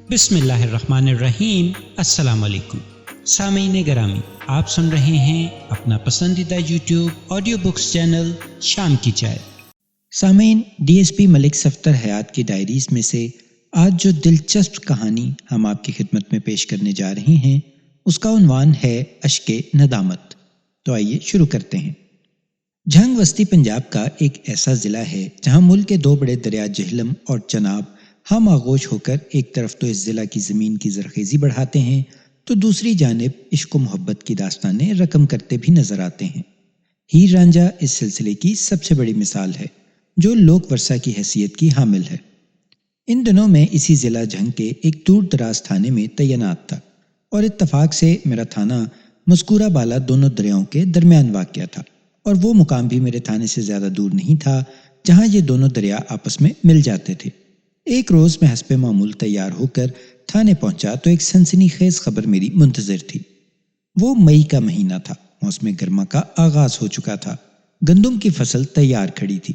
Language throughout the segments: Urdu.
بسم اللہ الرحمن الرحیم۔ السلام علیکم سامعین گرامی، آپ سن رہے ہیں اپنا پسندیدہ یوٹیوب آڈیو بکس چینل شام کی چائے۔ سامعین، ڈی ایس پی ملک صفدر حیات کی ڈائریز میں سے آج جو دلچسپ کہانی ہم آپ کی خدمت میں پیش کرنے جا رہے ہیں اس کا عنوان ہے اشک ندامت۔ تو آئیے شروع کرتے ہیں۔ جھنگ وسطی پنجاب کا ایک ایسا ضلع ہے جہاں ملک کے دو بڑے دریا جہلم اور چناب ہم آغوش ہو کر ایک طرف تو اس ضلع کی زمین کی زرخیزی بڑھاتے ہیں تو دوسری جانب عشق و محبت کی داستانیں رقم کرتے بھی نظر آتے ہیں۔ ہیر رانجھا اس سلسلے کی سب سے بڑی مثال ہے جو لوک ورثہ کی حیثیت کی حامل ہے۔ ان دنوں میں اسی ضلع جھنگ کے ایک دور دراز تھانے میں تعینات تھا اور اتفاق سے میرا تھانہ مذکورہ بالا دونوں دریاؤں کے درمیان واقع تھا، اور وہ مقام بھی میرے تھانے سے زیادہ دور نہیں تھا جہاں یہ دونوں دریا آپس میں مل جاتے تھے۔ ایک روز میں حسب معمول تیار ہو کر تھانے پہنچا تو ایک سنسنی خیز خبر میری منتظر تھی۔ وہ مئی کا مہینہ تھا، موسم گرما کا آغاز ہو چکا تھا، گندم کی فصل تیار کھڑی تھی۔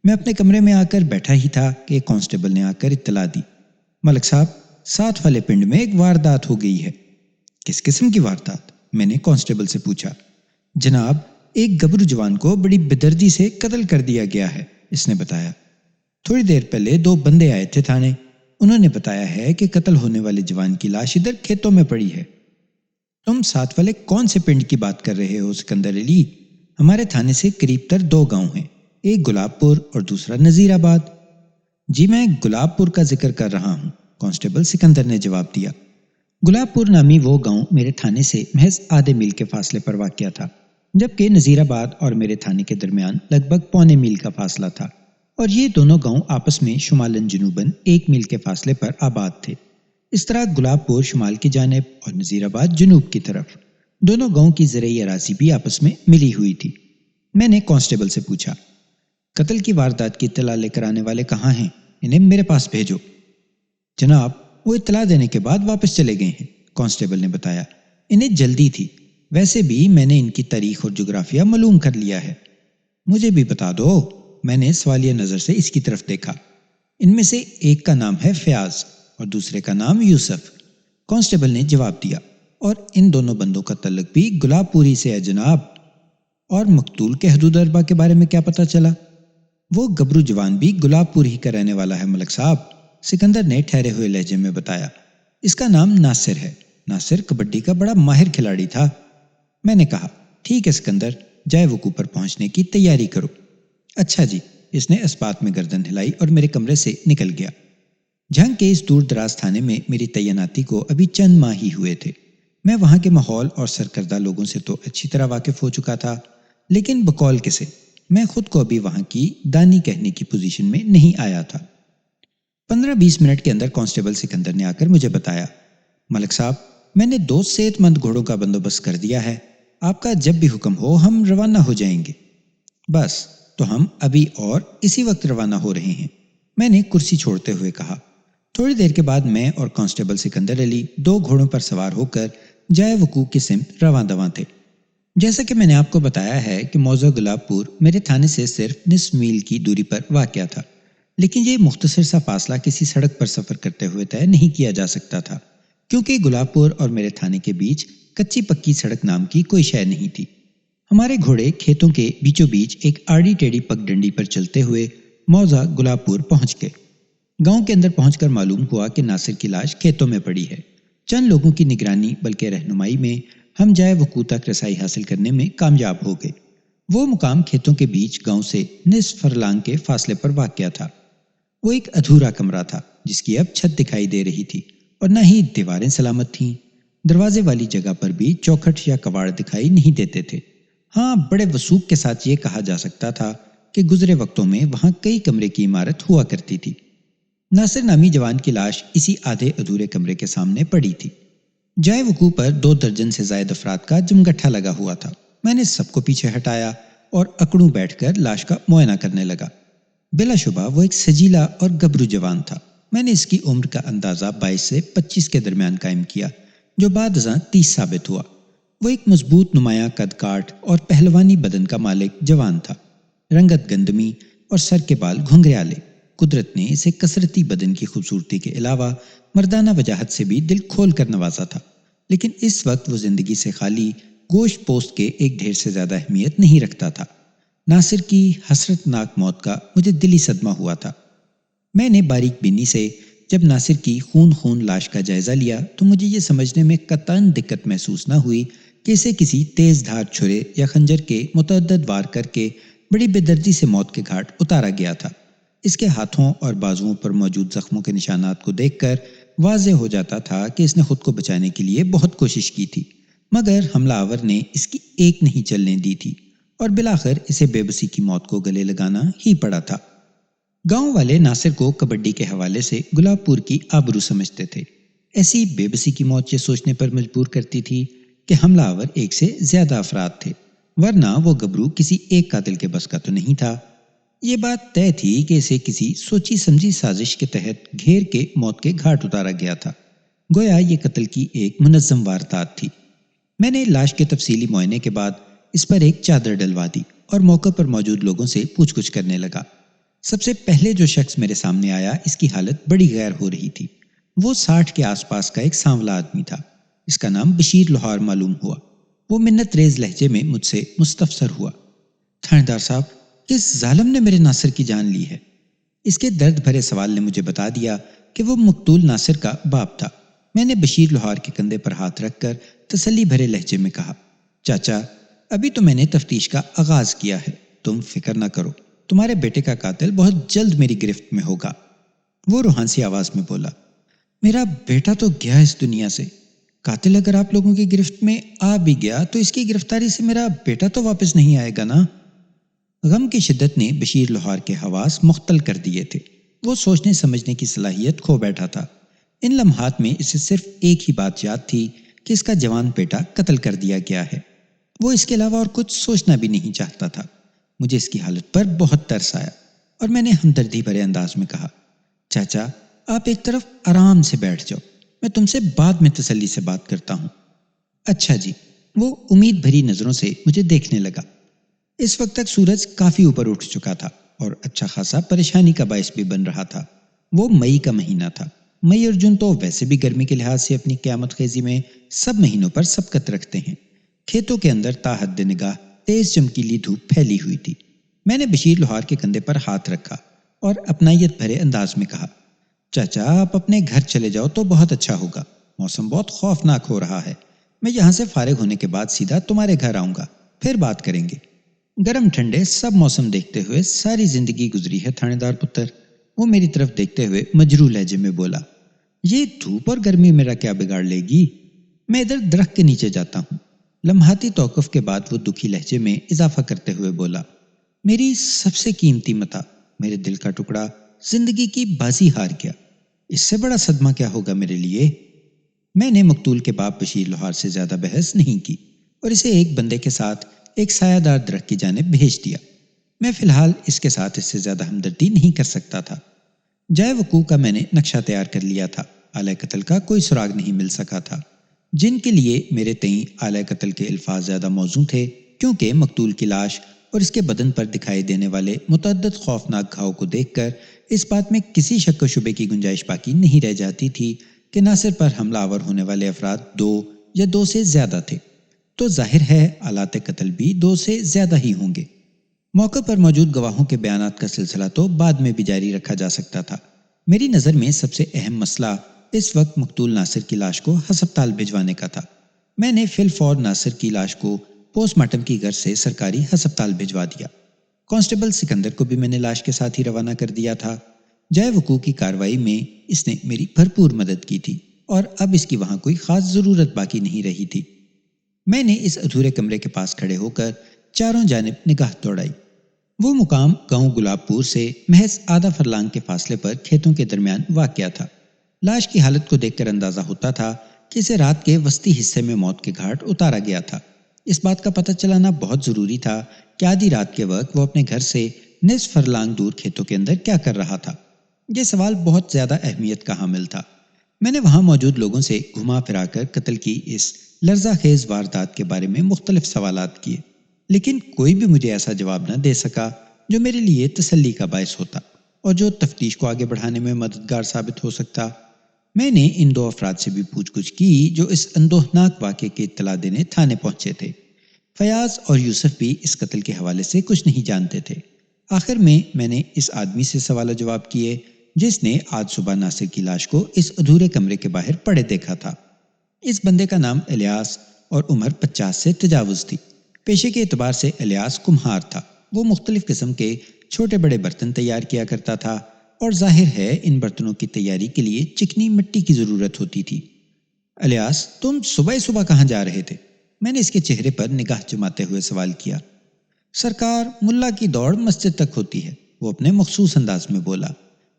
میں اپنے کمرے میں آ کر بیٹھا ہی تھا کہ ایک کانسٹیبل نے آ کر اطلاع دی، ملک صاحب، ساتھ والے پنڈ میں ایک واردات ہو گئی ہے۔ کس قسم کی واردات؟ میں نے کانسٹیبل سے پوچھا۔ جناب، ایک گبرو جوان کو بڑی بدردی سے قتل کر دیا گیا ہے، اس نے بتایا۔ تھوڑی دیر پہلے دو بندے آئے تھے تھانے، انہوں نے بتایا ہے کہ قتل ہونے والے جوان کی لاش ادھر کھیتوں میں پڑی ہے۔ تم ساتھ والے کون سے پنڈ کی بات کر رہے ہو سکندر علی؟ ہمارے تھانے سے قریب تر دو گاؤں ہیں، ایک گلاب پور اور دوسرا نذیر آباد۔ جی میں گلاب پور کا ذکر کر رہا ہوں، کانسٹیبل سکندر نے جواب دیا۔ گلاب پور نامی وہ گاؤں میرے تھانے سے محض آدھے میل کے فاصلے پر واقع تھا، جبکہ نذیر آباد اور میرے تھانے کے درمیان لگ بھگ پونے میل کا فاصلہ تھا، اور یہ دونوں گاؤں آپس میں شمالاً جنوباً 1 میل کے فاصلے پر آباد تھے۔ اس طرح گلاب پور شمال کی جانب اور نذیر آباد جنوب کی طرف، دونوں گاؤں کی زرعی اراضی بھی آپس میں ملی ہوئی تھی۔ میں نے کانسٹیبل سے پوچھا، قتل کی واردات کی اطلاع لے کر آنے والے کہاں ہیں؟ انہیں میرے پاس بھیجو۔ جناب، وہ اطلاع دینے کے بعد واپس چلے گئے ہیں، کانسٹیبل نے بتایا۔ انہیں جلدی تھی، ویسے بھی میں نے ان کی تاریخ اور جغرافیہ معلوم کر لیا ہے۔ مجھے بھی بتا دو، میں نے سوالیہ نظر سے اس کی طرف دیکھا۔ ان میں سے ایک کا نام ہے فیاض اور دوسرے کا نام یوسف، کانسٹیبل نے جواب دیا۔ اور ان دونوں بندوں کا تعلق بھی گلاب پوری سے ہے جناب۔ اور مقتول کے حدود اربا کے بارے میں کیا پتہ چلا؟ وہ گبرو جوان بھی گلاب پور ہی کا رہنے والا ہے ملک صاحب، سکندر نے ٹھہرے ہوئے لہجے میں بتایا۔ اس کا نام ناصر ہے، ناصر کبڈی کا بڑا ماہر کھلاڑی تھا۔ میں نے کہا، ٹھیک ہے سکندر، جائے وقوع پر پہنچنے کی تیاری کرو۔ اچھا جی، اس نے اسبات میں گردن ہلائی اور میرے کمرے سے نکل گیا۔ جھنگ کے اس دور دراز تھانے میں میری تعیناتی کو ابھی چند ماہ ہی ہوئے تھے۔ میں وہاں کے ماحول اور سرکردہ لوگوں سے تو اچھی طرح واقف ہو چکا تھا، لیکن بقول کسے میں خود کو ابھی وہاں کی دانی کہنے کی پوزیشن میں نہیں آیا تھا۔ 15-20 منٹ کے اندر کانسٹیبل سکندر نے آ کر مجھے بتایا، ملک صاحب، میں نے 2 صحت مند گھوڑوں کا بندوبست کر دیا ہے، آپ کا جب بھی حکم ہو ہم روانہ ہو جائیں گے۔ بس تو ہم ابھی اور اسی وقت روانہ ہو رہے ہیں، میں نے کرسی چھوڑتے ہوئے کہا۔ تھوڑی دیر کے بعد میں اور کانسٹیبل سکندر علی 2 گھوڑوں پر سوار ہو کر جائے وقوع کی سمت رواں دواں تھے۔ جیسا کہ میں نے آپ کو بتایا ہے کہ موضوع گلاب پور میرے تھانے سے صرف نصف میل کی دوری پر واقع تھا، لیکن یہ مختصر سا فاصلہ کسی سڑک پر سفر کرتے ہوئے طے نہیں کیا جا سکتا تھا، کیونکہ گلاب پور اور میرے تھانے کے بیچ کچی پکی سڑک نام کی کوئی شے نہیں تھی۔ ہمارے گھوڑے کھیتوں کے بیچوں بیچ ایک آڑی ٹیڑھی پگ ڈنڈی پر چلتے ہوئے موضع گلاب پور پہنچ گئے۔ گاؤں کے اندر پہنچ کر معلوم ہوا کہ ناصر کی لاش کھیتوں میں پڑی ہے۔ چند لوگوں کی نگرانی بلکہ رہنمائی میں ہم جائے وقوع تک رسائی حاصل کرنے میں کامیاب ہو گئے۔ وہ مقام کھیتوں کے بیچ گاؤں سے نصف فرلانگ کے فاصلے پر واقع تھا۔ وہ ایک ادھورا کمرہ تھا جس کی اب چھت دکھائی دے رہی تھی اور نہ ہی دیواریں سلامت تھیں۔ دروازے والی جگہ پر بھی چوکھٹ یا کواڑ دکھائی نہیں دیتے تھے۔ ہاں، بڑے وثوق کے ساتھ یہ کہا جا سکتا تھا کہ گزرے وقتوں میں وہاں کئی کمرے کی عمارت ہوا کرتی تھی۔ ناصر نامی جوان کی لاش اسی آدھے ادھورے کمرے کے سامنے پڑی تھی۔ جائے وقوع پر 2 درجن سے زائد افراد کا جمگٹھا لگا ہوا تھا۔ میں نے سب کو پیچھے ہٹایا اور اکڑوں بیٹھ کر لاش کا معائنہ کرنے لگا۔ بلا شبہ وہ ایک سجیلا اور گبرو جوان تھا۔ میں نے اس کی عمر کا اندازہ 22 سے 25 کے درمیان قائم کیا، جو بعد ازاں 30 ثابت ہوا۔ وہ ایک مضبوط نمایاں قد کاٹ اور پہلوانی بدن کا مالک جوان تھا، رنگت گندمی اور سر کے بال گھنگریالے، قدرت نے اسے کثرتی بدن کی خوبصورتی کے علاوہ مردانہ وجاہت سے بھی دل کھول کر نوازا تھا، لیکن اس وقت وہ زندگی سے خالی گوشت پوست کے ایک ڈھیر سے زیادہ اہمیت نہیں رکھتا تھا۔ ناصر کی حسرت ناک موت کا مجھے دلی صدمہ ہوا تھا۔ میں نے باریک بینی سے جب ناصر کی خون لاش کا جائزہ لیا تو مجھے یہ سمجھنے میں قطعاً دقت محسوس نہ ہوئی کہ اسے کسی تیز دھار چھرے یا خنجر کے متعدد وار کر کے بڑی بے دردی سے موت کے گھاٹ اتارا گیا تھا۔ اس کے ہاتھوں اور بازوؤں پر موجود زخموں کے نشانات کو دیکھ کر واضح ہو جاتا تھا کہ اس نے خود کو بچانے کے لیے بہت کوشش کی تھی، مگر حملہ آور نے اس کی ایک نہیں چلنے دی تھی اور بالآخر اسے بے بسی کی موت کو گلے لگانا ہی پڑا تھا۔ گاؤں والے ناصر کو کبڈی کے حوالے سے گلاب پور کی آبرو سمجھتے تھے۔ ایسی بے بسی کی موت یہ سوچنے پر مجبور کرتی تھی کہ حملہ آور ایک سے زیادہ افراد تھے، ورنہ وہ گبرو کسی ایک قاتل کے بس کا تو نہیں تھا۔ یہ بات طے تھی کہ اسے کسی سوچی سمجھی سازش کے تحت گھیر کے موت کے گھاٹ اتارا گیا تھا، گویا یہ قتل کی ایک منظم واردات تھی۔ میں نے لاش کے تفصیلی معائنے کے بعد اس پر ایک چادر ڈلوا دی اور موقع پر موجود لوگوں سے پوچھ گچھ کرنے لگا۔ سب سے پہلے جو شخص میرے سامنے آیا اس کی حالت بڑی غیر ہو رہی تھی۔ وہ 60 کے آس پاس کا ایک سانولا آدمی تھا۔ اس کا نام بشیر لوہار معلوم ہوا۔ وہ منت ریز لہجے میں مجھ سے مستفسر ہوا، تھاندار صاحب، کس ظالم نے میرے ناصر کی جان لی ہے؟ اس کے درد بھرے سوال نے مجھے بتا دیا کہ وہ مقتول ناصر کا باپ تھا۔ میں نے بشیر لوہار کے کندھے پر ہاتھ رکھ کر تسلی بھرے لہجے میں کہا، چاچا، ابھی تو میں نے تفتیش کا آغاز کیا ہے، تم فکر نہ کرو، تمہارے بیٹے کا قاتل بہت جلد میری گرفت میں ہوگا۔ وہ روحانسی آواز میں بولا، میرا بیٹا تو گیا اس دنیا سے، قاتل اگر آپ لوگوں کی گرفت میں آ بھی گیا تو اس کی گرفتاری سے میرا بیٹا تو واپس نہیں آئے گا نا۔ غم کی شدت نے بشیر لوہار کے حواس مختل کر دیے تھے۔ وہ سوچنے سمجھنے کی صلاحیت کھو بیٹھا تھا۔ ان لمحات میں اسے صرف ایک ہی بات یاد تھی کہ اس کا جوان بیٹا قتل کر دیا گیا ہے۔ وہ اس کے علاوہ اور کچھ سوچنا بھی نہیں چاہتا تھا۔ مجھے اس کی حالت پر بہت ترس آیا اور میں نے ہمدردی بھرے انداز میں کہا، چاچا، آپ ایک طرف آرام سے بیٹھ جاؤ، میں تم سے بعد میں تسلی سے بات کرتا ہوں۔ اچھا جی۔ وہ امید بھری نظروں سے مجھے دیکھنے لگا۔ اس وقت تک سورج کافی اوپر اٹھ چکا تھا اور اچھا خاصا پریشانی کا باعث بھی بن رہا تھا۔ وہ مئی کا مہینہ تھا۔ مئی اور جون تو ویسے بھی گرمی کے لحاظ سے اپنی قیامت خیزی میں سب مہینوں پر سبقت رکھتے ہیں۔ کھیتوں کے اندر تا حد نگاہ تیز چمکیلی دھوپ پھیلی ہوئی تھی۔ میں نے بشیر لوہار کے کندھے پر ہاتھ رکھا اور اپنائیت بھرے انداز میں کہا، چاچا، آپ اپنے گھر چلے جاؤ تو بہت اچھا ہوگا، موسم بہت خوفناک ہو رہا ہے۔ میں یہاں سے فارغ ہونے کے بعد سیدھا تمہارے گھر آؤں گا، پھر بات کریں گے۔ گرم ٹھنڈے سب موسم دیکھتے ہوئے ساری زندگی گزری ہے تھانے دار پتر۔ وہ میری طرف دیکھتے ہوئے مجروح لہجے میں بولا، یہ دھوپ اور گرمی میرا کیا بگاڑ لے گی؟ میں ادھر درخت کے نیچے جاتا ہوں۔ لمحاتی توقف کے بعد وہ دکھی لہجے میں اضافہ کرتے ہوئے بولا، میری سب سے قیمتی متاع، میرے دل کا ٹکڑا زندگی کی بازی ہار گیا، اس سے بڑا صدمہ کیا ہوگا میرے لیے؟ میں نے مقتول کے باپ بشیر لوہار سے زیادہ بحث نہیں کی اور اسے ایک بندے کے ساتھ ایک سایہ دار درخت کی جانب بھیج دیا۔ میں فی الحال اس کے ساتھ اس سے زیادہ ہمدردی نہیں کر سکتا تھا۔ جائے وقوع کا میں نے نقشہ تیار کر لیا تھا۔ آلہ قتل کا کوئی سراغ نہیں مل سکا تھا۔ جن کے لیے میرے تئیں آلہ قتل کے الفاظ زیادہ موزوں تھے، کیونکہ مقتول کی لاش اور اس کے بدن پر دکھائی دینے والے متعدد خوفناک گھاؤ کو دیکھ کر اس بات میں کسی شک و شبے کی گنجائش باقی نہیں رہ جاتی تھی کہ ناصر پر حملہ آور ہونے والے افراد 2 یا 2 سے زیادہ تھے، تو ظاہر ہے آلات قتل بھی 2 سے زیادہ ہی ہوں گے۔ موقع پر موجود گواہوں کے بیانات کا سلسلہ تو بعد میں بھی جاری رکھا جا سکتا تھا۔ میری نظر میں سب سے اہم مسئلہ اس وقت مقتول ناصر کی لاش کو ہسپتال بھجوانے کا تھا۔ میں نے فی الفور ناصر کی لاش کو پوسٹ مارٹم کی غرض سے سرکاری ہسپتال بھجوا دیا۔ کانسٹیبل سکندر کو بھی میں نے لاش کے ساتھ ہی روانہ کر دیا تھا۔ جائے وقوع کی کارروائی میں اس نے میری بھرپور مدد کی تھی اور اب اس کی وہاں کوئی خاص ضرورت باقی نہیں رہی تھی۔ میں نے اس ادھورے کمرے کے پاس کھڑے ہو کر چاروں جانب نگاہ دوڑائی۔ وہ مقام گاؤں گلاب پور سے محض آدھا فرلانگ کے فاصلے پر کھیتوں کے درمیان واقع تھا۔ لاش کی حالت کو دیکھ کر اندازہ ہوتا تھا کہ اسے رات کے وسطی حصے میں موت کے گھاٹ اتارا گیا تھا۔ اس بات کا پتہ چلانا بہت ضروری تھا کہ آدھی رات کے وقت وہ اپنے گھر سے نصف فرلانگ دور کھیتوں کے اندر کیا کر رہا تھا۔ یہ سوال بہت زیادہ اہمیت کا حامل تھا۔ میں نے وہاں موجود لوگوں سے گھما پھرا کر قتل کی اس لرزہ خیز واردات کے بارے میں مختلف سوالات کیے، لیکن کوئی بھی مجھے ایسا جواب نہ دے سکا جو میرے لیے تسلی کا باعث ہوتا۔ اور جو تفتیش کو آگے بڑھانے میں مددگار ثابت ہو سکتا۔ میں نے ان دو افراد سے بھی پوچھ گچھ کی جو اس اندوہناک واقعے کی اطلاع دینے تھانے پہنچے تھے۔ فیاض اور یوسف بھی اس قتل کے حوالے سے کچھ نہیں جانتے تھے۔ آخر میں نے اس آدمی سے سوال و جواب کیے جس نے آج صبح ناصر کی لاش کو اس ادھورے کمرے کے باہر پڑے دیکھا تھا۔ اس بندے کا نام الیاس اور عمر 50 سے تجاوز تھی۔ پیشے کے اعتبار سے الیاس کمہار تھا۔ وہ مختلف قسم کے چھوٹے بڑے برتن تیار کیا کرتا تھا اور ظاہر ہے ان برتنوں کی تیاری کے لیے چکنی مٹی کی ضرورت ہوتی تھی۔ الیاس، تم صبح کہاں جا رہے تھے؟ میں نے اس کے چہرے پر نگاہ جماتے ہوئے سوال کیا۔ سرکار، ملا کی دوڑ مسجد تک ہوتی ہے، وہ اپنے مخصوص انداز میں بولا۔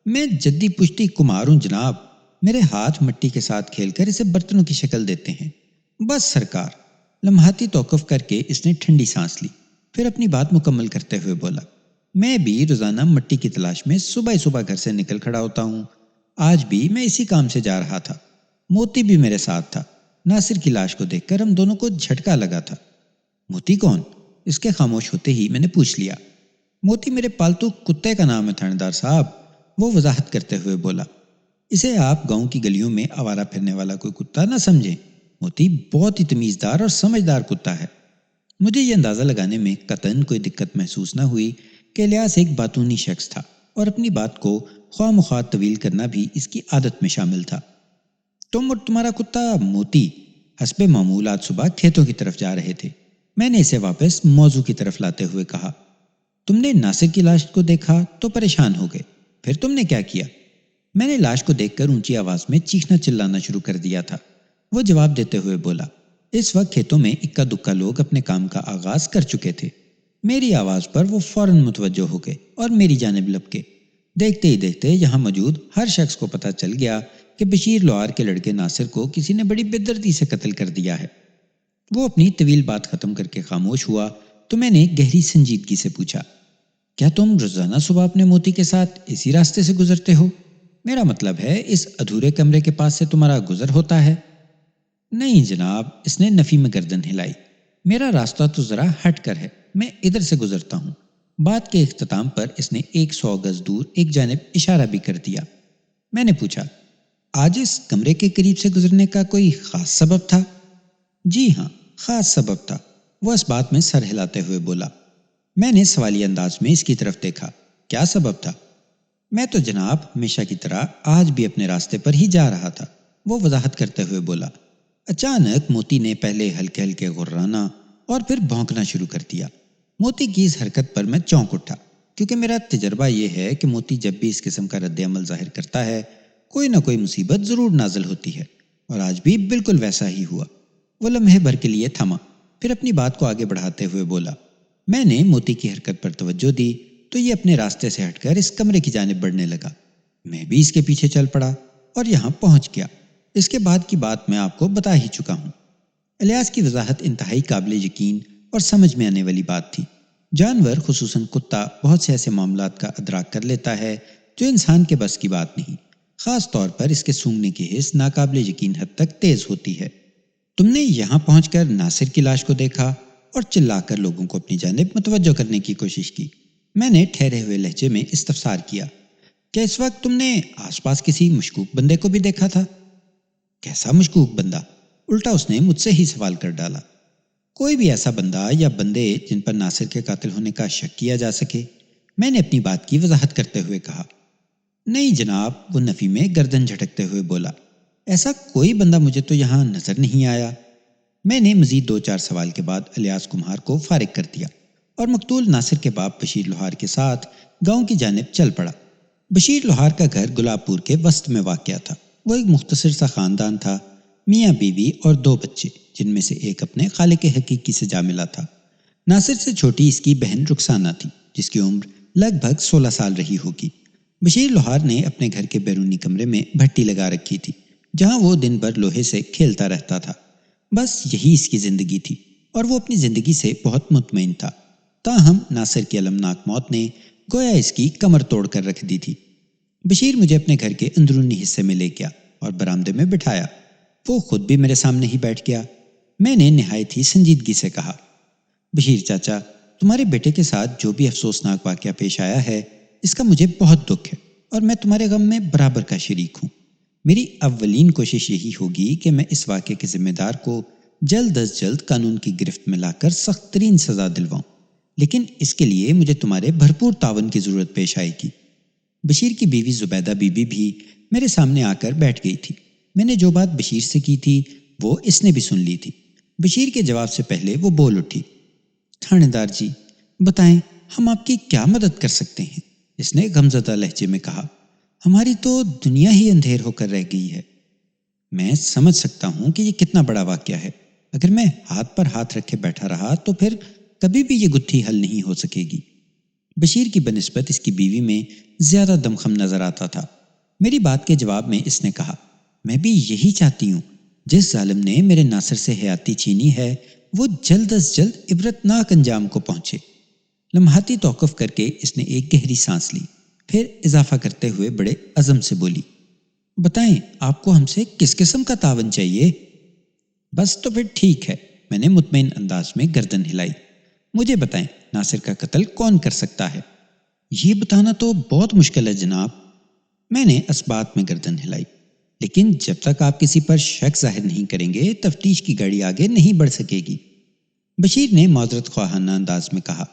میں جدی پشتی کمہار ہوں جناب، میرے ہاتھ مٹی کے ساتھ کھیل کر اسے برتنوں کی شکل دیتے ہیں۔ بس سرکار۔ لمحاتی توقف کر کے اس نے ٹھنڈی سانس لی، پھر اپنی بات مکمل کرتے ہوئے بولا۔ میں بھی روزانہ مٹی کی تلاش میں صبح گھر سے نکل کھڑا ہوتا ہوں۔ آج بھی میں اسی کام سے جا رہا تھا۔ موتی بھی میرے ساتھ تھا۔ ناصر کی لاش کو دیکھ کر ہم دونوں کو جھٹکا لگا تھا۔ موتی کون؟ اس کے خاموش ہوتے ہی میں نے پوچھ لیا۔ موتی میرے پالتو کتے کا نام ہے تھاندار صاحب، وہ وضاحت کرتے ہوئے بولا۔ اسے آپ گاؤں کی گلیوں میں آوارہ پھرنے والا کوئی کتا نہ سمجھیں۔ موتی بہت ہی تمیزدار اور سمجھدار کتا ہے۔ مجھے یہ اندازہ لگانے میں قطعاً کوئی دقت محسوس نہ ہوئی کہ الیاس ایک باتونی شخص تھا اور اپنی بات کو خواہ مخواہ طویل کرنا بھی اس کی عادت میں شامل تھا۔ تم اور تمہارا کتا موتی حسب معمول آج صبح کھیتوں کی طرف جا رہے تھے۔ میں نے اسے واپس موضوع کی طرف لاتے ہوئے کہا۔ تم نے ناصر کی لاش کو دیکھا تو پریشان ہو گئے، پھر تم نے کیا کیا؟ میں نے لاش کو دیکھ کر اونچی آواز میں چیخنا چلانا شروع کر دیا تھا۔ وہ جواب دیتے ہوئے بولا۔ اس وقت کھیتوں میں اکا دکا لوگ اپنے کام کا آغاز کر چکے تھے۔ میری آواز پر وہ فوراً متوجہ ہو گئے اور میری جانب لپکے۔ دیکھتے ہی دیکھتے یہاں موجود ہر شخص کو پتہ چل گیا کہ بشیر لوہار کے لڑکے ناصر کو کسی نے بڑی بے دردی سے قتل کر دیا ہے۔ وہ اپنی طویل بات ختم کر کے خاموش ہوا تو میں نے گہری سنجیدگی سے پوچھا، کیا تم روزانہ صبح اپنے موتی کے ساتھ اسی راستے سے گزرتے ہو؟ میرا مطلب ہے اس ادھورے کمرے کے پاس سے تمہارا گزر ہوتا ہے؟ نہیں جناب، اس نے نفی میں گردن ہلائی۔ میرا راستہ تو ذرا ہٹ کر ہے، میں ادھر سے گزرتا ہوں۔ بات کے اختتام پر اس نے 100 گز دور ایک جانب اشارہ بھی کر دیا۔ میں نے پوچھا، آج اس کمرے کے قریب سے گزرنے کا کوئی خاص سبب تھا؟ جی ہاں، خاص سبب تھا، وہ اس بات میں سر ہلاتے ہوئے بولا۔ میں نے سوالی انداز میں اس کی طرف دیکھا۔ کیا سبب تھا؟ میں تو جناب ہمیشہ کی طرح آج بھی اپنے راستے پر ہی جا رہا تھا، وہ وضاحت کرتے ہوئے بولا۔ اچانک موتی نے پہلے ہلکے ہلکے غرانا اور پھر بھونکنا شروع کر دیا۔ موتی کی اس حرکت پر میں چونک اٹھا، کیونکہ میرا تجربہ یہ ہے کہ موتی جب بھی اس قسم کا رد عمل ظاہر کرتا ہے کوئی نہ کوئی مصیبت ضرور نازل ہوتی ہے، اور آج بھی بالکل ویسا ہی ہوا۔ وہ لمحے بھر کے لیے تھما، پھر اپنی بات کو آگے بڑھاتے ہوئے بولا۔ میں نے موتی کی حرکت پر توجہ دی تو یہ اپنے راستے سے ہٹ کر اس کمرے کی جانب بڑھنے لگا۔ میں بھی اس کے پیچھے چل پڑا اور یہاں پہنچ گیا۔ اس کے بعد کی بات میں آپ کو بتا ہی چکا ہوں۔ الیاس کی وضاحت انتہائی قابل یقین اور سمجھ میں آنے والی بات تھی۔ جانور خصوصاً کتا بہت سے ایسے معاملات کا ادراک کر لیتا ہے جو انسان کے بس کی بات نہیں، خاص طور پر اس کے سونگھنے کی حس ناقابل یقین حد تک تیز ہوتی ہے۔ تم نے یہاں پہنچ کر ناصر کی لاش کو دیکھا اور چلا کر لوگوں کو اپنی جانب متوجہ کرنے کی کوشش کی۔ میں نے ٹھہرے ہوئے لہجے میں استفسار کیا، کیا اس وقت تم نے آس پاس کسی مشکوک بندے کو بھی دیکھا تھا؟ کیسا مشکوک بندہ؟ الٹا اس نے مجھ سے ہی سوال کر ڈالا۔ کوئی بھی ایسا بندہ یا بندے جن پر ناصر کے قاتل ہونے کا شک کیا جا سکے، میں نے اپنی بات کی وضاحت کرتے ہوئے کہا۔ نہیں جناب، وہ نفی میں گردن جھٹکتے ہوئے بولا، ایسا کوئی بندہ مجھے تو یہاں نظر نہیں آیا۔ میں نے مزید 2-4 سوال کے بعد الیاس کمہار کو فارغ کر دیا اور مقتول ناصر کے باپ بشیر لوہار کے ساتھ گاؤں کی جانب چل پڑا۔ بشیر لوہار کا گھر گلاب پور کے وسط میں واقع تھا۔ وہ ایک مختصر سا خاندان تھا، میاں بیوی اور 2 بچے، جن میں سے ایک اپنے خالق حقیقی سے جا ملا تھا۔ ناصر سے چھوٹی اس کی بہن رخسانہ تھی، جس کی عمر لگ بھگ 16 سال رہی ہوگی۔ بشیر لوہار نے اپنے گھر کے بیرونی کمرے میں بھٹی لگا رکھی تھی، جہاں وہ دن بھر لوہے سے کھیلتا رہتا تھا۔ بس یہی اس کی زندگی تھی اور وہ اپنی زندگی سے بہت مطمئن تھا۔ تاہم ناصر کی المناک موت نے گویا اس کی کمر توڑ کر رکھ دی تھی۔ بشیر مجھے اپنے گھر کے اندرونی حصے میں لے گیا اور برآمدے میں بٹھایا۔ وہ خود بھی میرے سامنے ہی بیٹھ گیا۔ میں نے نہایت ہی سنجیدگی سے کہا، بشیر چاچا، تمہارے بیٹے کے ساتھ جو بھی افسوسناک واقعہ پیش آیا ہے اس کا مجھے بہت دکھ ہے اور میں تمہارے غم میں برابر کا شریک ہوں۔ میری اولین کوشش یہی ہوگی کہ میں اس واقعے کے ذمہ دار کو جلد از جلد قانون کی گرفت میں لا کر سخت ترین سزا دلواؤں، لیکن اس کے لیے مجھے تمہارے بھرپور تعاون کی ضرورت پیش آئے گی۔ بشیر کی بیوی زبیدہ بی بی بھی میرے سامنے آ کر بیٹھ گئی تھی۔ میں نے جو بات بشیر سے کی تھی وہ اس نے بھی سن لی تھی۔ بشیر کے جواب سے پہلے وہ بول اٹھی، تھانے دار جی بتائیں ہم آپ کی کیا مدد کر سکتے ہیں؟ اس نے غمزدہ لہجے میں کہا، ہماری تو دنیا ہی اندھیر ہو کر رہ گئی ہے۔ میں سمجھ سکتا ہوں کہ یہ کتنا بڑا واقعہ ہے۔ اگر میں ہاتھ پر ہاتھ رکھے بیٹھا رہا تو پھر کبھی بھی یہ گتھی حل نہیں ہو سکے گی۔ بشیر کی بنسبت اس کی بیوی میں زیادہ دمخم نظر آتا تھا۔ میری بات کے جواب میں اس نے کہا، میں بھی یہی چاہتی ہوں، جس ظالم نے میرے ناصر سے حیاتی چھینی ہے وہ جلد از جلد عبرتناک انجام کو پہنچے۔ لمحاتی توقف کر کے اس نے ایک گہری سانس لی، پھر اضافہ کرتے ہوئے بڑے عزم سے بولی، بتائیں آپ کو ہم سے کس قسم کا تعاون چاہیے؟ بس تو پھر ٹھیک ہے، میں نے مطمئن انداز میں گردن ہلائی۔ مجھے بتائیں ناصر کا قتل کون کر سکتا ہے؟ یہ بتانا تو بہت مشکل ہے جناب۔ میں نے اسبات میں گردن ہلائی، لیکن جب تک آپ کسی پر شک ظاہر نہیں کریں گے تفتیش کی گاڑی آگے نہیں بڑھ سکے گی۔ بشیر نے معذرت خواہانہ انداز میں کہا،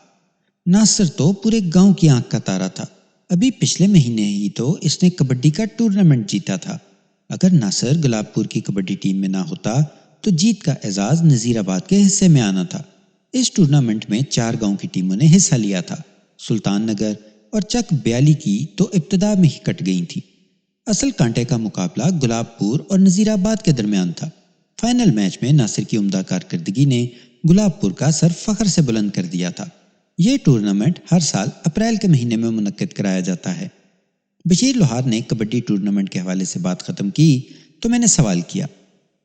ناصر تو پورے گاؤں کی آنکھ کا تارا تھا۔ ابھی پچھلے مہینے ہی تو اس نے کبڈی کا ٹورنامنٹ جیتا تھا۔ اگر ناصر گلاب پور کی کبڈی ٹیم میں نہ ہوتا تو جیت کا اعزاز نذیر آباد کے حصے میں آنا تھا۔ اس ٹورنامنٹ میں 4 گاؤں کی ٹیموں نے حصہ لیا تھا۔ سلطان نگر اور چک بیالی کی تو ابتدا میں ہی کٹ گئی تھی۔ اصل کانٹے کا مقابلہ گلاب پور اور نذیر آباد کے درمیان تھا۔ فائنل میچ میں ناصر کی عمدہ کارکردگی نے گلاب پور کا سر فخر سے بلند کر دیا تھا۔ یہ ٹورنامنٹ ہر سال اپریل کے مہینے میں منعقد کرایا جاتا ہے۔ بشیر لوہار نے کبڈی ٹورنامنٹ کے حوالے سے بات ختم کی تو میں نے سوال کیا،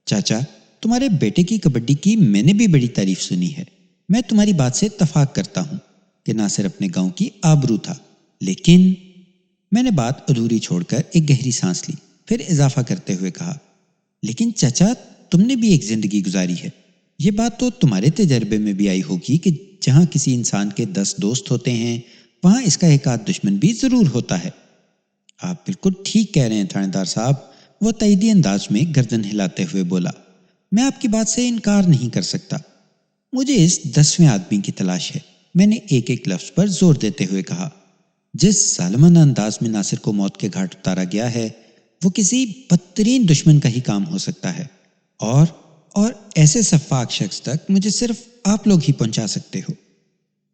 چاچا تمہارے بیٹے کی کبڈی کی میں نے بھی بڑی تعریف سنی ہے۔ میں تمہاری بات سے اتفاق کرتا ہوں کہ ناصر اپنے گاؤں کی آبرو تھا، لیکن میں نے بات ادھوری چھوڑ کر ایک گہری سانس لی، پھر اضافہ کرتے ہوئے کہا، لیکن چاچا تم نے بھی ایک زندگی گزاری ہے۔ یہ بات تو تمہارے تجربے میں بھی آئی ہوگی کہ جہاں کسی انسان کے 10 دوست ہوتے ہیں وہاں اس کا ایک آدھ دشمن بھی ضرور ہوتا ہے۔ آپ بالکل ٹھیک کہہ رہے ہیں تھانے دار صاحب، وہ تائیدی انداز میں گردن ہلاتے ہوئے بولا، میں آپ کی بات سے انکار نہیں کر سکتا۔ مجھے اس 10ویں آدمی کی تلاش ہے، میں نے ایک ایک لفظ پر زور دیتے ہوئے کہا۔ جس ظالمانہ انداز میں ناصر کو موت کے گھاٹ اتارا گیا ہے وہ کسی بدترین دشمن کا ہی کام ہو سکتا ہے، اور ایسے سفاک شخص تک مجھے صرف آپ لوگ ہی پہنچا سکتے ہو۔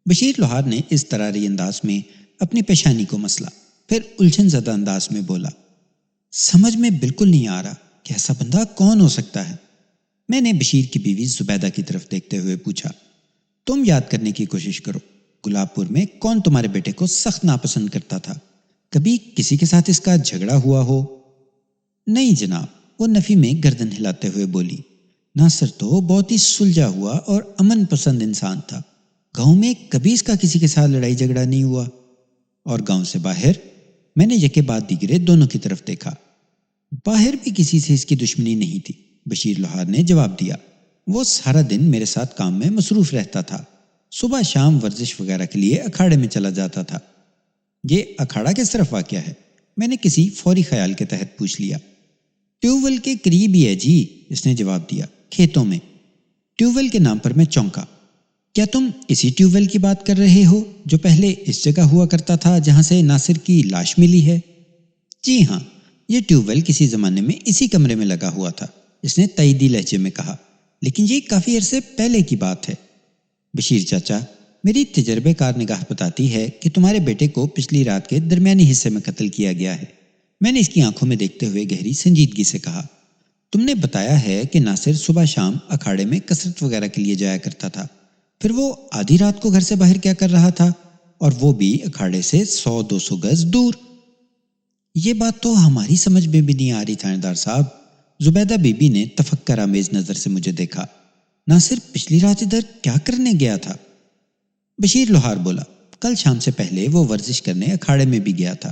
بشیر لوہار نے اس تراری انداز میں اپنی پیشانی کو مسلا، پھر الجھن زدہ انداز میں بولا، سمجھ میں بالکل نہیں آ رہا کہ ایسا بندہ کون ہو سکتا ہے۔ میں نے بشیر کی بیوی زبیدہ کی طرف دیکھتے ہوئے پوچھا، تم یاد کرنے کی کوشش کرو، گلاب پور میں کون تمہارے بیٹے کو سخت ناپسند کرتا تھا؟ کبھی کسی کے ساتھ اس کا جھگڑا ہوا ہو؟ نہیں جناب، وہ نفی میں گردن ہلاتے ہوئے بولی، ناصر تو بہت ہی سلجھا ہوا اور امن پسند انسان تھا۔ گاؤں میں کبھی اس کا کسی کے ساتھ لڑائی جھگڑا نہیں ہوا۔ اور گاؤں سے باہر؟ میں نے یکے بعد دیگرے دونوں کی طرف دیکھا۔ باہر بھی کسی سے اس کی دشمنی نہیں تھی، بشیر لوہار نے جواب دیا۔ وہ سارا دن میرے ساتھ کام میں مصروف رہتا تھا، صبح شام ورزش وغیرہ کے لیے اکھاڑے میں چلا جاتا تھا۔ یہ اکھاڑا کس طرف واقع ہے؟ میں نے کسی فوری خیال کے تحت پوچھ لیا۔ ٹیوب ویل کے قریب ہی ہے جی، اس نے جواب دیا، کھیتوں میں۔ ٹیوب ویل کے نام پر میں چونکا۔ کیا تم اسی ٹیوب ویل کی بات کر رہے ہو جو پہلے اس جگہ ہوا کرتا تھا جہاں سے ناصر کی لاش ملی ہے؟ جی ہاں، یہ ٹیوب ویل کسی زمانے میں اسی کمرے میں لگا ہوا تھا، اس نے تائیدی لہجے میں کہا، لیکن یہ کافی عرصے پہلے کی بات ہے۔ بشیر چاچا، میری تجربے کار نگاہ بتاتی ہے کہ تمہارے بیٹے کو پچھلی رات کے درمیانی حصے میں قتل کیا گیا ہے۔ میں نے اس کی آنکھوں میں دیکھتے ہوئے گہری سنجیدگی سے کہا، تم نے بتایا ہے کہ ناصر صبح شام اکھاڑے میں کسرت وغیرہ کے لیے جایا کرتا تھا، پھر وہ آدھی رات کو گھر سے باہر کیا کر رہا تھا، اور وہ بھی اکھاڑے سے 100-200 گز دور؟ یہ بات تو ہماری سمجھ میں بھی نہیں آ رہی تھانے دار صاحب۔ زبیدہ بی بی نے تفکر آمیز نظر سے مجھے دیکھا۔ ناصر پچھلی رات ادھر کیا کرنے گیا تھا؟ بشیر لوہار بولا، کل شام سے پہلے وہ ورزش کرنے اکھاڑے میں بھی گیا تھا،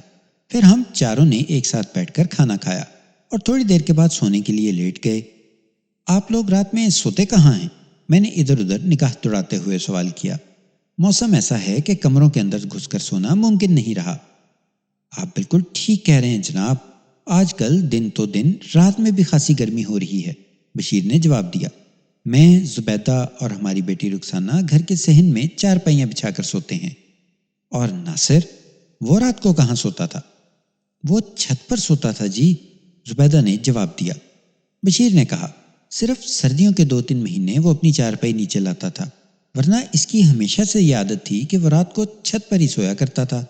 پھر ہم چاروں نے ایک ساتھ بیٹھ کر کھانا کھایا اور تھوڑی دیر کے بعد سونے کے لیے لیٹ گئے۔ آپ لوگ رات میں سوتے کہاں ہیں؟ میں نے ادھر ادھر نگاہ دوڑاتے ہوئے سوال کیا۔ موسم ایسا ہے کہ کمروں کے اندر گھس کر سونا ممکن نہیں رہا۔ آپ بالکل ٹھیک کہہ رہے ہیں جناب، آج کل دن تو دن رات میں بھی خاصی گرمی ہو رہی ہے، بشیر نے جواب دیا۔ میں، زبیدہ اور ہماری بیٹی رخسانہ گھر کے صحن میں چارپائیاں بچھا کر سوتے ہیں۔ اور ناصر، وہ رات کو کہاں سوتا تھا؟ وہ چھت پر سوتا تھا جی، زبیدہ نے جواب دیا۔ بشیر نے کہا، صرف سردیوں کے 2-3 مہینے وہ اپنی چارپائی نیچے لاتا تھا، ورنہ اس کی ہمیشہ سے یہ عادت تھی کہ وہ رات کو چھت پر ہی سویا کرتا تھا۔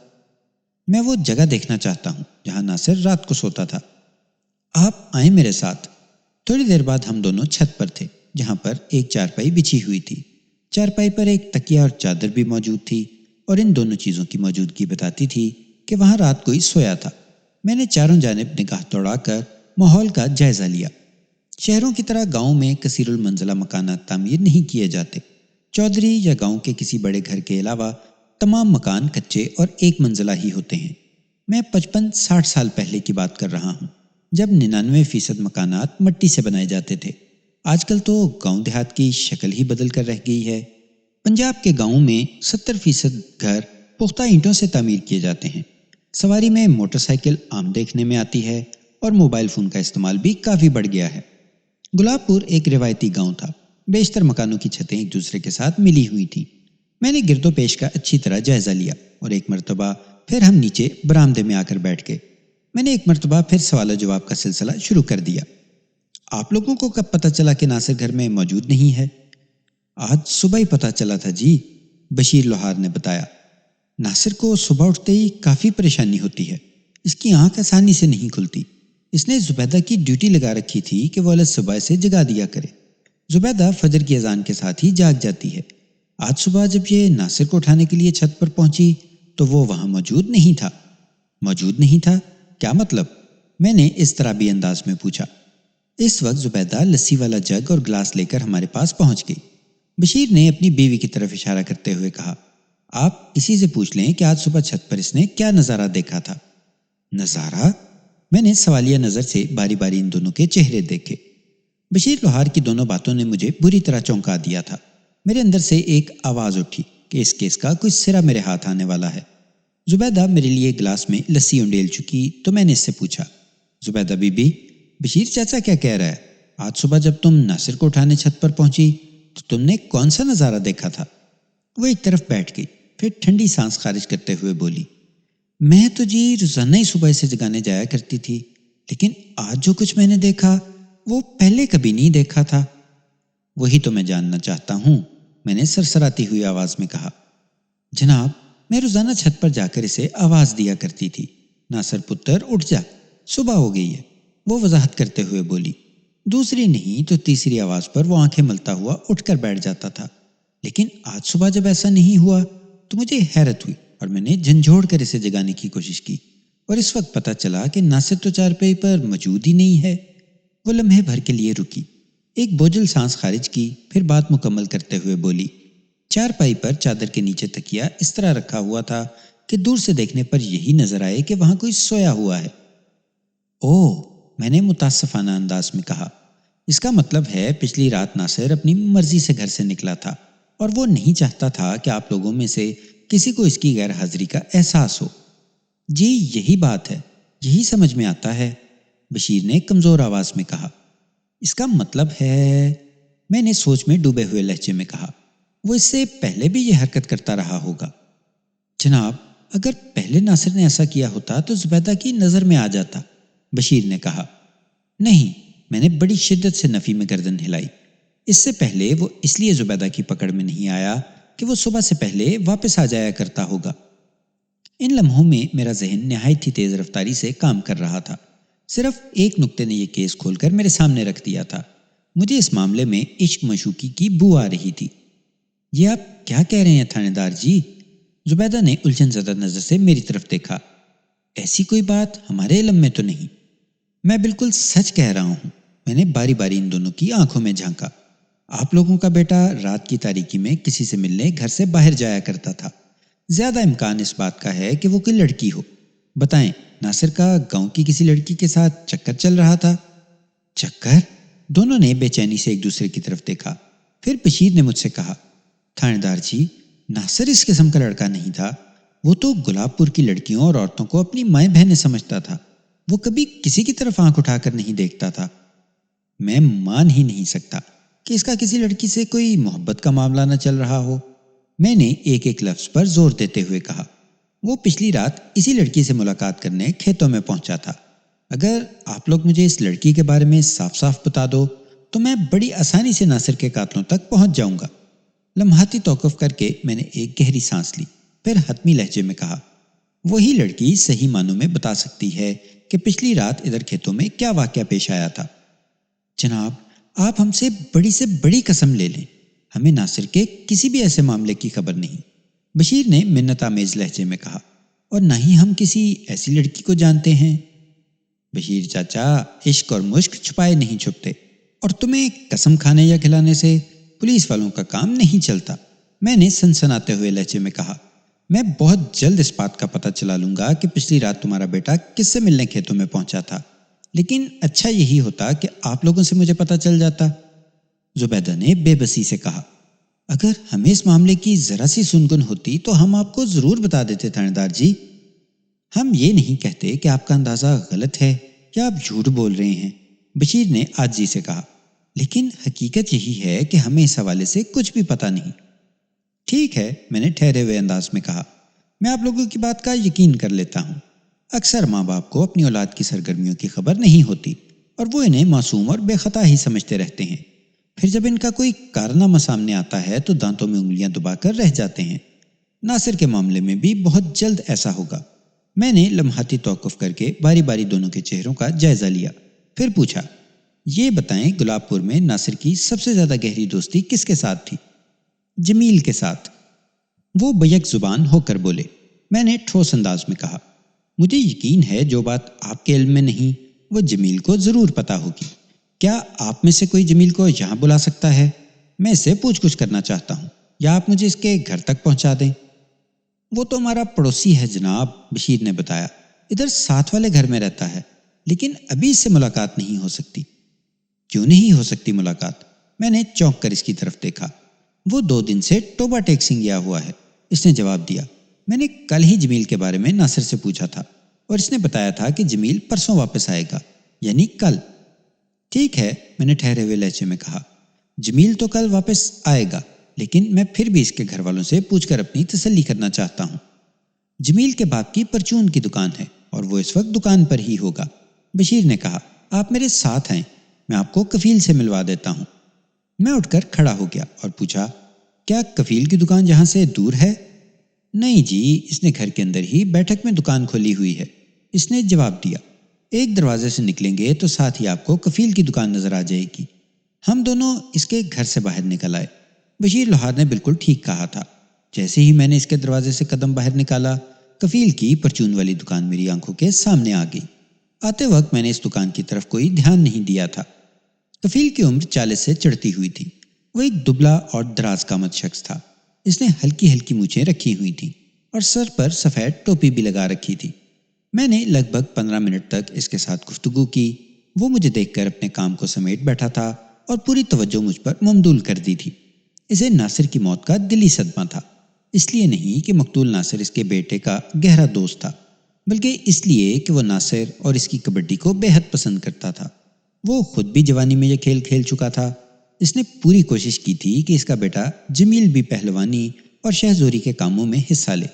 میں وہ جگہ دیکھنا چاہتا ہوں جہاں ناصر رات کو سوتا تھا۔ آپ آئیں میرے ساتھ۔ تھوڑی دیر بعد ہم دونوں چھت پر تھے، جہاں پر ایک چارپائی بچھی ہوئی تھی۔ چارپائی پر ایک تکیہ اور چادر بھی موجود تھی، اور ان دونوں چیزوں کی موجودگی بتاتی تھی کہ وہاں رات کوئی سویا تھا۔ میں نے چاروں جانب نگاہ دوڑا کر ماحول کا جائزہ لیا۔ شہروں کی طرح گاؤں میں کثیر المنزلہ مکانات تعمیر نہیں کیے جاتے۔ چودھری یا گاؤں کے کسی بڑے گھر کے علاوہ تمام مکان کچے اور ایک منزلہ ہی ہوتے ہیں۔ میں 55-60 سال پہلے کی بات کر رہا ہوں، جب 99% مکانات مٹی سے بنائے جاتے تھے۔ آج کل تو گاؤں دیہات کی شکل ہی بدل کر رہ گئی ہے۔ پنجاب کے گاؤں میں 70% گھر پختہ اینٹوں سے تعمیر کیے جاتے ہیں۔ سواری میں موٹر سائیکل عام دیکھنے میں آتی ہے، اور موبائل فون کا استعمال بھی کافی بڑھ گیا ہے۔ گلاب پور ایک روایتی گاؤں تھا۔ بیشتر مکانوں کی چھتیں ایک دوسرے کے ساتھ ملی ہوئی تھیں۔ میں نے گرد و پیش کا اچھی طرح جائزہ لیا، اور ایک مرتبہ پھر ہم نیچے برآمدے میں آ کر بیٹھ گئے۔ میں نے ایک مرتبہ پھر سوال و جواب کا سلسلہ شروع کر دیا۔ آپ لوگوں کو کب پتہ چلا کہ ناصر گھر میں موجود نہیں ہے؟ آج صبح ہی پتہ چلا تھا جی، بشیر لوہار نے بتایا۔ ناصر کو صبح اٹھتے ہی کافی پریشانی ہوتی ہے۔ اس کی آنکھ آسانی سے نہیں کھلتی۔ اس نے زبیدہ کی ڈیوٹی لگا رکھی تھی کہ وہ الگ صبح سے جگا دیا کرے۔ زبیدہ فجر کی اذان کے ساتھ ہی جاگ جاتی ہے۔ آج صبح جب یہ ناصر کو اٹھانے کے لیے چھت پر پہنچی تو وہ وہاں موجود نہیں تھا۔ موجود نہیں تھا؟ کیا مطلب؟ میں نے اس طرح بھی انداز میں پوچھا۔ اس وقت زبیدہ لسی والا جگ اور گلاس لے کر ہمارے پاس پہنچ گئی۔ بشیر نے اپنی بیوی کی طرف اشارہ کرتے ہوئے کہا، آپ اسی سے پوچھ لیں کہ آج صبح چھت پر اس نے کیا نظارہ دیکھا تھا۔ نظارہ؟ میں نے سوالیہ نظر سے باری باری ان دونوں کے چہرے دیکھے۔ بشیر لوہار کی دونوں باتوں نے مجھے بری طرح چونکا دیا تھا۔ میرے اندر سے ایک آواز اٹھی کہ اس کیس کا کوئی سرا میرے ہاتھ آنے والا ہے۔ زبیدہ میرے لیے گلاس میں لسی انڈیل چکی تو میں نے اس سے پوچھا، زبیدہ بی بی، بشیر چاچا کیا کہہ رہا ہے؟ آج صبح جب تم ناصر کو اٹھانے چھت پر پہنچی تو تم نے کون سا نظارہ دیکھا تھا؟ وہ ایک طرف بیٹھ گئی، پھر ٹھنڈی سانس خارج کرتے ہوئے بولی، میں تو جی روزانہ ہی صبح سے جگانے جایا کرتی تھی، لیکن آج جو کچھ میں نے دیکھا وہ پہلے کبھی نہیں دیکھا تھا۔ وہی تو میں جاننا چاہتا ہوں، میں نے سرسراتی ہوئی آواز میں کہا۔ جناب، میں روزانہ چھت پر جا کر اسے آواز دیا کرتی تھی، ناصر پتر اٹھ جا، صبح ہو گئی ہے، وہ وضاحت کرتے ہوئے بولی۔ دوسری نہیں تو تیسری آواز پر وہ آنکھیں ملتا ہوا اٹھ کر بیٹھ جاتا تھا، لیکن آج صبح جب ایسا نہیں ہوا تو مجھے حیرت ہوئی اور میں نے جھنجھوڑ کر اسے جگانے کی کوشش کی، اور اس وقت پتہ چلا کہ ناصر تو چارپائی پر موجود ہی نہیں ہے۔ وہ لمحے بھر کے لیے رکی، ایک بوجھل سانس خارج کی، پھر بات مکمل کرتے ہوئے بولی، چارپائی پر چادر کے نیچے تکیہ اس طرح رکھا ہوا تھا کہ دور سے دیکھنے پر یہی نظر آئے کہ وہاں کوئی سویا ہوا ہے۔ اوہ، میں نے متاسفانہ انداز میں کہا، اس کا مطلب ہے پچھلی رات ناصر اپنی مرضی سے گھر سے نکلا تھا، اور وہ نہیں چاہتا تھا کہ آپ لوگوں میں سے کسی کو اس کی غیر حاضری کا احساس ہو۔ جی یہی بات ہے، یہی سمجھ میں آتا ہے، بشیر نے کمزور آواز میں کہا۔ اس کا مطلب ہے، میں نے سوچ میں ڈوبے ہوئے لہجے میں کہا، وہ اس سے پہلے بھی یہ حرکت کرتا رہا ہوگا۔ جناب، اگر پہلے ناصر نے ایسا کیا ہوتا تو زبیدہ کی نظر میں آ جاتا، بشیر نے کہا۔ نہیں، میں نے بڑی شدت سے نفی میں گردن ہلائی۔ اس سے پہلے وہ اس لیے زبیدہ کی پکڑ میں نہیں آیا کہ وہ صبح سے پہلے واپس آ جایا کرتا ہوگا۔ ان لمحوں میں میرا ذہن نہایت ہی تیز رفتاری سے کام کر رہا تھا۔ صرف ایک نکتے نے یہ کیس کھول کر میرے سامنے رکھ دیا تھا۔ مجھے اس معاملے میں عشق مشوقی کی بو آ رہی تھی۔ یہ آپ کیا کہہ رہے ہیں تھانے دار جی؟ زبیدہ نے الجھن زدہ نظر سے میری طرف دیکھا۔ ایسی کوئی بات ہمارے علم میں تو نہیں۔ میں بالکل سچ کہہ رہا ہوں، میں نے باری باری ان دونوں کی آنکھوں میں جھانکا۔ آپ لوگوں کا بیٹا رات کی تاریکی میں کسی سے ملنے گھر سے باہر جایا کرتا تھا۔ زیادہ امکان اس بات کا ہے کہ وہ کوئی لڑکی ہو۔ بتائیں، ناصر کا گاؤں کی کسی لڑکی کے ساتھ چکر چل رہا تھا؟ چکر؟ دونوں نے بے چینی سے ایک دوسرے کی طرف دیکھا۔ پھر بشیر نے مجھ سے کہا، تھانے دار جی، ناصر اس قسم کا لڑکا نہیں تھا۔ وہ تو گلاب پور کی لڑکیوں اور عورتوں کو اپنی مائیں بہنیں سمجھتا تھا، وہ کبھی کسی کی طرف آنکھ اٹھا کر نہیں دیکھتا تھا۔ میں مان ہی نہیں سکتا کہ اس کا کسی لڑکی سے کوئی محبت کا معاملہ نہ چل رہا ہو، میں نے ایک ایک لفظ پر زور دیتے ہوئے کہا۔ وہ پچھلی رات اسی لڑکی سے ملاقات کرنے کھیتوں میں پہنچا تھا۔ اگر آپ لوگ مجھے اس لڑکی کے بارے میں صاف صاف بتا دو تو میں بڑی آسانی سے ناصر کے قاتلوں تک پہنچ جاؤں گا۔ لمحاتی توقف کر کے میں نے ایک گہری سانس لی، پھر حتمی لہجے میں کہا، وہی لڑکی صحیح معنوں میں بتا سکتی ہے کہ پچھلی رات ادھر کھیتوں میں کیا واقعہ پیش آیا تھا۔ جناب، آپ ہم سے بڑی قسم لے لیں، ہمیں ناصر کے کسی بھی ایسے معاملے کی خبر نہیں، بشیر نے منت آمیز لہجے میں کہا، اور نہ ہی ہم کسی ایسی لڑکی کو جانتے ہیں۔ بشیر چاچا، عشق اور مشک چھپائے نہیں چھپتے، اور تمہیں قسم کھانے یا کھلانے سے پولیس والوں کا کام نہیں چلتا، میں نے سنسناتے ہوئے لہجے میں کہا۔ میں بہت جلد اس بات کا پتہ چلا لوں گا کہ پچھلی رات تمہارا بیٹا کس سے ملنے کھیتوں میں پہنچا تھا، لیکن اچھا یہی ہوتا کہ آپ لوگوں سے مجھے پتہ چل جاتا۔ زبیدہ نے بے بسی سے کہا، اگر ہمیں اس معاملے کی ذرا سی سنگن ہوتی تو ہم آپ کو ضرور بتا دیتے تھانے جی۔ ہم یہ نہیں کہتے کہ آپ کا اندازہ غلط ہے یا آپ جھوٹ بول رہے ہیں، بشیر نے عاجزی سے کہا، لیکن حقیقت یہی ہے کہ ہمیں اس حوالے سے کچھ بھی پتہ نہیں۔ ٹھیک ہے، میں نے ٹھہرے ہوئے انداز میں کہا، میں آپ لوگوں کی بات کا یقین کر لیتا ہوں۔ اکثر ماں باپ کو اپنی اولاد کی سرگرمیوں کی خبر نہیں ہوتی اور وہ انہیں معصوم اور بے خطا ہی سمجھتے رہتے ہیں، پھر جب ان کا کوئی کارنامہ سامنے آتا ہے تو دانتوں میں انگلیاں دبا کر رہ جاتے ہیں۔ ناصر کے معاملے میں بھی بہت جلد ایسا ہوگا۔ میں نے لمحاتی توقف کر کے باری باری دونوں کے چہروں کا جائزہ لیا، پھر پوچھا، یہ بتائیں گلاب پور میں ناصر کی سب سے زیادہ گہری دوستی کس کے ساتھ تھی؟ جمیل کے ساتھ، وہ بیک زبان ہو کر بولے۔ میں نے ٹھوس انداز میں کہا، مجھے یقین ہے جو بات آپ کے علم میں نہیں وہ جمیل کو ضرور پتا ہوگی۔ کیا آپ میں سے کوئی جمیل کو یہاں بلا سکتا ہے؟ میں اس سے پوچھ گچھ کرنا چاہتا ہوں، یا آپ مجھے اس کے گھر تک پہنچا دیں۔ وہ تو ہمارا پڑوسی ہے جناب، بشیر نے بتایا، ادھر ساتھ والے گھر میں رہتا ہے، لیکن ابھی اس سے ملاقات نہیں ہو سکتی۔ کیوں نہیں ہو سکتی ملاقات؟ میں نے چونک کر اس کی طرف دیکھا۔ وہ 2 دن سے ٹوبا ٹیکسنگ گیا ہوا ہے، اس نے جواب دیا۔ میں نے کل ہی جمیل کے بارے میں ناصر سے پوچھا تھا اور اس نے بتایا تھا کہ جمیل پرسوں واپس آئے گا، یعنی کل۔ ٹھیک ہے، میں نے ٹھہرے ہوئے لہجے میں کہا، جمیل تو کل واپس آئے گا، لیکن میں پھر بھی اس کے گھر والوں سے پوچھ کر اپنی تسلی کرنا چاہتا ہوں۔ جمیل کے باپ کی پرچون کی دکان ہے اور وہ اس وقت دکان پر ہی ہوگا، بشیر نے کہا۔ آپ میرے ساتھ ہیں، میں آپ کو کفیل سے ملوا دیتا ہوں۔ میں اٹھ کر کھڑا ہو گیا اور پوچھا، کیا کفیل کی دکان یہاں سے دور ہے؟ نہیں جی، اس نے گھر کے اندر ہی بیٹھک میں دکان کھولی ہوئی ہے، اس نے جواب دیا۔ ایک دروازے سے نکلیں گے تو ساتھ ہی آپ کو کفیل کی دکان نظر آ جائے گی۔ ہم دونوں اس کے گھر سے باہر نکل آئے۔ بشیر لوہار نے بالکل ٹھیک کہا تھا۔ جیسے ہی میں نے اس کے دروازے سے قدم باہر نکالا، کفیل کی پرچون والی دکان میری آنکھوں کے سامنے آ گئی۔ آتے وقت میں نے اس دکان کی طرف کوئی دھیان نہیں دیا تھا۔ کفیل کی عمر 40 سے چڑھتی ہوئی تھی۔ وہ ایک دبلا اور دراز قامت شخص تھا۔ اس نے ہلکی ہلکی مونچھیں رکھی ہوئی تھیں اور سر پر سفید ٹوپی بھی لگا رکھی تھی۔ میں نے لگ بھگ 15 منٹ تک اس کے ساتھ گفتگو کی۔ وہ مجھے دیکھ کر اپنے کام کو سمیٹ بیٹھا تھا اور پوری توجہ مجھ پر مبذول کر دی تھی۔ اسے ناصر کی موت کا دلی صدمہ تھا، اس لیے نہیں کہ مقتول ناصر اس کے بیٹے کا گہرا دوست تھا، بلکہ اس لیے کہ وہ ناصر اور اس کی کبڈی کو بے حد پسند کرتا تھا۔ وہ خود بھی جوانی میں یہ کھیل کھیل چکا تھا۔ اس نے پوری کوشش کی تھی کہ اس کا بیٹا جمیل بھی پہلوانی اور شہزوری کے کاموں میں حصہ لے،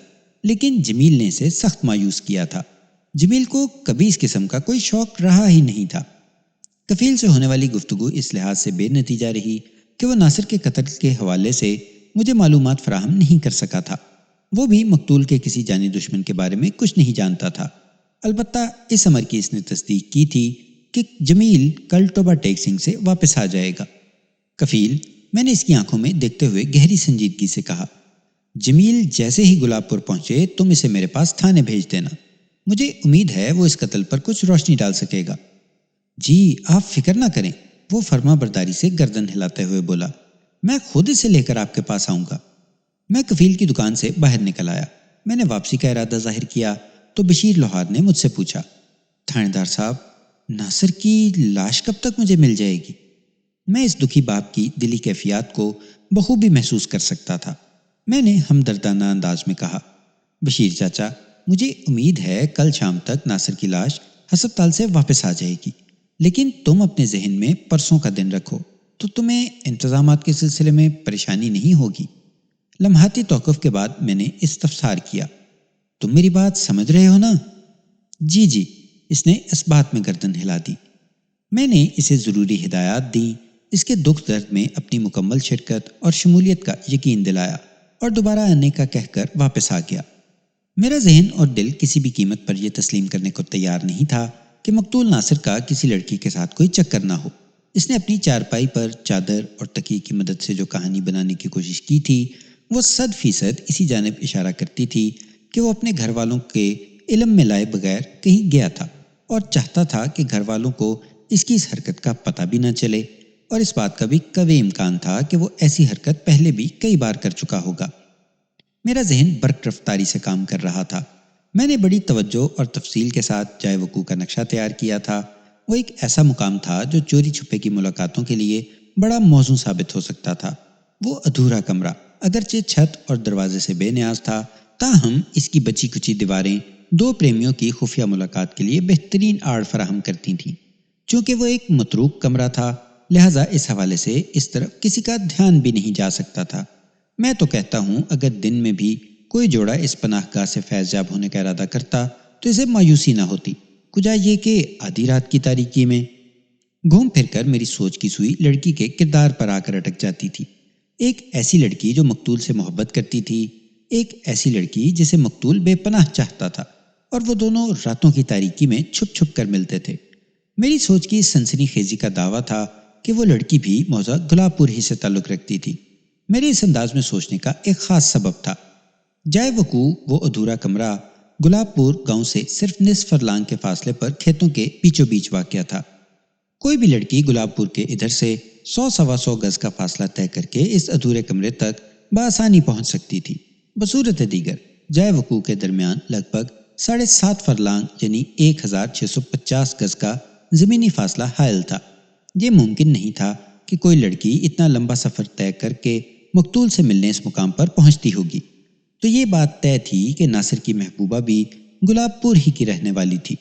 لیکن جمیل نے اسے سخت مایوس کیا تھا۔ جمیل کو کبھی اس قسم کا کوئی شوق رہا ہی نہیں تھا۔ کفیل سے ہونے والی گفتگو اس لحاظ سے بے نتیجہ رہی کہ وہ ناصر کے قتل کے حوالے سے مجھے معلومات فراہم نہیں کر سکا تھا۔ وہ بھی مقتول کے کسی جانی دشمن کے بارے میں کچھ نہیں جانتا تھا۔ البتہ اس امر کی اس نے تصدیق کی تھی کہ جمیل کل ٹوبا ٹیکسنگ سے واپس آ جائے گا۔ کفیل، میں نے اس کی آنکھوں میں دیکھتے ہوئے گہری سنجیدگی سے کہا، جمیل جیسے ہی گلاب پور پہنچے تم اسے میرے پاس تھانے بھیج دینا، مجھے امید ہے وہ اس قتل پر کچھ روشنی ڈال سکے گا۔ جی آپ فکر نہ کریں، وہ فرما برداری سے گردن ہلاتے ہوئے بولا، میں خود اسے لے کر آپ کے پاس آؤں گا۔ میں کفیل کی دکان سے باہر نکل آیا۔ میں نے واپسی کا ارادہ ظاہر کیا تو بشیر لوہار نے مجھ سے پوچھا، تھانے دار صاحب، ناصر کی لاش کب تک مجھے مل جائے گی؟ میں اس دکھی باپ کی دلی کیفیات کو بخوبی محسوس کر سکتا تھا۔ میں نے ہمدردانہ انداز میں کہا، بشیر چاچا، مجھے امید ہے کل شام تک ناصر کی لاش ہسپتال سے واپس آ جائے گی، لیکن تم اپنے ذہن میں پرسوں کا دن رکھو تو تمہیں انتظامات کے سلسلے میں پریشانی نہیں ہوگی۔ لمحاتی توقف کے بعد میں نے استفسار کیا، تم میری بات سمجھ رہے ہو نا؟ جی جی، اس نے اس بات میں گردن ہلا دی۔ میں نے اسے ضروری ہدایات دیں، اس کے دکھ درد میں اپنی مکمل شرکت اور شمولیت کا یقین دلایا اور دوبارہ آنے کا کہہ کر واپس آ گیا۔ میرا ذہن اور دل کسی بھی قیمت پر یہ تسلیم کرنے کو تیار نہیں تھا کہ مقتول ناصر کا کسی لڑکی کے ساتھ کوئی چکر نہ ہو۔ اس نے اپنی چارپائی پر چادر اور تکیے کی مدد سے جو کہانی بنانے کی کوشش کی تھی وہ 100% اسی جانب اشارہ کرتی تھی کہ وہ اپنے گھر والوں کے علم میں لائے بغیر کہیں گیا تھا اور چاہتا تھا کہ گھر والوں کو اس کی اس حرکت کا پتہ بھی نہ چلے، اور اس بات کا بھی قوی امکان تھا کہ وہ ایسی حرکت پہلے بھی کئی بار کر چکا ہوگا۔ میرا ذہن برق رفتاری سے کام کر رہا تھا۔ میں نے بڑی توجہ اور تفصیل کے ساتھ جائے وقوع کا نقشہ تیار کیا تھا۔ وہ ایک ایسا مقام تھا جو چوری چھپے کی ملاقاتوں کے لیے بڑا موزوں ثابت ہو سکتا تھا۔ وہ ادھورا کمرہ اگرچہ چھت اور دروازے سے بے نیاز تھا، تاہم اس کی بچی کچی دیواریں دو پریمیوں کی خفیہ ملاقات کے لیے بہترین آڑ فراہم کرتی تھیں۔ چونکہ وہ ایک متروک کمرہ تھا، لہٰذا اس حوالے سے اس طرف کسی کا دھیان بھی نہیں جا سکتا تھا۔ میں تو کہتا ہوں اگر دن میں بھی کوئی جوڑا اس پناہ گاہ سے فیض یاب ہونے کا ارادہ کرتا تو اسے مایوسی نہ ہوتی، کجا یہ کہ آدھی رات کی تاریکی میں۔ گھوم پھر کر میری سوچ کی سوئی لڑکی کے کردار پر آ کر اٹک جاتی تھی۔ ایک ایسی لڑکی جو مقتول سے محبت کرتی تھی، ایک ایسی لڑکی جسے مقتول بے پناہ چاہتا تھا، اور وہ دونوں راتوں کی تاریکی میں چھپ چھپ کر ملتے تھے۔ میری سوچ کی سنسنی خیزی کا دعویٰ تھا کہ وہ لڑکی بھی موضع گلاب پور ہی سے تعلق رکھتی تھی۔ میرے اس انداز میں سوچنے کا ایک خاص سبب تھا۔ جائے وقوع وہ ادھورا کمرہ گلاب پور گاؤں سے صرف نصف فرلانگ کے فاصلے پر کھیتوں کے بیچوں بیچ واقع تھا۔ کوئی بھی لڑکی گلاب پور کے ادھر سے 100-125 گز کا فاصلہ طے کر کے اس ادھورے کمرے تک بآسانی پہنچ سکتی تھی۔ بصورت دیگر جائے وقوع کے درمیان لگ بھگ 7.5 فرلانگ یعنی 1650 گز کا زمینی فاصلہ حائل تھا۔ یہ ممکن نہیں تھا کہ کوئی لڑکی اتنا لمبا سفر طے کر کے مقتول سے ملنے اس مقام پر پہنچتی ہوگی، تو یہ بات طے تھی کہ ناصر کی محبوبہ بھی گلاب پور ہی کی رہنے والی تھی۔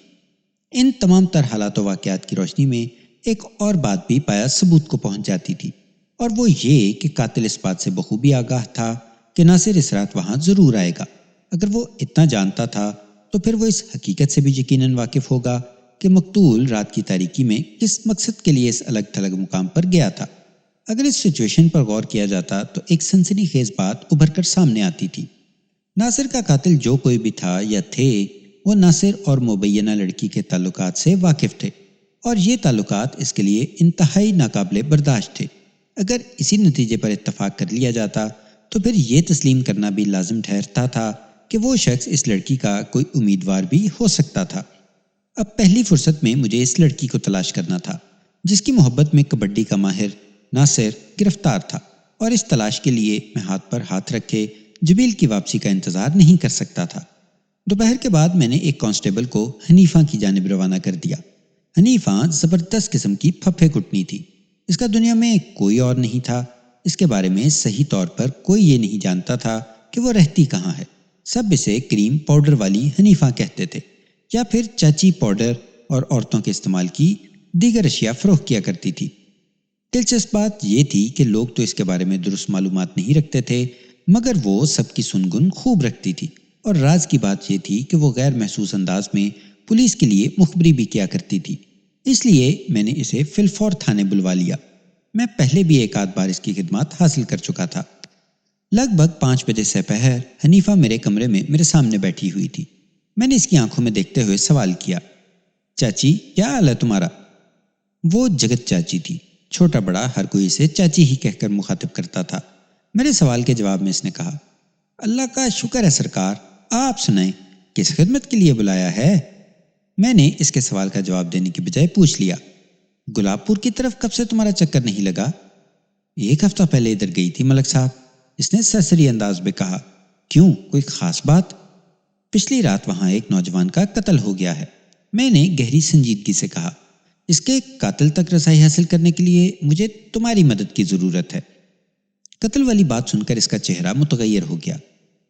ان تمام تر حالات و واقعات کی روشنی میں ایک اور بات بھی پایا ثبوت کو پہنچ جاتی تھی، اور وہ یہ کہ قاتل اس بات سے بخوبی آگاہ تھا کہ ناصر اس رات وہاں ضرور آئے گا۔ اگر وہ اتنا جانتا تھا تو پھر وہ اس حقیقت سے بھی یقیناً واقف ہوگا کہ مقتول رات کی تاریکی میں کس مقصد کے لیے اس الگ تھلگ مقام پر گیا تھا۔ اگر اس سچویشن پر غور کیا جاتا تو ایک سنسنی خیز بات ابھر کر سامنے آتی تھی۔ ناصر کا قاتل جو کوئی بھی تھا یا تھے، وہ ناصر اور مبینہ لڑکی کے تعلقات سے واقف تھے، اور یہ تعلقات اس کے لیے انتہائی ناقابل برداشت تھے۔ اگر اسی نتیجے پر اتفاق کر لیا جاتا تو پھر یہ تسلیم کرنا بھی لازم ٹھہرتا تھا کہ وہ شخص اس لڑکی کا کوئی امیدوار بھی ہو سکتا تھا۔ اب پہلی فرصت میں مجھے اس لڑکی کو تلاش کرنا تھا جس کی محبت میں کبڈی کا ماہر ناصر گرفتار تھا، اور اس تلاش کے لیے میں ہاتھ پر ہاتھ رکھے جبیل کی واپسی کا انتظار نہیں کر سکتا تھا۔ دوپہر کے بعد میں نے ایک کانسٹیبل کو حنیفہ کی جانب روانہ کر دیا۔ حنیفہ زبردست قسم کی پھپھے کٹنی تھی۔ اس کا دنیا میں کوئی اور نہیں تھا۔ اس کے بارے میں صحیح طور پر کوئی یہ نہیں جانتا تھا کہ وہ رہتی کہاں ہے۔ سب اسے کریم پاؤڈر والی حنیفہ کہتے تھے، یا پھر چاچی پاؤڈر، اور عورتوں کے استعمال کی دیگر اشیاء فروخت کیا کرتی تھی۔ دلچسپ بات یہ تھی کہ لوگ تو اس کے بارے میں درست معلومات نہیں رکھتے تھے، مگر وہ سب کی سنگن خوب رکھتی تھی، اور راز کی بات یہ تھی کہ وہ غیر محسوس انداز میں پولیس کے لیے مخبری بھی کیا کرتی تھی۔ اس لیے میں نے اسے فی الفور تھانے بلوا لیا۔ میں پہلے بھی ایک آدھ بار اس کی خدمات حاصل کر چکا تھا۔ لگ بھگ 5 بجے سے پہر حنیفہ میرے کمرے میں میرے سامنے بیٹھی ہوئی تھی۔ میں نے اس کی آنکھوں میں دیکھتے ہوئے سوال کیا، چاچی کیا حال ہے تمہارا؟ وہ جگت چاچی تھی، چھوٹا بڑا ہر کوئی اسے چاچی ہی کہہ کر مخاطب کرتا تھا۔ میرے سوال کے جواب میں اس نے کہا، اللہ کا شکر ہے سرکار، آپ سنائیں کس خدمت کے لیے بلایا ہے؟ میں نے اس کے سوال کا جواب دینے کی بجائے پوچھ لیا، گلاب پور کی طرف کب سے تمہارا چکر نہیں لگا؟ 1 ہفتہ پہلے ادھر گئی تھی ملک صاحب، اس نے سرسری انداز میں کہا۔ کیوں، کوئی خاص بات؟ پچھلی رات وہاں ایک نوجوان کا قتل ہو گیا ہے، میں نے گہری سنجیدگی سے کہا۔ اس کے قاتل تک رسائی حاصل کرنے کے لیے مجھے تمہاری مدد کی ضرورت ہے۔ قتل والی بات سن کر اس کا چہرہ متغیر ہو گیا۔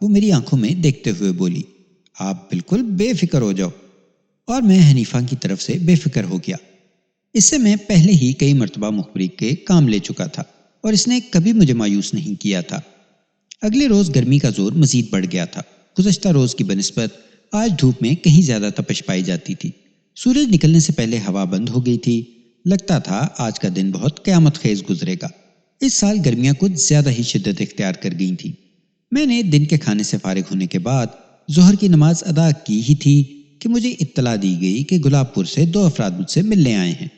وہ میری آنکھوں میں دیکھتے ہوئے بولی، آپ بالکل بے فکر ہو جاؤ۔ اور میں حنیفہ کی طرف سے بے فکر ہو گیا۔ اس سے میں پہلے ہی کئی مرتبہ مخبری کے کام لے چکا تھا اور اس نے کبھی مجھے مایوس نہیں کیا تھا۔ اگلے روز گرمی کا زور مزید بڑھ گیا تھا۔ گزشتہ روز کی بنسبت آج دھوپ میں کہیں زیادہ تپش پائی جاتی تھی۔ سورج نکلنے سے پہلے ہوا بند ہو گئی تھی۔ لگتا تھا آج کا دن بہت قیامت خیز گزرے گا۔ اس سال گرمیاں کچھ زیادہ ہی شدت اختیار کر گئی تھیں۔ میں نے دن کے کھانے سے فارغ ہونے کے بعد ظہر کی نماز ادا کی ہی تھی کہ مجھے اطلاع دی گئی کہ گلاب پور سے 2 افراد مجھ سے ملنے آئے ہیں۔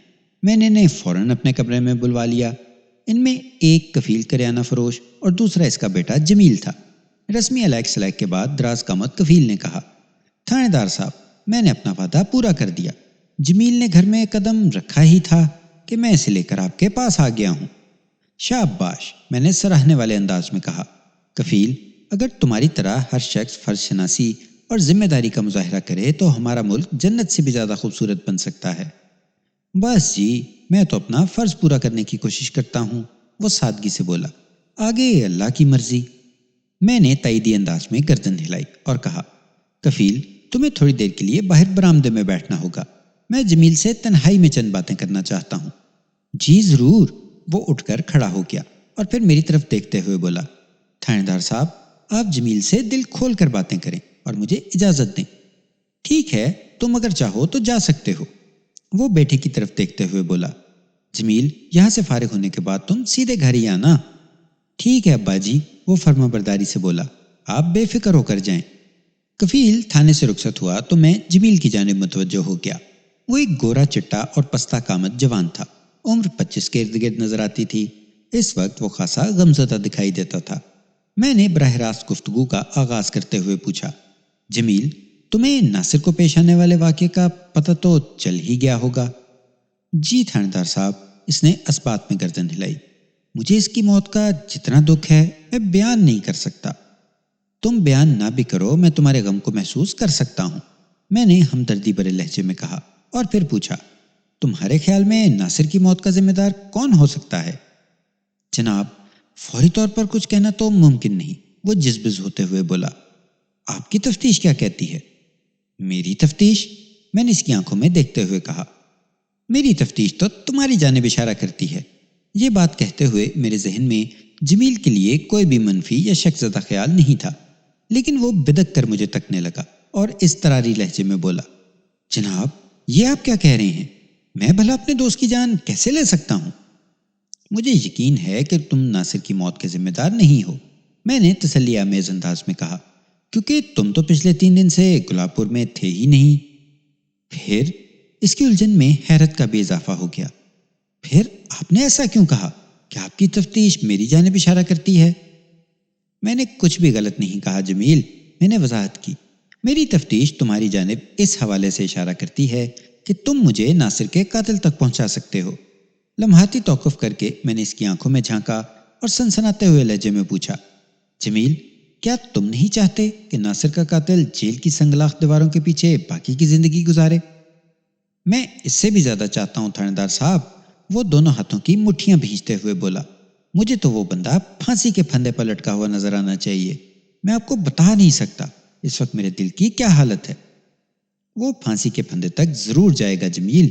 میں نے انہیں فوراً اپنے کمرے میں بلوا لیا۔ ان میں ایک کفیل کریانہ فروش اور دوسرا اس کا بیٹا جمیل تھا۔ رسمی علیک سلیک کے بعد دراز قامت کفیل نے کہا، تھانے دار صاحب، میں نے اپنا وعدہ پورا کر دیا۔ جمیل نے گھر میں قدم رکھا ہی تھا کہ میں اسے لے کر آپ کے پاس آ گیا ہوں۔ شاباش، میں نے سراہنے والے انداز میں کہا۔ کفیل، اگر تمہاری طرح ہر شخص فرض شناسی اور ذمہ داری کا مظاہرہ کرے تو ہمارا ملک جنت سے بھی زیادہ خوبصورت بن سکتا ہے۔ بس جی، میں تو اپنا فرض پورا کرنے کی کوشش کرتا ہوں، وہ سادگی سے بولا۔ آگے اللہ کی مرضی۔ میں نے تائیدی انداز میں گردن ہلائی اور کہا، کفیل، تمہیں تھوڑی دیر کے لیے باہر برآمدے میں بیٹھنا ہوگا۔ میں جمیل سے تنہائی میں چند باتیں کرنا چاہتا ہوں۔ جی ضرور، وہ اٹھ کر کھڑا ہو گیا اور پھر میری طرف دیکھتے ہوئے بولا، تھانے دار صاحب، آپ جمیل سے دل کھول کر باتیں کریں اور مجھے اجازت دیں۔ ٹھیک ہے، تم اگر چاہو تو جا سکتے ہو، وہ بیٹے کی طرف دیکھتے ہوئے بولا۔ جمیل، یہاں سے فارغ ہونے کے بعد تم سیدھے گھر ہی آنا۔ ٹھیک ہے ابا جی، وہ فرما برداری سے بولا، آپ بے فکر ہو کر جائیں۔ کفیل تھانے سے رخصت ہوا تو میں جمیل کی جانب متوجہ ہو گیا۔ وہ ایک گورا چٹا اور پستہ قامت جوان تھا۔ عمر 25 کے ارد گرد نظر آتی تھی۔ اس وقت وہ خاصا غمزدہ دکھائی دیتا تھا۔ میں نے براہ راست گفتگو کا آغاز کرتے ہوئے پوچھا، جمیل، تمہیں ناصر کو پیش آنے والے واقعے کا پتہ تو چل ہی گیا ہوگا؟ جی تھانے دار صاحب، اس نے اسبات میں گردن ہلائی۔ مجھے اس کی موت کا جتنا دکھ ہے میں بیان نہیں کر سکتا۔ تم بیان نہ بھی کرو، میں تمہارے غم کو محسوس کر سکتا ہوں، میں نے ہمدردی بھرے لہجے میں کہا، اور پھر پوچھا، تمہارے خیال میں ناصر کی موت کا ذمہ دار کون ہو سکتا ہے؟ جناب، فوری طور پر کچھ کہنا تو ممکن نہیں، وہ جزبز ہوتے ہوئے بولا۔ آپ کی تفتیش کیا کہتی ہے؟ میری تفتیش؟ میں نے اس کی آنکھوں میں دیکھتے ہوئے کہا، میری تفتیش تو تمہاری جانب اشارہ کرتی ہے۔ یہ بات کہتے ہوئے میرے ذہن میں جمیل کے لیے کوئی بھی منفی یا شک زدہ خیال نہیں تھا، لیکن وہ بدک کر مجھے تکنے لگا اور اضطراری لہجے میں بولا، جناب، یہ آپ کیا کہہ رہے ہیں؟ میں بھلا اپنے دوست کی جان کیسے لے سکتا ہوں؟ مجھے یقین ہے کہ تم ناصر کی موت کے ذمہ دار نہیں ہو، میں نے تسلی آمیز انداز میں کہا، کیونکہ تم تو پچھلے 3 دن سے گلاب پور میں تھے ہی نہیں۔ پھر؟ اس کی الجھن میں حیرت کا بھی اضافہ ہو گیا۔ پھر آپ نے ایسا کیوں کہا کہ آپ کی تفتیش میری جانب اشارہ کرتی ہے؟ میں نے کچھ بھی غلط نہیں کہا جمیل، میں نے وضاحت کی۔ میری تفتیش تمہاری جانب اس حوالے سے اشارہ کرتی ہے کہ تم مجھے ناصر کے قاتل تک پہنچا سکتے ہو۔ لمحاتی توقف کر کے میں نے اس کی آنکھوں میں جھانکا اور سنسناتے ہوئے لہجے میں پوچھا، جمیل، کیا تم نہیں چاہتے کہ ناصر کا قاتل جیل کی سنگلاخ دیواروں کے پیچھے باقی کی زندگی گزارے؟ میں اس سے بھی زیادہ چاہتا ہوں تھانے دار صاحب، وہ دونوں ہاتھوں کی مٹھیاں بھیجتے ہوئے بولا۔ مجھے تو وہ بندہ پھانسی کے پھندے پر لٹکا ہوا نظر آنا چاہیے۔ میں آپ کو بتا نہیں سکتا اس وقت میرے دل کی کیا حالت ہے۔ وہ پھانسی کے پھندے تک ضرور جائے گا جمیل،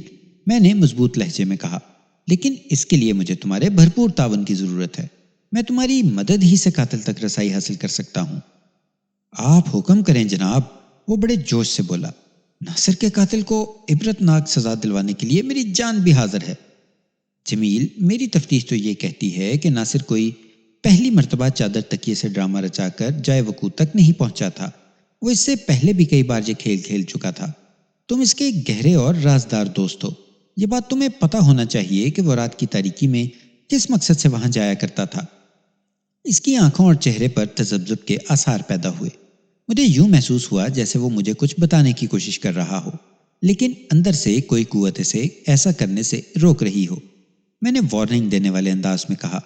میں نے مضبوط لہجے میں کہا، لیکن اس کے لیے مجھے تمہارے بھرپور تعاون کی ضرورت ہے۔ میں تمہاری مدد ہی سے قاتل تک رسائی حاصل کر سکتا ہوں۔ آپ حکم کریں جناب، وہ بڑے جوش سے بولا۔ ناصر کے قاتل کو عبرتناک سزا دلوانے کے لیے میری جان بھی حاضر ہے۔ جمیل، میری تفتیش تو یہ کہتی ہے کہ ناصر کوئی پہلی مرتبہ چادر تکیے سے ڈرامہ رچا کر جائے وقوع تک نہیں پہنچا تھا۔ وہ اس سے پہلے بھی کئی بار یہ کھیل کھیل چکا تھا۔ تم اس کے گہرے اور رازدار دوست ہو، یہ بات تمہیں پتہ ہونا چاہیے کہ وہ رات کی تاریکی میں کس مقصد سے وہاں جایا کرتا تھا۔ اس کی آنکھوں اور چہرے پر تذبذب کے آثار پیدا ہوئے۔ مجھے یوں محسوس ہوا جیسے وہ مجھے کچھ بتانے کی کوشش کر رہا ہو، لیکن اندر سے کوئی قوت اسے ایسا کرنے سے روک رہی ہو۔ میں نے وارننگ دینے والے انداز میں کہا،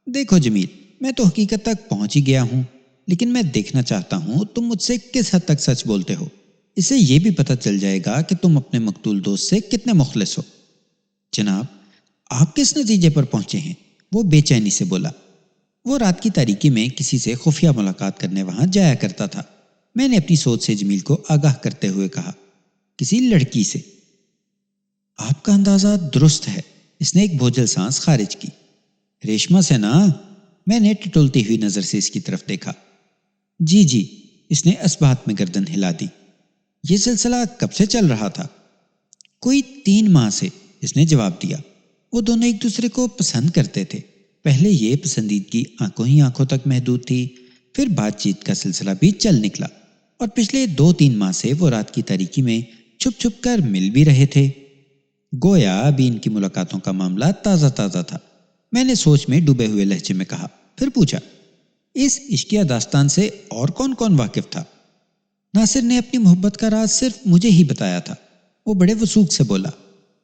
دیکھو جمیل، میں تو حقیقت تک پہنچ ہی گیا ہوں، لیکن میں دیکھنا چاہتا ہوں تم مجھ سے کس حد تک سچ بولتے ہو۔ اس سے یہ بھی پتہ چل جائے گا کہ تم اپنے مقتول دوست سے کتنے مخلص ہو۔ جناب، آپ کس نتیجے پر پہنچے ہیں؟ وہ بے چینی سے بولا۔ وہ رات کی تاریکی میں کسی سے خفیہ ملاقات کرنے وہاں جایا کرتا تھا۔ میں نے اپنی سوچ سے جمیل کو آگاہ کرتے ہوئے کہا، کسی لڑکی سے؟ آپ کا اندازہ درست ہے، اس نے ایک بوجھل سانس خارج کی۔ ریشما سے نا؟ میں نے ٹٹولتی ہوئی نظر سے اس کی طرف دیکھا۔ جی، اس نے اسبات میں گردن ہلا دی۔ یہ سلسلہ کب سے چل رہا تھا؟ کوئی 3 ماہ سے، اس نے جواب دیا۔ وہ دونوں ایک دوسرے کو پسند کرتے تھے۔ پہلے یہ پسندیدگی آنکھوں ہی آنکھوں تک محدود تھی، پھر بات چیت کا سلسلہ بھی چل نکلا، اور پچھلے 2-3 ماہ سے وہ رات کی تاریکی میں چھپ چھپ کر مل بھی رہے تھے۔ گویا ابھی ان کی ملاقاتوں کا معاملہ تازہ تھا۔ میں نے سوچ میں ڈوبے ہوئے لہجے میں کہا، پھر پوچھا، اس عشقیہ داستان سے اور کون کون واقف تھا؟ ناصر نے اپنی محبت کا راز صرف مجھے ہی بتایا تھا۔ وہ بڑے وثوق سے بولا،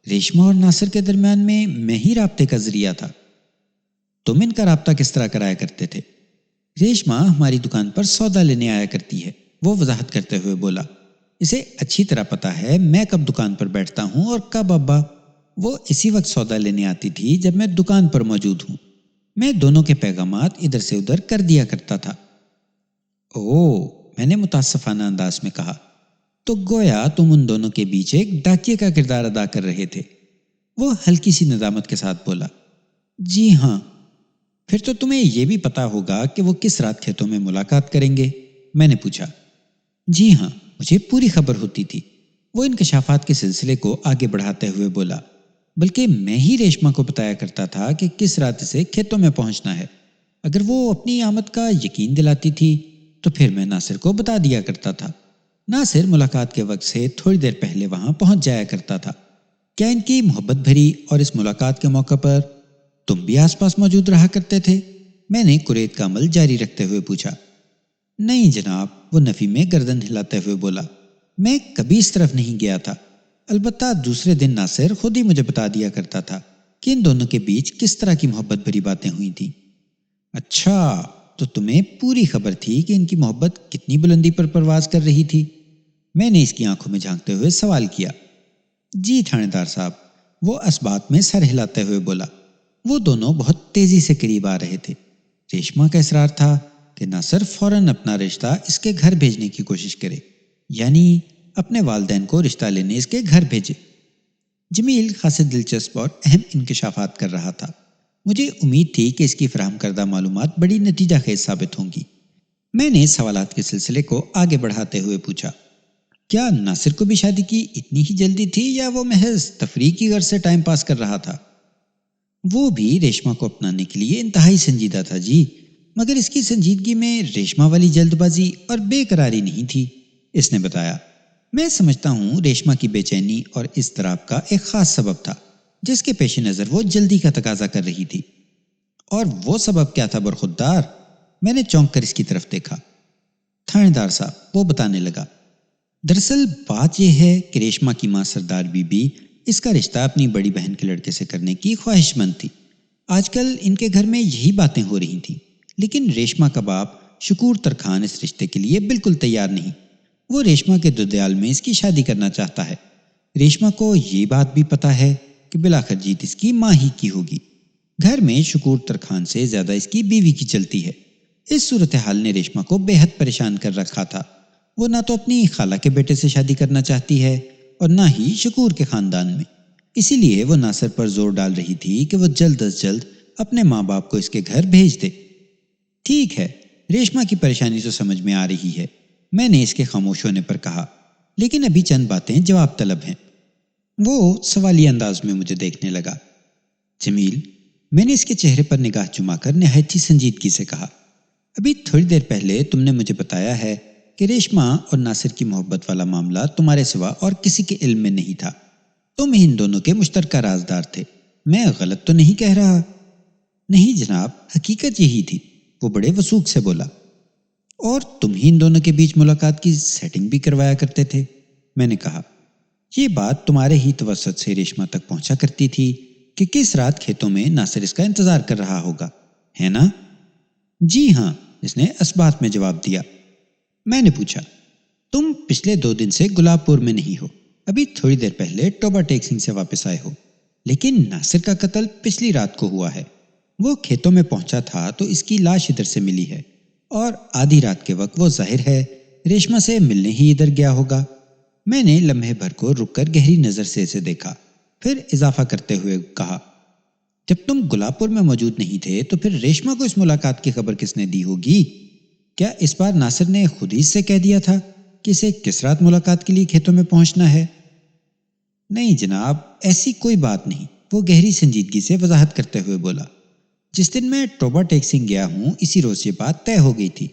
ریشما اور ناصر کے درمیان میں ہی رابطے کا ذریعہ تھا۔ تم ان کا رابطہ کس طرح کرایا کرتے تھے؟ ریشما ہماری دکان پر سودا لینے آیا کرتی ہے، وہ وضاحت کرتے ہوئے بولا۔ اسے اچھی طرح پتا ہے میں کب دکان پر بیٹھتا ہوں اور کب ابا۔ وہ اسی وقت سودا لینے آتی تھی جب میں دکان پر موجود ہوں۔ میں دونوں کے پیغامات ادھر سے ادھر کر دیا کرتا تھا۔ اوہ، میں نے متاسفانہ انداز میں کہا، تو گویا تم ان دونوں کے بیچ ایک ڈاکیے کا کردار ادا کر رہے تھے۔ وہ ہلکی سی ندامت کے ساتھ بولا، جی ہاں۔ پھر تو تمہیں یہ بھی پتا ہوگا کہ وہ کس رات کھیتوں میں ملاقات کریں گے؟ میں نے پوچھا۔ جی ہاں، مجھے پوری خبر ہوتی تھی، وہ انکشافات کے سلسلے کو آگے بڑھاتے ہوئے بولا۔ بلکہ میں ہی ریشما کو بتایا کرتا تھا کہ کس رات سے کھیتوں میں پہنچنا ہے۔ اگر وہ اپنی آمد کا یقین دلاتی تھی تو پھر میں ناصر کو بتا دیا کرتا تھا۔ ناصر ملاقات کے وقت سے تھوڑی دیر پہلے وہاں پہنچ جایا کرتا تھا۔ کیا ان کی محبت بھری اور اس ملاقات کے موقع پر تم بھی آس پاس موجود رہا کرتے تھے؟ میں نے قریت کا عمل جاری رکھتے ہوئے پوچھا۔ نہیں جناب، وہ نفی میں گردن ہلاتے ہوئے بولا، میں کبھی اس طرف نہیں گیا تھا۔ البتہ دوسرے دن ناصر خود ہی مجھے بتا دیا کرتا تھا کہ ان دونوں کے بیچ کس طرح کی محبت بھری باتیں ہوئی تھیں۔ اچھا، تو تمہیں پوری خبر تھی کہ ان کی محبت کتنی بلندی پر پرواز کر رہی تھی؟ میں نے اس کی آنکھوں میں جھانکتے ہوئے سوال کیا۔ جی تھانے دار صاحب، وہ اسبات میں سر ہلاتے ہوئے بولا۔ وہ دونوں بہت تیزی سے قریب آ رہے تھے۔ ریشما کا اصرار تھا کہ ناصر فوراً اپنا رشتہ اس کے گھر بھیجنے کی کوشش کرے، یعنی اپنے والدین کو رشتہ لینے اس کے گھر بھیجے۔ جمیل خاصے دلچسپ اور اہم انکشافات کر رہا تھا۔ مجھے امید تھی کہ اس کی فراہم کردہ معلومات بڑی نتیجہ خیز ثابت ہوں گی۔ میں نے سوالات کے سلسلے کو آگے بڑھاتے ہوئے پوچھا، کیا ناصر کو بھی شادی کی اتنی ہی جلدی تھی یا وہ محض تفریح کی غرض سے ٹائم پاس کر رہا تھا؟ وہ بھی ریشما کو اپنانے کے لیے انتہائی سنجیدہ تھا جی، مگر اس کی سنجیدگی میں ریشما والی جلد بازی اور بے قراری نہیں تھی، اس نے بتایا۔ میں سمجھتا ہوں ریشما کی بے چینی اور اضطراب کا ایک خاص سبب تھا جس کے پیش نظر وہ جلدی کا تقاضا کر رہی تھی۔ اور وہ سبب کیا تھا برخودار؟ میں نے چونک کر اس کی طرف دیکھا۔ تھانے دار صاحب، وہ بتانے لگا، دراصل بات یہ ہے کہ ریشما کی ماں سردار بی بی اس کا رشتہ اپنی بڑی بہن کے لڑکے سے کرنے کی خواہش مند تھی۔ آج کل ان کے گھر میں یہی باتیں ہو رہی تھیں، لیکن ریشما کا باپ شکور ترخان اس رشتے کے لیے بالکل تیار نہیں۔ وہ ریشما کے دودیال میں اس کی شادی کرنا چاہتا ہے۔ ریشما کو یہ بات بھی پتا ہے کہ بلاخر جیت اس کی ماں ہی کی ہوگی۔ گھر میں شکور ترخان سے زیادہ اس کی بیوی کی چلتی ہے۔ اس صورتحال نے ریشما کو بے حد پریشان کر رکھا تھا۔ وہ نہ تو اپنی خالہ کے بیٹے سے شادی کرنا چاہتی ہے اور نہ ہی شکور کے خاندان میں۔ اسی لیے وہ ناصر پر زور ڈال رہی تھی کہ وہ جلد از جلد اپنے ماں باپ کو اس کے گھر بھیج دے۔ ٹھیک ہے، ریشما کی پریشانی تو سمجھ میں آ رہی ہے، میں نے اس کے خاموش ہونے پر کہا، لیکن ابھی چند باتیں جواب طلب ہیں۔ وہ سوالی انداز میں مجھے دیکھنے لگا۔ جمیل، میں نے اس کے چہرے پر نگاہ جما کر نہایت ہی سنجیدگی سے کہا، ابھی تھوڑی دیر پہلے تم نے مجھے بتایا ہے کہ ریشما اور ناصر کی محبت والا معاملہ تمہارے سوا اور کسی کے علم میں نہیں تھا۔ تم ان دونوں کے مشترکہ رازدار تھے۔ میں غلط تو نہیں کہہ رہا؟ نہیں جناب، حقیقت یہی تھی، وہ بڑے وثوق سے بولا۔ اور تم ہی ان دونوں کے بیچ ملاقات کی سیٹنگ بھی کروایا کرتے تھے، میں نے کہا۔ یہ بات تمہارے ہی توسط سے ریشما تک پہنچا کرتی تھی کہ کس رات کھیتوں میں ناصر اس کا انتظار کر رہا ہوگا، ہے نا؟ جی ہاں، اس نے اسبات میں جواب دیا۔ میں نے پوچھا، تم پچھلے 2 دن سے گلاب پور میں نہیں ہو، ابھی تھوڑی دیر پہلے ٹوبا ٹیکسنگ سے واپس آئے ہو، لیکن ناصر کا قتل پچھلی رات کو ہوا ہے۔ وہ کھیتوں میں پہنچا تھا تو اس کی لاش ادھر سے ملی ہے، اور آدھی رات کے وقت وہ ظاہر ہے ریشما سے ملنے ہی ادھر گیا ہوگا۔ میں نے لمحے بھر کو رک کر گہری نظر سے اسے دیکھا، پھر اضافہ کرتے ہوئے کہا، جب تم گلاب پور میں موجود نہیں تھے تو پھر ریشما کو اس ملاقات کی خبر کس نے دی ہوگی؟ کیا اس بار ناصر نے خود ہی سے کہہ دیا تھا کہ اسے کس رات ملاقات کے لیے کھیتوں میں پہنچنا ہے؟ نہیں جناب، ایسی کوئی بات نہیں، وہ گہری سنجیدگی سے وضاحت کرتے ہوئے بولا۔ جس دن میں ٹوبا ٹیکسنگ گیا ہوں اسی روز یہ بات طے ہو گئی تھی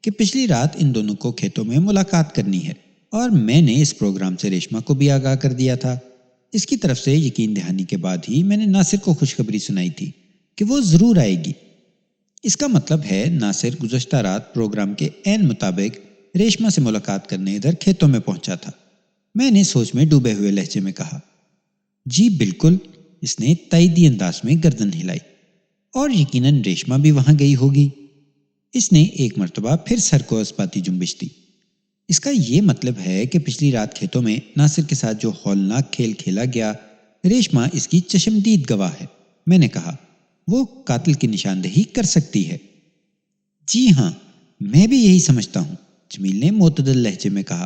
کہ پچھلی رات ان دونوں کو کھیتوں میں ملاقات کرنی ہے، اور میں نے اس پروگرام سے ریشما کو بھی آگاہ کر دیا تھا۔ اس کی طرف سے یقین دہانی کے بعد ہی میں نے ناصر کو خوشخبری سنائی تھی کہ وہ ضرور آئے گی۔ اس کا مطلب ہے ناصر گزشتہ رات پروگرام کے عین مطابق ریشما سے ملاقات کرنے ادھر کھیتوں میں پہنچا تھا۔ میں نے سوچ میں ڈوبے ہوئے لہجے میں کہا، جی بالکل۔ اس نے تائیدی انداز میں گردن ہلائی، اور یقیناً ریشما بھی وہاں گئی ہوگی۔ اس نے ایک مرتبہ پھر سر کو اسباتی جنبش دی۔ اس کا یہ مطلب ہے کہ پچھلی رات کھیتوں میں ناصر کے ساتھ جو ہولناک کھیل کھیلا گیا، ریشما اس کی چشمدید گواہ ہے۔ میں نے کہا، وہ قاتل کی نشاندہی کر سکتی ہے۔ جی ہاں، میں بھی یہی سمجھتا ہوں، جمیل نے معتدل لہجے میں کہا۔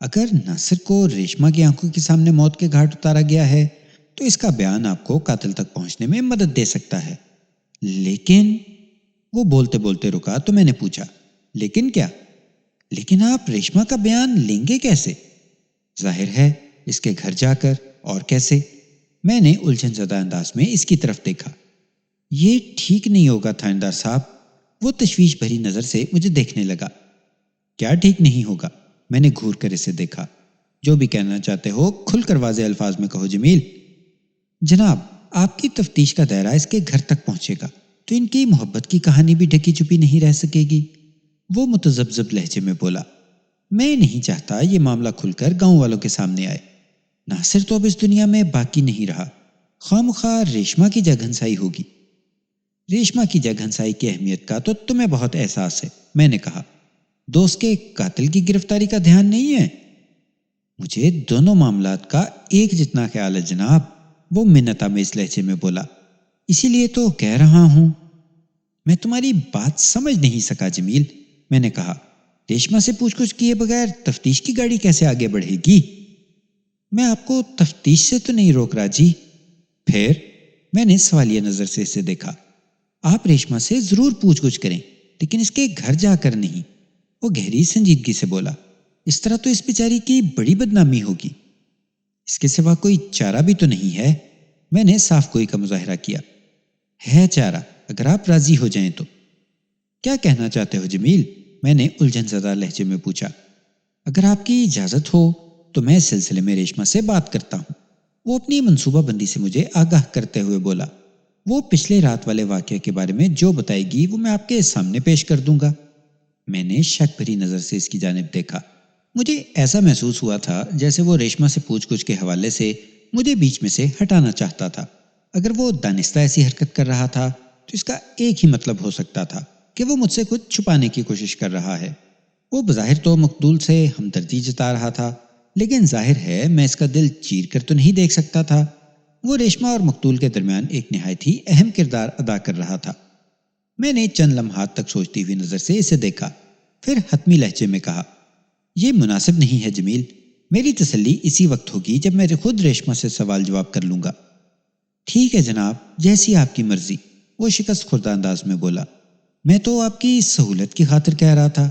اگر ناصر کو ریشما کی آنکھوں کے سامنے موت کے گھاٹ اتارا گیا ہے تو اس کا بیان آپ کو قاتل تک پہنچنے میں مدد دے سکتا ہے۔ لیکن وہ بولتے بولتے رکا تو میں نے پوچھا، لیکن کیا؟ لیکن آپ ریشما کا بیان لیں گے کیسے؟ ظاہر ہے اس کے گھر جا کر، اور کیسے؟ میں نے الجھن زدہ انداز میں اس کی طرف دیکھا۔ یہ ٹھیک نہیں ہوگا تھاندار صاحب۔ وہ تشویش بھری نظر سے مجھے دیکھنے لگا۔ کیا ٹھیک نہیں ہوگا؟ میں نے گھور کر اسے دیکھا۔ جو بھی کہنا چاہتے ہو کھل کر واضح الفاظ میں کہو جمیل۔ جناب، آپ کی تفتیش کا دائرہ اس کے گھر تک پہنچے گا تو ان کی محبت کی کہانی بھی ڈھکی چھپی نہیں رہ سکے گی۔ وہ متذبذب لہجے میں بولا، میں نہیں چاہتا یہ معاملہ کھل کر گاؤں والوں کے سامنے آئے۔ ناصر تو اب اس دنیا میں باقی نہیں رہا، خواہ ریشما کی جگ ہنسائی ہوگی۔ ریشما کی جگ ہنسائی کی اہمیت کا تو تمہیں بہت احساس ہے، میں نے کہا۔ دوست کے قاتل کی گرفتاری کا دھیان نہیں ہے؟ مجھے دونوں معاملات کا ایک جتنا خیال ہے جناب، وہ منت آمیز لہجے میں بولا۔ اسی لیے تو کہہ رہا ہوں۔ میں تمہاری بات سمجھ نہیں سکا جمیل، میں نے کہا۔ ریشما سے پوچھ گچھ کیے بغیر تفتیش کی گاڑی کیسے آگے بڑھے گی؟ میں آپ کو تفتیش سے تو نہیں روک رہا جی۔ پھر؟ میں نے سوالیہ نظر سے اسے دیکھا۔ آپ ریشما سے ضرور پوچھ گچھ کریں، لیکن اس کے گھر جا کر نہیں۔ وہ گہری سنجیدگی سے بولا، اس طرح تو اس بیچاری کی بڑی بدنامی ہوگی۔ اس کے سوا کوئی چارہ بھی تو نہیں ہے؟ میں نے صاف کوئی کا مظاہرہ کیا۔ ہے چارہ، اگر آپ راضی ہو جائیں تو۔ کیا کہنا چاہتے ہو جمیل؟ میں نے الجھن زدہ لہجے میں پوچھا۔ اگر آپ کی اجازت ہو تو میں اس سلسلے میں ریشما سے بات کرتا ہوں۔ وہ اپنی منصوبہ بندی سے مجھے آگاہ کرتے ہوئے بولا۔ وہ پچھلے رات والے واقعے کے بارے میں جو بتائے گی وہ میں آپ کے سامنے پیش کر دوں گا۔ میں نے شک بھری نظر سے اس کی جانب دیکھا۔ مجھے ایسا محسوس ہوا تھا جیسے وہ ریشما سے پوچھ گچھ کے حوالے سے مجھے بیچ میں سے ہٹانا چاہتا تھا۔ اگر وہ دانستہ ایسی حرکت کر رہا تھا تو اس کا ایک ہی مطلب ہو سکتا تھا کہ وہ مجھ سے کچھ چھپانے کی کوشش کر رہا ہے۔ وہ بظاہر تو مقتول سے ہمدردی جتا رہا تھا، لیکن ظاہر ہے میں اس کا دل چیر کر تو نہیں دیکھ سکتا تھا۔ وہ ریشما اور مقتول کے درمیان ایک نہایت ہی اہم کردار ادا کر رہا تھا۔ میں نے چند لمحات تک سوچتی ہوئی نظر سے اسے دیکھا، پھر حتمی لہجے میں کہا، یہ مناسب نہیں ہے جمیل۔ میری تسلی اسی وقت ہوگی جب میں خود ریشما سے سوال جواب کر لوں گا۔ ٹھیک ہے جناب، جیسی آپ کی مرضی، وہ شکست خوردہ انداز میں بولا۔ میں تو آپ کی سہولت کی خاطر کہہ رہا تھا۔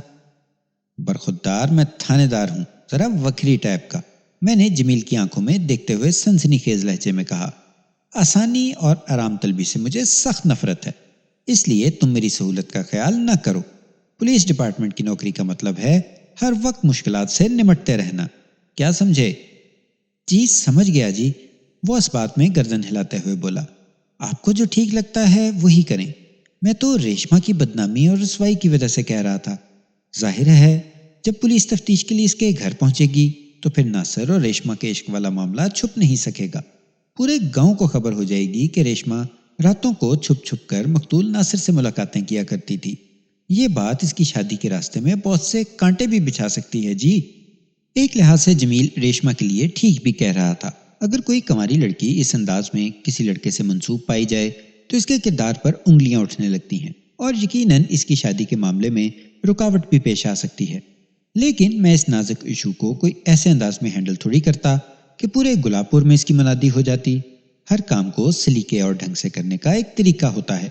برخودار میں تھانے دار ہوں، ذرا وکری ٹائپ کا، میں نے جمیل کی آنکھوں میں دیکھتے ہوئے سنسنی خیز لہجے میں کہا۔ آسانی اور آرام طلبی سے مجھے سخت نفرت ہے، اس لیے تم میری سہولت کا خیال نہ کرو۔ پولیس ڈپارٹمنٹ کی نوکری کا مطلب ہے ہر وقت مشکلات سے نمٹتے رہنا، کیا سمجھے؟ جی سمجھ گیا جی، وہ اس بات میں گردن ہلاتے ہوئے بولا۔ آپ کو جو ٹھیک لگتا ہے وہی کریں۔ میں تو ریشما کی بدنامی اور رسوائی کی وجہ سے کہہ رہا تھا۔ ظاہر ہے جب پولیس تفتیش کے لیے اس کے گھر پہنچے گی تو پھر ناصر اور ریشما کے عشق والا معاملہ چھپ نہیں سکے گا۔ پورے گاؤں کو خبر ہو جائے گی کہ ریشما راتوں کو چھپ چھپ کر مقتول ناصر سے ملاقاتیں کیا کرتی تھی۔ یہ بات اس کی شادی کے راستے میں بہت سے کانٹے بھی بچھا سکتی ہے جی۔ ایک لحاظ سے جمیل ریشما کے لیے ٹھیک بھی کہہ رہا تھا۔ اگر کوئی کنواری لڑکی اس انداز میں کسی لڑکے سے منسوب پائی جائے تو اس کے کردار پر انگلیاں اٹھنے لگتی ہیں اور یقیناً اس کی شادی کے معاملے میں رکاوٹ بھی پیش آ سکتی ہے۔ لیکن میں اس نازک ایشو کو کوئی ایسے انداز میں ہینڈل تھوڑی کرتا کہ پورے گلاب پور میں اس کی منادی ہو جاتی۔ ہر کام کو سلیقے اور ڈھنگ سے کرنے کا ایک طریقہ ہوتا ہے۔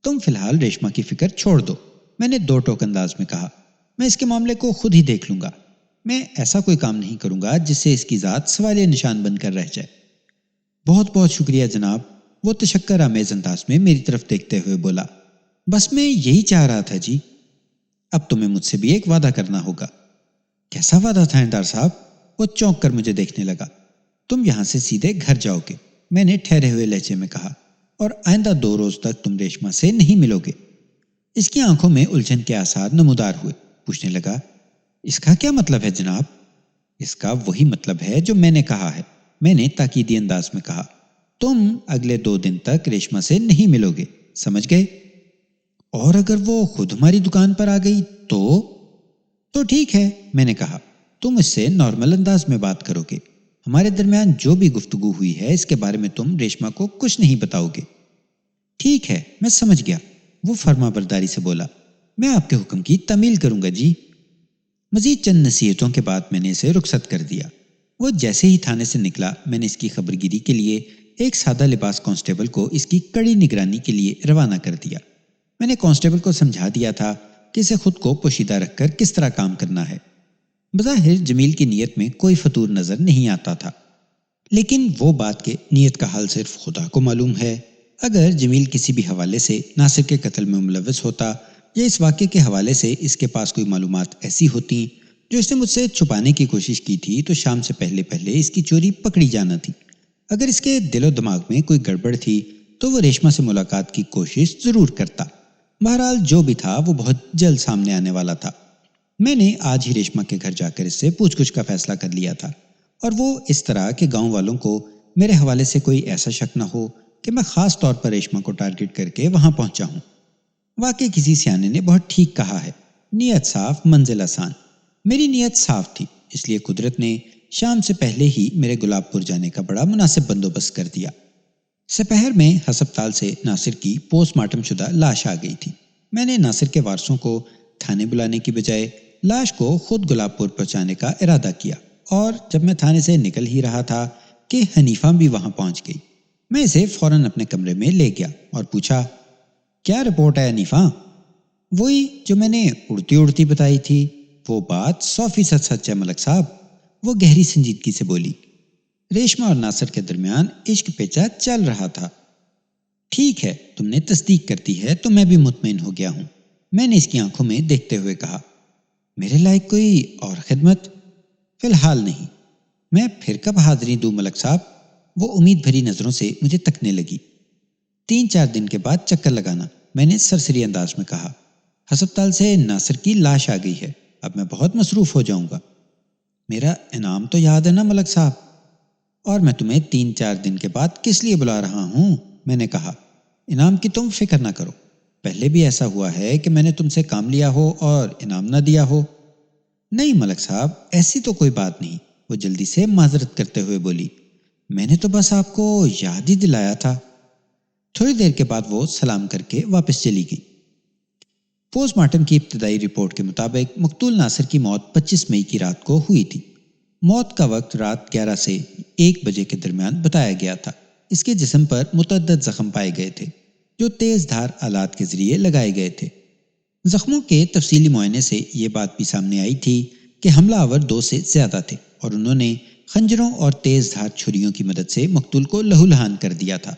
تم فی الحال ریشما کی فکر چھوڑ دو، میں نے دو ٹوک انداز میں کہا۔ میں اس کے معاملے کو خود ہی دیکھ لوں گا۔ میں ایسا کوئی کام نہیں کروں گا جس سے اس کی ذات سوالیہ نشان بن کر رہ جائے۔ بہت بہت شکریہ جناب، وہ تشکر آمیز انداز میں میری طرف دیکھتے ہوئے بولا۔ بس میں یہی چاہ رہا تھا جی۔ اب تمہیں مجھ سے بھی ایک وعدہ کرنا ہوگا۔ کیسا وعدہ تھا اندار صاحب؟ وہ چونک کر مجھے دیکھنے لگا۔ تم یہاں سے سیدھے گھر جاؤ گے، میں نے ٹھہرے ہوئے لہجے میں کہا، اور آئندہ 2 روز تک تم ریشما سے نہیں ملو گے۔ اس کی آنکھوں میں الجھن کے آثار نمودار ہوئے۔ پوچھنے لگا، اس کا کیا مطلب ہے جناب؟ اس کا وہی مطلب ہے جو میں نے کہا ہے، میں نے تاکیدی انداز میں کہا۔ تم اگلے 2 دن تک ریشما سے نہیں ملو گے، سمجھ گئے؟ اور اگر وہ خود ہماری دکان پر آ گئی تو ٹھیک ہے، میں نے کہا، تم اس سے نارمل انداز میں بات کرو گے۔ ہمارے درمیان جو بھی گفتگو ہوئی ہے اس کے بارے میں تم ریشما کو کچھ نہیں بتاؤ گے۔ ٹھیک ہے، میں سمجھ گیا، وہ فرما برداری سے بولا۔ میں آپ کے حکم کی تعمیل کروں گا جی۔ مزید چند نصیحتوں کے بعد میں نے اسے رخصت کر دیا۔ وہ جیسے ہی تھانے سے نکلا، میں نے اس کی خبرگیری کے لیے ایک سادہ لباس کانسٹیبل کو اس کی کڑی نگرانی کے لیے روانہ کر دیا۔ میں نے کانسٹیبل کو سمجھا دیا تھا کہ اسے خود کو پوشیدہ رکھ کر کس طرح کام کرنا ہے۔ بظاہر جمیل کی نیت میں کوئی فطور نظر نہیں آتا تھا، لیکن وہ بات کہ نیت کا حال صرف خدا کو معلوم ہے۔ اگر جمیل کسی بھی حوالے سے ناصر کے قتل میں ملوث ہوتا یا اس واقعے کے حوالے سے اس کے پاس کوئی معلومات ایسی ہوتی جو اس نے مجھ سے چھپانے کی کوشش کی تھی، تو شام سے پہلے اس کی چوری پکڑی جانا تھی۔ اگر اس کے دل و دماغ میں کوئی گڑبڑ تھی تو وہ ریشما سے ملاقات کی کوشش ضرور کرتا۔ بہرحال جو بھی تھا وہ بہت جلد سامنے آنے والا تھا۔ میں نے آج ہی ریشما کے گھر جا کر اس سے پوچھ گچھ کا فیصلہ کر لیا تھا، اور وہ اس طرح کہ گاؤں والوں کو میرے حوالے سے کوئی ایسا شک نہ ہو کہ میں خاص طور پر ریشما کو ٹارگٹ کر کے وہاں پہنچا ہوں۔ واقعی کسی سیانے نے بہت ٹھیک کہا ہے، نیت صاف منزل آسان۔ میری نیت صاف تھی، اس لیے قدرت نے شام سے پہلے ہی میرے گلاب پور جانے کا بڑا مناسب بندوبست کر دیا۔ سپہر میں ہسپتال سے ناصر کی پوسٹ مارٹم شدہ لاش آ گئی تھی۔ میں نے ناصر کے وارثوں کو تھانے بلانے کی بجائے لاش کو خود گلاب پور پہنچانے کا ارادہ کیا، اور جب میں تھانے سے نکل ہی رہا تھا کہ حنیفہ بھی وہاں پہنچ گئی۔ میں اسے فوراً اپنے کمرے میں لے گیا اور پوچھا، کیا رپورٹ ہے حنیفہ؟ وہی جو میں نے اڑتی بتائی تھی، وہ بات 100% سچ ہے ملک صاحب، وہ گہری سنجیدگی سے بولی۔ ریشما اور ناصر کے درمیان عشق پیچا چل رہا تھا۔ ٹھیک ہے، تم نے تصدیق کر دی ہے تو میں بھی مطمئن ہو گیا ہوں، میں نے اس کی آنکھوں میں دیکھتے ہوئے کہا۔ میرے لائق کوئی اور خدمت؟ فی الحال نہیں۔ میں پھر کب حاضری دوں ملک صاحب؟ وہ امید بھری نظروں سے مجھے تکنے لگی۔ 3-4 دن کے بعد چکر لگانا، میں نے سرسری انداز میں کہا۔ ہسپتال سے ناصر کی لاش آ گئی ہے، اب میں بہت مصروف ہو جاؤں گا۔ میرا انعام تو یاد ہے نا ملک صاحب؟ اور میں تمہیں 3-4 دن کے بعد کس لیے بلا رہا ہوں؟ میں نے کہا۔ انعام کی تم فکر نہ کرو، پہلے بھی ایسا ہوا ہے کہ میں نے تم سے کام لیا ہو اور انعام نہ دیا ہو۔ نہیں ملک صاحب، ایسی تو کوئی بات نہیں، وہ جلدی سے معذرت کرتے ہوئے بولی۔ میں نے تو بس آپ کو یاد ہی دلایا تھا۔ تھوڑی دیر کے بعد وہ سلام کر کے واپس چلی گئی۔ پوسٹ مارٹم کی ابتدائی رپورٹ کے مطابق مقتول ناصر کی موت 25 مئی کی رات کو ہوئی تھی۔ موت کا وقت رات 11 سے 1 بجے کے درمیان بتایا گیا تھا۔ اس کے جسم پر متعدد زخم پائے گئے تھے جو تیز دھار آلات کے ذریعے لگائے گئے تھے۔ زخموں کے تفصیلی معائنے سے یہ بات بھی سامنے آئی تھی کہ حملہ آور 2 سے زیادہ تھے، اور انہوں نے خنجروں اور تیز دھار چھریوں کی مدد سے مقتول کو لہو لہان کر دیا تھا۔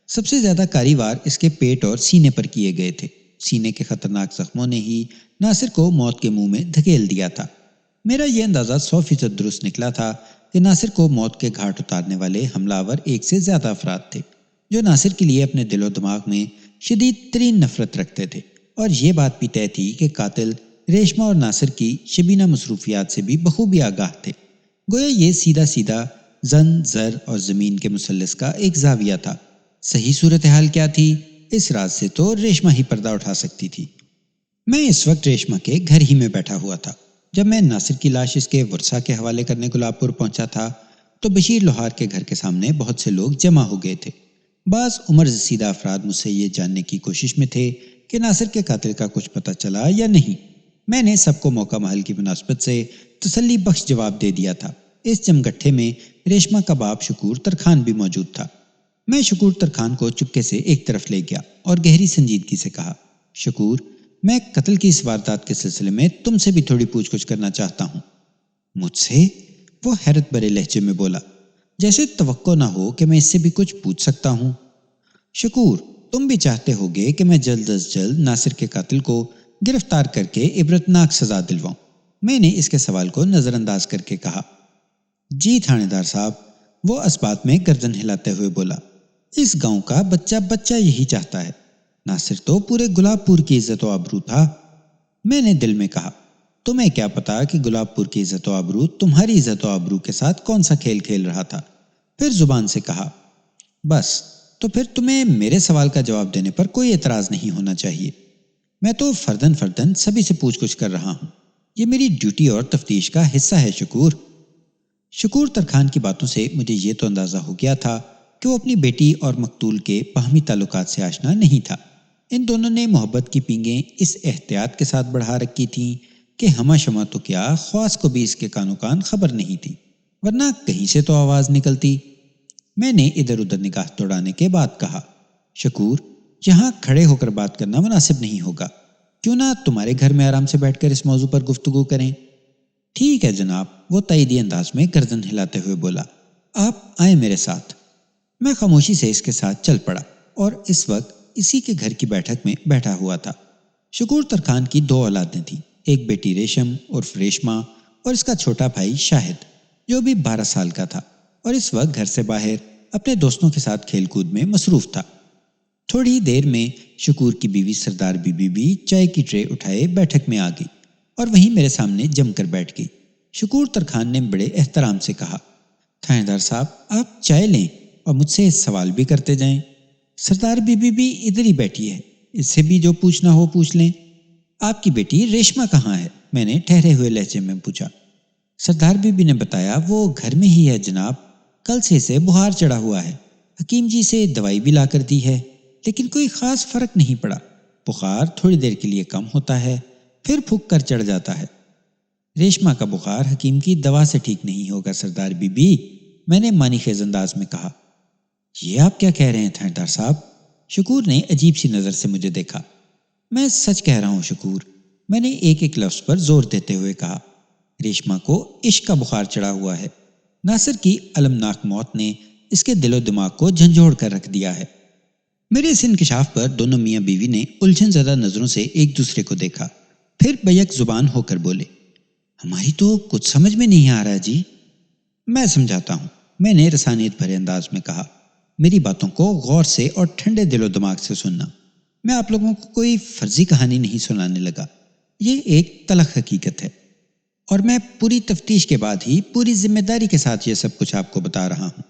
سب سے زیادہ کاری وار اس کے پیٹ اور سینے پر کیے گئے تھے۔ سینے کے خطرناک زخموں نے ہی ناصر کو موت کے منہ میں دھکیل دیا تھا۔ میرا یہ اندازہ 100% درست نکلا تھا کہ ناصر کو موت کے گھاٹ اتارنے والے حملہ آور 1 سے زیادہ افراد تھے، جو ناصر کے لیے اپنے دل و دماغ میں شدید ترین نفرت رکھتے تھے، اور یہ بات بھی طے تھی کہ قاتل ریشما اور ناصر کی شبینہ مصروفیات سے بھی بخوبی آگاہ تھے۔ گویا یہ سیدھا سیدھا زن، زر اور زمین کے مثلث کا ایک زاویہ تھا۔ صحیح صورتحال کیا تھی؟ اس راز سے تو ریشما ہی پردہ اٹھا سکتی تھی۔ میں اس وقت ریشما کے گھر ہی میں بیٹھا ہوا تھا۔ جب میں ناصر کی لاش اس کے ورثہ کے حوالے کرنے گلاب پور پہنچا تھا تو بشیر لوہار کے گھر کے سامنے بہت سے لوگ جمع ہو گئے تھے۔ بعض عمر رسیدہ افراد مجھ سے یہ جاننے کی کوشش میں تھے کہ ناصر کے قاتل کا کچھ پتہ چلا یا نہیں۔ میں نے سب کو موقع محل کی مناسبت سے تسلی بخش جواب دے دیا تھا۔ اس جمگٹھے میں ریشمہ کا باپ شکور ترکھان بھی موجود تھا۔ میں شکور ترکھان کو چپکے سے ایک طرف لے گیا اور گہری سنجیدگی سے کہا، شکور، میں قتل کی اس واردات کے سلسلے میں تم سے بھی تھوڑی پوچھ گچھ کرنا چاہتا ہوں۔ مجھ سے؟ وہ حیرت بھرے لہجے میں بولا، جیسے توقع نہ ہو کہ میں اس سے بھی کچھ پوچھ سکتا ہوں۔ شکور، تم بھی چاہتے ہوگے کہ میں جلد از جلد ناصر کے قاتل کو گرفتار کر کے عبرتناک سزا دلواؤں۔ میں نے اس کے سوال کو نظر انداز کر کے کہا، جی تھانے دار صاحب۔ وہ اس بات میں گردن ہلاتے ہوئے بولا، اس گاؤں کا بچہ بچہ یہی چاہتا ہے۔ ناصر تو پورے گلاب پور کی عزت و آبرو تھا۔ میں نے دل میں کہا، تمہیں کیا پتا کہ گلاب پور کی عزت و آبرو تمہاری عزت و آبرو کے ساتھ کون سا کھیل کھیل رہا تھا۔ پھر زبان سے کہا، بس تو پھر تمہیں میرے سوال کا جواب دینے پر کوئی اعتراض نہیں ہونا چاہیے۔ میں تو فردن فردن سبھی سے پوچھ گچھ کر رہا ہوں۔ یہ میری ڈیوٹی اور تفتیش کا حصہ ہے شکور۔ شکور ترکھان کی باتوں سے مجھے یہ تو اندازہ ہو گیا تھا کہ وہ اپنی بیٹی اور مقتول کے باہمی تعلقات سے آشنا نہیں تھا۔ ان دونوں نے محبت کی پینگیں اس احتیاط کے ساتھ بڑھا رکھی تھیں کہ ہمہ شمع تو کیا، خواص کو بھی اس کے کانو کان خبر نہیں تھی، ورنہ کہیں سے تو آواز نکلتی۔ میں نے ادھر ادھر نگاہ دوڑانے کے بعد کہا، شکور، یہاں کھڑے ہو کر بات کرنا مناسب نہیں ہوگا، کیوں نہ تمہارے گھر میں آرام سے بیٹھ کر اس موضوع پر گفتگو کریں؟ ٹھیک ہے جناب، وہ تائیدی انداز میں گردن ہلاتے ہوئے بولا، آپ آئیں میرے ساتھ۔ میں خاموشی سے اس کے ساتھ چل پڑا اور اس وقت اسی کے گھر کی بیٹھک میں بیٹھا ہوا تھا۔ شکور ترکھان کی 2 اولادیں تھیں، ایک بیٹی ریشم عرف ریشمہ اور اس کا چھوٹا بھائی شاہد جو بھی 12 سال کا تھا اور اس وقت گھر سے باہر اپنے دوستوں کے ساتھ کھیل کود میں مصروف تھا۔ تھوڑی دیر میں شکور کی بیوی سردار بی بی بھی چائے کی ٹرے اٹھائے بیٹھک میں آ گئی اور وہیں میرے سامنے جم کر بیٹھ گئی۔ شکور ترکھان نے بڑے احترام سے کہا، تھانے دار صاحب، آپ چائے لیں اور مجھ سے سوال بھی کرتے جائیں۔ سردار بی بی بھی ادھر ہی بیٹھی ہے، اس سے بھی جو پوچھنا ہو پوچھ لیں۔ آپ کی بیٹی ریشمہ کہاں ہے؟ میں نے ٹھہرے ہوئے لہجے میں پوچھا۔ سردار بی بی نے بتایا، وہ گھر میں ہی ہے جناب، کل سے اسے بخار چڑھا ہوا ہے، حکیم جی سے دوائی بھی لا کر دی ہے، لیکن کوئی خاص فرق نہیں پڑا۔ بخار تھوڑی دیر کے لیے کم ہوتا ہے، پھر پھک کر چڑھ جاتا ہے۔ ریشمہ کا بخار حکیم کی دوا سے ٹھیک نہیں ہوگا سردار بی بی، میں نے معنی خیز انداز میں کہا۔ یہ آپ کیا کہہ رہے ہیں تھانے دار صاحب؟ شکور نے عجیب سی نظر سے مجھے دیکھا۔ میں سچ کہہ رہا ہوں شکور، میں نے ایک ایک لفظ پر زور دیتے ہوئے کہا۔ ریشمہ کو عشق کا بخار چڑھا ہوا ہے۔ ناصر کی المناک موت نے اس کے دل و دماغ کو جھنجھوڑ کر رکھ دیا ہے۔ میرے اس انکشاف پر دونوں میاں بیوی نے الجھن زدہ نظروں سے ایک دوسرے کو دیکھا، پھر بیک زبان ہو کر بولے، ہماری تو کچھ سمجھ میں نہیں آ رہا جی۔ میں سمجھاتا ہوں، میں نے رسانیت بھرے انداز میں کہا۔ میری باتوں کو غور سے اور ٹھنڈے دل و دماغ سے سننا۔ میں آپ لوگوں کو کوئی فرضی کہانی نہیں سنانے لگا، یہ ایک تلخ حقیقت ہے، اور میں پوری تفتیش کے بعد ہی پوری ذمہ داری کے ساتھ یہ سب کچھ آپ کو بتا رہا ہوں۔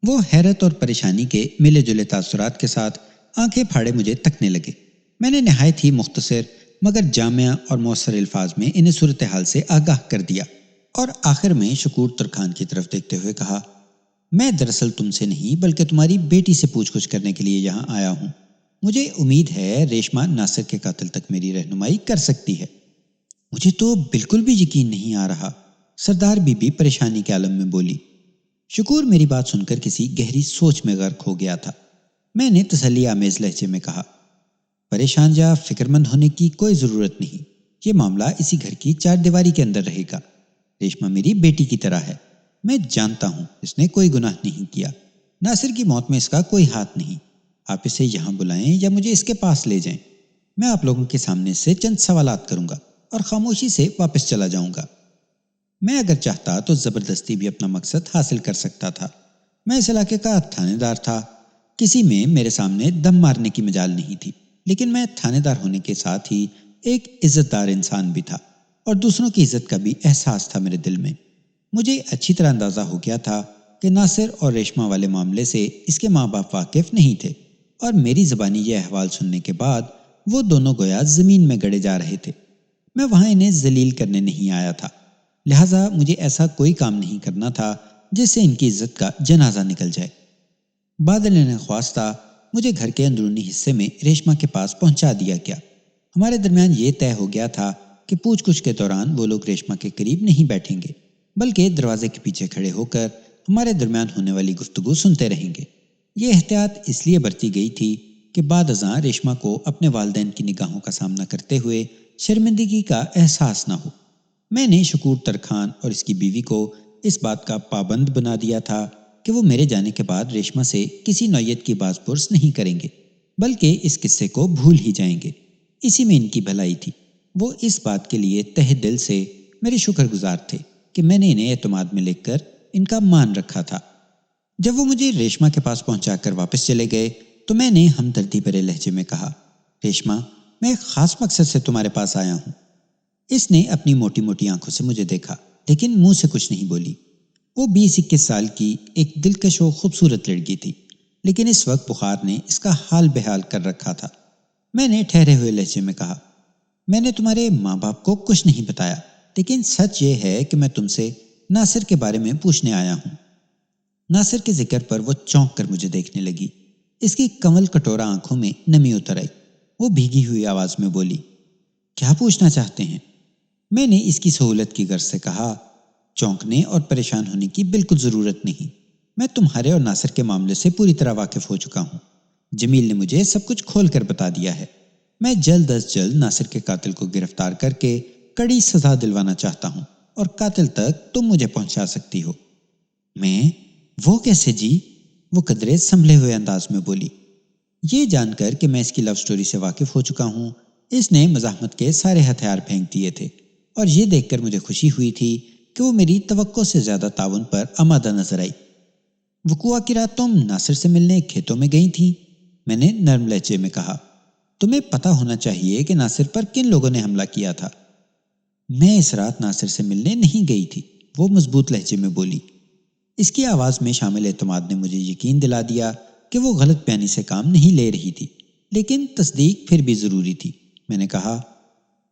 وہ حیرت اور پریشانی کے ملے جلے تاثرات کے ساتھ آنکھیں پھاڑے مجھے تکنے لگے۔ میں نے نہایت ہی مختصر مگر جامع اور مؤثر الفاظ میں انہیں صورتحال سے آگاہ کر دیا، اور آخر میں شکور ترکھان کی طرف دیکھتے ہوئے کہا، میں دراصل تم سے نہیں بلکہ تمہاری بیٹی سے پوچھ گچھ کرنے کے لیے یہاں آیا ہوں۔ مجھے امید ہے ریشمہ ناصر کے قاتل تک میری رہنمائی کر سکتی ہے۔ مجھے تو بالکل بھی یقین نہیں آ رہا، سردار بی بی پریشانی کے عالم میں بولی۔ شکور میری بات سن کر کسی گہری سوچ میں غرق ہو گیا تھا۔ میں نے تسلی آمیز لہجے میں کہا، پریشان یا فکر مند ہونے کی کوئی ضرورت نہیں، یہ معاملہ اسی گھر کی 4 دیواری کے اندر رہے گا۔ ریشمہ میری بیٹی کی طرح ہے، میں جانتا ہوں اس نے کوئی گناہ نہیں کیا، ناصر کی موت میں اس کا کوئی ہاتھ نہیں۔ آپ اسے یہاں بلائیں یا مجھے اس کے پاس لے جائیں، میں آپ لوگوں کے سامنے سے چند سوالات کروں گا اور خاموشی سے واپس چلا جاؤں گا۔ میں اگر چاہتا تو زبردستی بھی اپنا مقصد حاصل کر سکتا تھا۔ میں اس علاقے کا تھانے دار تھا، کسی میں میرے سامنے دم مارنے کی مجال نہیں تھی، لیکن میں تھانے دار ہونے کے ساتھ ہی ایک عزت دار انسان بھی تھا اور دوسروں کی عزت کا بھی احساس تھا میرے دل میں۔ مجھے اچھی طرح اندازہ ہو گیا تھا کہ ناصر اور ریشمہ والے معاملے سے اس کے ماں باپ واقف نہیں تھے، اور میری زبانی یہ احوال سننے کے بعد وہ دونوں گویا زمین میں گڑے جا رہے تھے۔ میں وہاں انہیں ذلیل کرنے نہیں آیا تھا، لہٰذا مجھے ایسا کوئی کام نہیں کرنا تھا جس سے ان کی عزت کا جنازہ نکل جائے۔ بادل نے خواستہ مجھے گھر کے اندرونی حصے میں ریشما کے پاس پہنچا دیا گیا۔ ہمارے درمیان یہ طے ہو گیا تھا کہ پوچھ گچھ کے دوران وہ لوگ ریشما کے قریب نہیں بیٹھیں گے، بلکہ دروازے کے پیچھے کھڑے ہو کر ہمارے درمیان ہونے والی گفتگو سنتے رہیں گے۔ یہ احتیاط اس لیے برتی گئی تھی کہ بعد ازاں ریشما کو اپنے والدین کی نگاہوں کا سامنا کرتے ہوئے شرمندگی کا احساس نہ ہو۔ میں نے شکور ترکھان اور اس کی بیوی کو اس بات کا پابند بنا دیا تھا کہ وہ میرے جانے کے بعد ریشما سے کسی نوعیت کی باز پرس نہیں کریں گے، بلکہ اس قصے کو بھول ہی جائیں گے۔ اسی میں ان کی بھلائی تھی۔ وہ اس بات کے لیے تہ دل سے میرے شکر گزار تھے کہ میں نے انہیں اعتماد میں لے کر ان کا مان رکھا تھا۔ جب وہ مجھے ریشما کے پاس پہنچا کر واپس چلے گئے تو میں نے ہمدردی بھرے لہجے میں کہا، ریشما، میں ایک خاص مقصد سے تمہارے پاس آیا ہوں۔ اس نے اپنی موٹی موٹی آنکھوں سے مجھے دیکھا، لیکن منہ سے کچھ نہیں بولی۔ وہ 20-21 سال کی ایک دلکش و خوبصورت لڑکی تھی، لیکن اس وقت بخار نے اس کا حال بحال کر رکھا تھا۔ میں نے ٹھہرے ہوئے لہجے میں کہا، میں نے تمہارے ماں باپ کو کچھ نہیں بتایا، لیکن سچ یہ ہے کہ میں تم سے ناصر کے بارے میں پوچھنے آیا ہوں۔ ناصر کے ذکر پر وہ چونک کر مجھے دیکھنے لگی۔ اس کی کنول کٹورا آنکھوں میں نمی اتر آئی۔ وہ بھیگی ہوئی آواز میں بولی، کیا پوچھنا چاہتے ہیں؟ میں نے اس کی سہولت کی غرض سے کہا، چونکنے اور پریشان ہونے کی بالکل ضرورت نہیں، میں تمہارے اور ناصر کے معاملے سے پوری طرح واقف ہو چکا ہوں۔ جمیل نے مجھے سب کچھ کھول کر بتا دیا ہے۔ میں جلد از جلد ناصر کے قاتل کو گرفتار کر کے کڑی سزا دلوانا چاہتا ہوں، اور قاتل تک تم مجھے پہنچا سکتی ہو۔ میں؟ وہ کیسے جی؟ وہ قدرے سنبھلے ہوئے انداز میں بولی۔ یہ جان کر کہ میں اس کی لو سٹوری سے واقف ہو چکا ہوں، اس نے مزاحمت کے سارے ہتھیار پھینک دیے تھے، اور یہ دیکھ کر مجھے خوشی ہوئی تھی کہ وہ میری توقع سے زیادہ تعاون پر آمادہ نظر آئی۔ وقوع کی رات تم ناصر سے ملنے کھیتوں میں گئی تھی، میں نے نرم لہجے میں کہا۔ تمہیں پتہ ہونا چاہیے کہ ناصر پر کن لوگوں نے حملہ کیا تھا۔ میں اس رات ناصر سے ملنے نہیں گئی تھی، وہ مضبوط لہجے میں بولی۔ اس کی آواز میں شامل اعتماد نے مجھے یقین دلا دیا کہ وہ غلط بیانی سے کام نہیں لے رہی تھی، لیکن تصدیق پھر بھی ضروری تھی۔ میں نے کہا،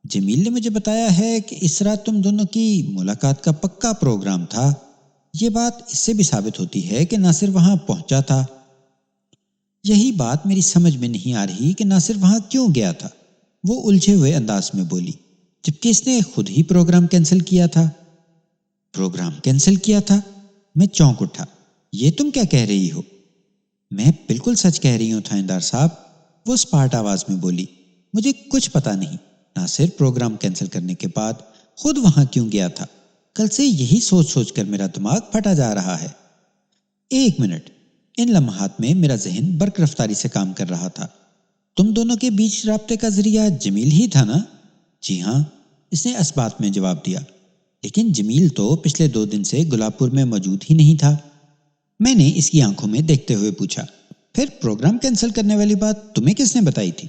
جمیل نے مجھے بتایا ہے کہ اس رات تم دونوں کی ملاقات کا پکا پروگرام تھا۔ یہ بات اس سے بھی ثابت ہوتی ہے کہ ناصر وہاں پہنچا تھا۔ یہی بات میری سمجھ میں نہیں آ رہی کہ ناصر وہاں کیوں گیا تھا، وہ الجھے ہوئے انداز میں بولی، جبکہ اس نے خود ہی پروگرام کینسل کیا تھا۔ پروگرام کینسل کیا تھا؟ میں چونک اٹھا۔ یہ تم کیا کہہ رہی ہو؟ میں بالکل سچ کہہ رہی ہوں تھاندار صاحب، وہ سپاٹ آواز میں بولی۔ مجھے کچھ پتا نہیں ناصر پروگرام کینسل کرنے کے بعد خود وہاں کیوں گیا تھا۔ کل سے یہی سوچ سوچ کر میرا دماغ پھٹا جا رہا ہے۔ 1 منٹ، ان لمحات میں میرا ذہن برق رفتاری سے کام کر رہا تھا۔ تم دونوں کے بیچ رابطے کا ذریعہ جمیل ہی تھا نا؟ جی ہاں، اس نے اس بات میں جواب دیا۔ لیکن جمیل تو پچھلے 2 دن سے گلاب پور میں موجود ہی نہیں تھا۔ میں نے اس کی آنکھوں میں دیکھتے ہوئے پوچھا، پھر پروگرام کینسل کرنے والی بات تمہیں کس نے بتائی تھی؟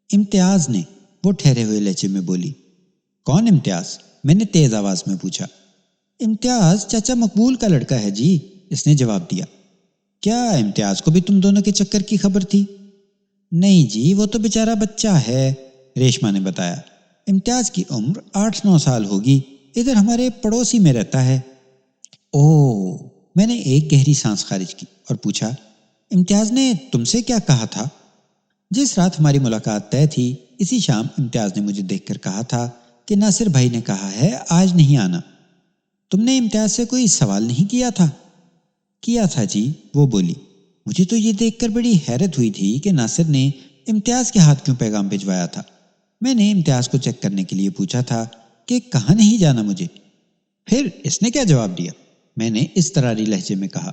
امتیاز نے، وہ ٹھہرے ہوئے لہجے میں بولی۔ کون امتیاز؟ میں نے تیز آواز میں پوچھا۔ امتیاز چاچا مقبول کا لڑکا ہے جی، اس نے جواب دیا۔ کیا امتیاز کو بھی تم دونوں کے چکر کی خبر تھی؟ نہیں جی، وہ تو بیچارہ بچہ ہے، ریشما نے بتایا۔ امتیاز کی عمر 8-9 سال ہوگی، ادھر ہمارے پڑوسی میں رہتا ہے۔ اوہ، میں نے ایک گہری سانس خارج کی اور پوچھا، امتیاز نے تم سے کیا کہا تھا؟ جس رات ہماری ملاقات طے تھی، اسی شام امتیاز نے مجھے دیکھ کر کہا تھا کہ ناصر بھائی نے کہا ہے آج نہیں آنا۔ تم نے امتیاز سے کوئی سوال نہیں کیا تھا؟ کیا تھا جی، وہ بولی۔ مجھے تو یہ دیکھ کر بڑی حیرت ہوئی تھی کہ ناصر نے امتیاز کے ہاتھ کیوں پیغام بھجوایا تھا۔ میں نے امتیاز کو چیک کرنے کے لیے پوچھا تھا کہ کہاں نہیں جانا مجھے۔ پھر اس نے کیا جواب دیا؟ میں نے اس طراری لہجے میں کہا۔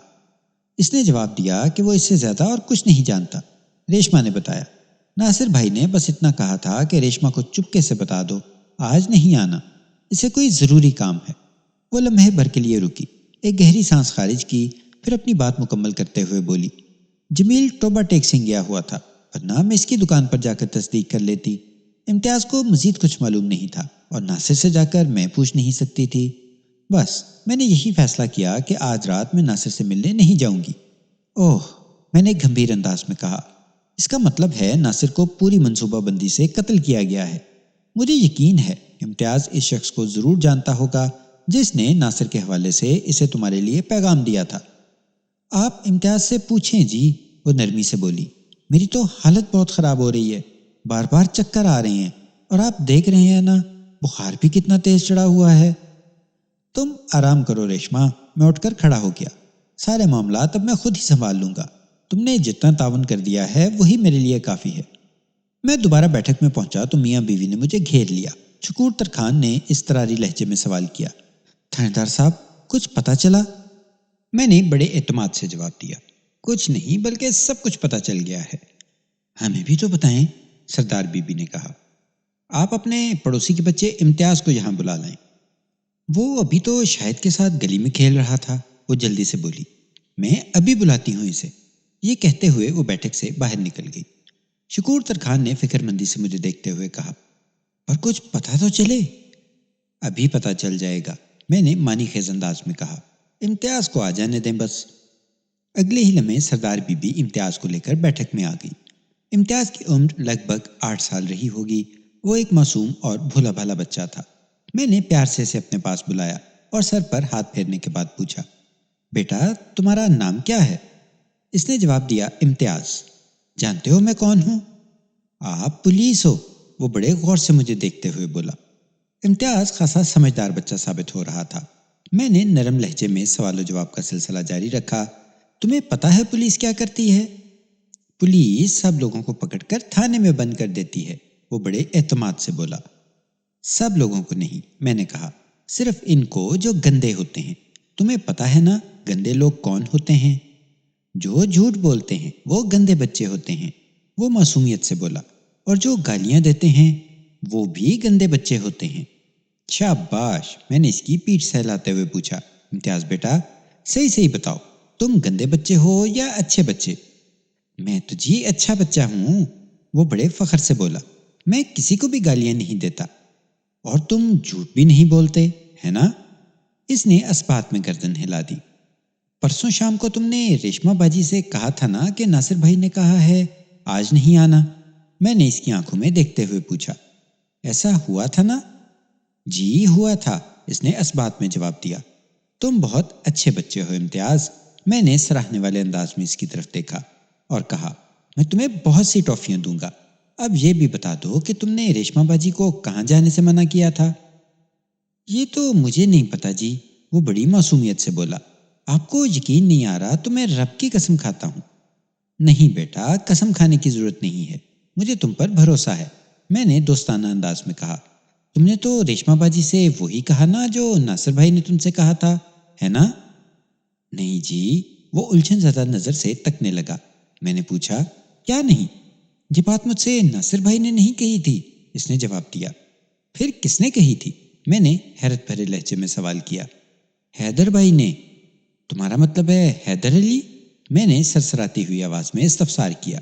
اس نے جواب دیا کہ وہ اس سے زیادہ اور کچھ نہیں جانتا۔ ریشما نے بتایا، ناصر بھائی نے بس اتنا کہا تھا کہ ریشما کو چپکے سے بتا دو آج نہیں آنا، اسے کوئی ضروری کام ہے۔ وہ لمحے بھر کے لیے رکی، ایک گہری سانس خارج کی، پھر اپنی بات مکمل کرتے ہوئے بولی، جمیل ٹوبا ٹیکسنگ گیا ہوا تھا، ورنہ میں اس کی دکان پر جا کر تصدیق کر لیتی۔ امتیاز کو مزید کچھ معلوم نہیں تھا اور ناصر سے جا کر میں پوچھ نہیں سکتی تھی۔ بس میں نے یہی فیصلہ کیا کہ آج رات میں ناصر سے ملنے نہیں جاؤں گی۔ اوہ، میں نے گمبھیر انداز میں کہا، اس کا مطلب ہے ناصر کو پوری منصوبہ بندی سے قتل کیا گیا ہے۔ مجھے یقین ہے امتیاز اس شخص کو ضرور جانتا ہوگا جس نے ناصر کے حوالے سے اسے تمہارے لیے پیغام دیا تھا۔ آپ امتیاز سے پوچھیں جی، وہ نرمی سے بولی۔ میری تو حالت بہت خراب ہو رہی ہے، بار بار چکر آ رہے ہیں، اور آپ دیکھ رہے ہیں نا بخار بھی کتنا تیز چڑھا ہوا ہے۔ تم آرام کرو ریشما، میں اٹھ کر کھڑا ہو گیا۔ سارے معاملات اب میں خود ہی سنبھال لوں گا۔ تم نے جتنا تعاون کر دیا ہے وہی میرے لیے کافی ہے۔ میں دوبارہ بیٹھک میں پہنچا تو میاں بیوی نے مجھے گھیر لیا۔ شکور ترخان نے اضطراری لہجے میں سوال کیا، تھانے صاحب کچھ پتہ چلا؟ میں نے بڑے اعتماد سے جواب دیا، کچھ نہیں بلکہ سب کچھ پتہ چل گیا ہے۔ ہمیں بھی تو بتائیں، سردار بی بی نے کہا۔ آپ اپنے پڑوسی کے بچے امتیاز کو یہاں بلا لائیں۔ وہ ابھی تو شاہد کے ساتھ گلی میں کھیل رہا تھا، وہ جلدی سے بولی۔ میں ابھی بلاتی ہوں اسے۔ یہ کہتے ہوئے وہ بیٹھک سے باہر نکل گئی۔ شکور ترخان نے فکر مندی سے مجھے دیکھتے ہوئے کہا، پر کچھ پتہ تو چلے۔ ابھی پتہ چل جائے گا، میں نے معنی خیز انداز میں کہا۔ امتیاز کو آ جانے دیں بس۔ اگلے ہی لمحے سردار بی بی امتیاز کو لے کر بیٹھک میں آ گئی۔ امتیاز کی عمر لگ بھگ 8 سال رہی ہوگی۔ وہ ایک معصوم اور بھولا بھالا بچہ تھا۔ میں نے پیار سے اسے اپنے پاس بلایا اور سر پر ہاتھ پھیرنے کے بعد پوچھا، بیٹا تمہارا نام کیا ہے؟ اس نے جواب دیا، امتیاز۔ جانتے ہو میں کون ہوں؟ آپ پولیس ہو، وہ بڑے غور سے مجھے دیکھتے ہوئے بولا۔ امتیاز خاصا سمجھدار بچہ ثابت ہو رہا تھا۔ میں نے نرم لہجے میں سوال و جواب کا سلسلہ جاری رکھا، تمہیں پتہ ہے پولیس کیا کرتی ہے؟ پولیس سب لوگوں کو پکڑ کر تھانے میں بند کر دیتی ہے، وہ بڑے اعتماد سے بولا۔ سب لوگوں کو نہیں، میں نے کہا، صرف ان کو جو گندے ہوتے ہیں۔ تمہیں پتہ ہے نا گندے لوگ کون ہوتے ہیں؟ جو جھوٹ بولتے ہیں وہ گندے بچے ہوتے ہیں، وہ معصومیت سے بولا۔ اور جو گالیاں دیتے ہیں وہ بھی گندے بچے ہوتے ہیں۔ شاباش، میں نے اس کی پیٹھ سہلاتے ہوئے پوچھا، امتیاز بیٹا صحیح صحیح بتاؤ، تم گندے بچے ہو یا اچھے بچے؟ میں تو جی اچھا بچہ ہوں، وہ بڑے فخر سے بولا۔ میں کسی کو بھی گالیاں نہیں دیتا، اور تم جھوٹ بھی نہیں بولتے، ہے نا؟ اس نے اسبات میں گردن ہلا دی۔ پرسوں شام کو تم نے ریشما باجی سے کہا تھا نا کہ ناصر بھائی نے کہا ہے آج نہیں آنا؟ میں نے اس کی آنکھوں میں دیکھتے ہوئے پوچھا، ایسا ہوا تھا نا؟ جی ہوا تھا، اس نے اسبات میں جواب دیا۔ تم بہت اچھے بچے ہو امتیاز، میں نے سراہنے والے انداز میں اس کی طرف دیکھا اور کہا، میں تمہیں بہت سی ٹافیاں دوں گا۔ اب یہ بھی بتا دو کہ تم نے ریشما باجی کو کہاں جانے سے منع کیا تھا؟ یہ تو مجھے نہیں پتا جی، وہ بڑی معصومیت سے بولا۔ آپ کو یقین نہیں آ رہا تو میں رب کی قسم کھاتا ہوں۔ نہیں بیٹا، قسم کھانے کی ضرورت نہیں ہے، مجھے تم پر بھروسہ ہے، میں نے دوستانہ انداز میں کہا۔ تم نے تو ریشما باجی سے وہی کہا نا جو ناصر بھائی نے تم سے کہا تھا، ہے نا؟ نہیں جی، وہ الجھن زدہ نظر سے تکنے لگا۔ میں نے پوچھا، کیا نہیں؟ یہ بات مجھ سے ناصر بھائی نے نہیں کہی تھی، اس نے جواب دیا۔ پھر کس نے کہی تھی؟ میں نے حیرت بھرے لہجے میں سوال کیا۔ حیدر بھائی نے۔ تمہارا مطلب ہے حیدر علی؟ میں نے سرسراتی ہوئی آواز میں استفسار کیا۔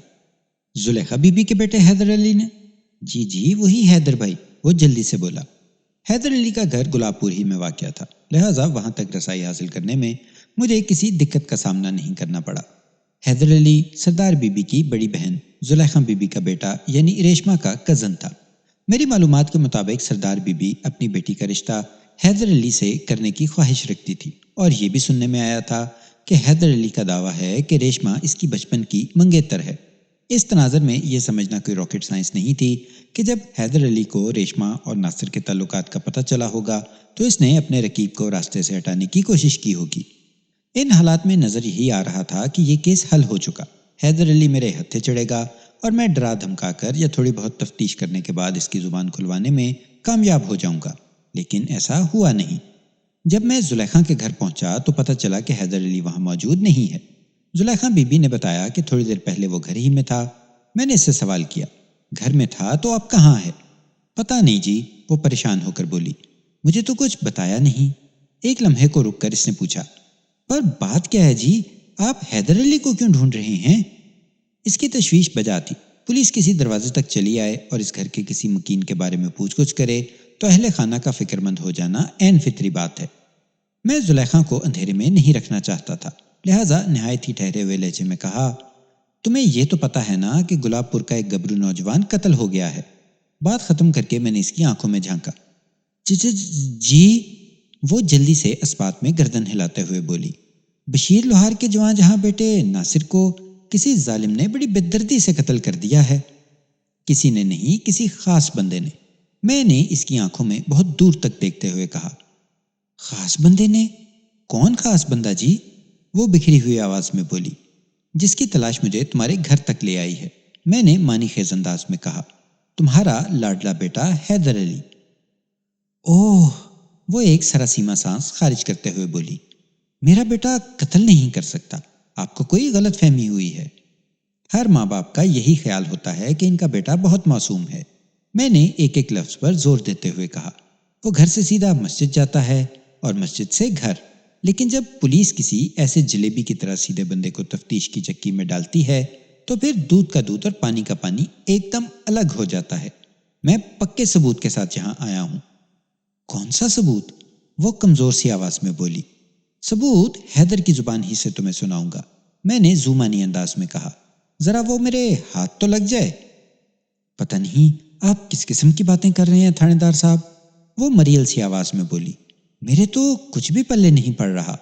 زلیخا بی بی کے بیٹے حیدر علی نے؟ جی جی وہی حیدر بھائی، وہ جلدی سے بولا۔ حیدر علی کا گھر گلاب پور ہی میں واقع تھا، لہٰذا وہاں تک رسائی حاصل کرنے میں مجھے کسی دقت کا سامنا نہیں کرنا پڑا۔ حیدر علی سردار بی بی کی بڑی بہن زلیخا بی بی کا بیٹا یعنی ریشما کا کزن تھا۔ میری معلومات کے مطابق سردار بی بی اپنی بیٹی کا رشتہ حیدر علی سے کرنے کی خواہش رکھتی تھی، اور یہ بھی سننے میں آیا تھا کہ حیدر علی کا دعویٰ ہے کہ ریشما اس کی بچپن کی منگیتر ہے۔ اس تناظر میں یہ سمجھنا کوئی راکٹ سائنس نہیں تھی کہ جب حیدر علی کو ریشما اور ناصر کے تعلقات کا پتہ چلا ہوگا تو اس نے اپنے رقیب کو راستے سے ہٹانے کی کوشش کی ہوگی۔ ان حالات میں نظر یہی آ رہا تھا کہ یہ کیس حل ہو چکا، حیدر علی میرے ہتھے چڑھے گا اور میں ڈرا دھمکا کر یا تھوڑی بہت تفتیش کرنے کے بعد اس کی زبان کھلوانے میں کامیاب ہو جاؤں گا، لیکن ایسا ہوا نہیں۔ جب میں زلیخا کے گھر پہنچا تو پتہ چلا کہ حیدر علی وہاں موجود نہیں ہے۔ زلیخا بی بی نے بتایا کہ تھوڑی دیر پہلے وہ گھر ہی میں تھا۔ میں نے اس سے سوال کیا، گھر میں تھا تو اب کہاں ہے؟ پتہ نہیں جی، وہ پریشان ہو کر بولی، مجھے تو کچھ بتایا نہیں۔ ایک لمحے کو رک کر اس نے پوچھا، پر بات کیا ہے جی، آپ حیدر علی کو کیوں ڈھونڈ رہے ہیں؟ اس کی تشویش بجا تھی، پولیس کسی دروازے تک چلی آئے اور اس گھر کے کسی مکین کے بارے میں پوچھ گچھ کرے تو اہل خانہ کا فکر مند ہو جانا عین فطری بات ہے۔ میں زلیخا کو اندھیرے میں نہیں رکھنا چاہتا تھا، لہٰذا نہایت ہی ٹھہرے ہوئے لہجے میں کہا، تمہیں یہ تو پتہ ہے نا کہ گلاب پور کا ایک گبرو نوجوان قتل ہو گیا ہے؟ بات ختم کر کے میں نے اس کی آنکھوں میں جھانکا۔ جی، وہ جلدی سے اسبات میں گردن ہلاتے ہوئے بولی۔ بشیر لوہار کے جواں جہاں بیٹے ناصر کو کسی ظالم نے بڑی بے دردی سے قتل کر دیا ہے۔ کسی نے نہیں، کسی خاص بندے نے۔ میں نے اس کی آنکھوں میں بہت دور تک دیکھتے ہوئے کہا۔ خاص بندے نے؟ کون خاص بندہ جی؟ وہ بکھری ہوئی آواز میں بولی۔ جس کی تلاش مجھے تمہارے گھر تک لے آئی ہے، میں نے معنی خیز انداز میں کہا۔ تمہارا لاڈلا بیٹا حیدر علی۔ اوہ، وہ ایک سراسیمہ سانس خارج کرتے ہوئے بولی۔ میرا بیٹا قتل نہیں کر سکتا، آپ کو کوئی غلط فہمی ہوئی ہے۔ ہر ماں باپ کا یہی خیال ہوتا ہے کہ ان کا بیٹا بہت معصوم ہے، میں نے ایک ایک لفظ پر زور دیتے ہوئے کہا۔ وہ گھر سے سیدھا مسجد جاتا ہے اور مسجد سے گھر، لیکن جب پولیس کسی ایسے جلیبی کی طرح سیدھے بندے کو تفتیش کی چکی میں ڈالتی ہے تو پھر دودھ کا دودھ اور پانی کا پانی ایک دم الگ ہو جاتا ہے۔ میں پکے ثبوت کے ساتھ یہاں آیا ہوں۔ کون سا ثبوت؟ وہ کمزور سی آواز میں بولی۔ ثبوت حیدر کی زبان ہی سے تمہیں سناؤں گا، میں نے زومانی انداز میں کہا۔ ذرا وہ میرے ہاتھ تو لگ جائے۔ پتہ نہیں آپ کس قسم کی باتیں کر رہے ہیں تھانے دار صاحب، وہ مریل سی آواز میں بولی۔ میرے تو کچھ بھی پلے نہیں پڑ رہا۔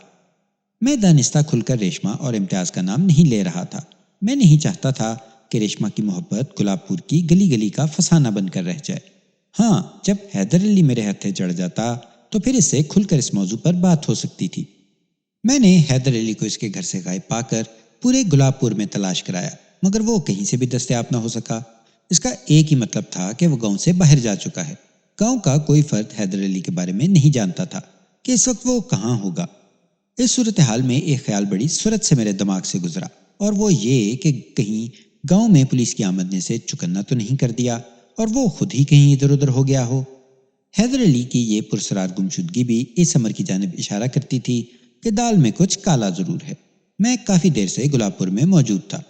میں دانستہ کھل کر ریشما اور امتیاز کا نام نہیں لے رہا تھا۔ میں نہیں چاہتا تھا کہ ریشما کی محبت گلاب پور کی گلی گلی کا فسانہ بن کر رہ جائے۔ ہاں، جب حیدر علی میرے ہتھے چڑھ جاتا تو پھر اس سے کھل کر اس موضوع پر بات ہو سکتی تھی۔ میں نے حیدر علی کو اس کے گھر سے غائب پا کر پورے گلاب پور میں تلاش کرایا، مگر وہ کہیں سے بھی دستیاب نہ ہو سکا۔ اس کا ایک ہی مطلب تھا کہ وہ گاؤں سے باہر جا چکا ہے۔ گاؤں کا کوئی فرد حیدر علی کے بارے میں نہیں جانتا تھا کہ اس وقت وہ کہاں ہوگا۔ اس صورتحال میں ایک خیال بڑی سرعت سے میرے دماغ سے گزرا، اور وہ یہ کہ کہیں گاؤں میں پولیس کی آمد نے سے چکنا تو نہیں کر دیا اور وہ خود ہی کہیں ادھر ادھر ہو گیا ہو۔ حیدر علی کی یہ پرسرار گمشدگی بھی اس امر کی جانب اشارہ کرتی تھی کہ دال میں کچھ کالا ضرور ہے۔ میں کافی دیر سے گلاب پور میں موجود تھا۔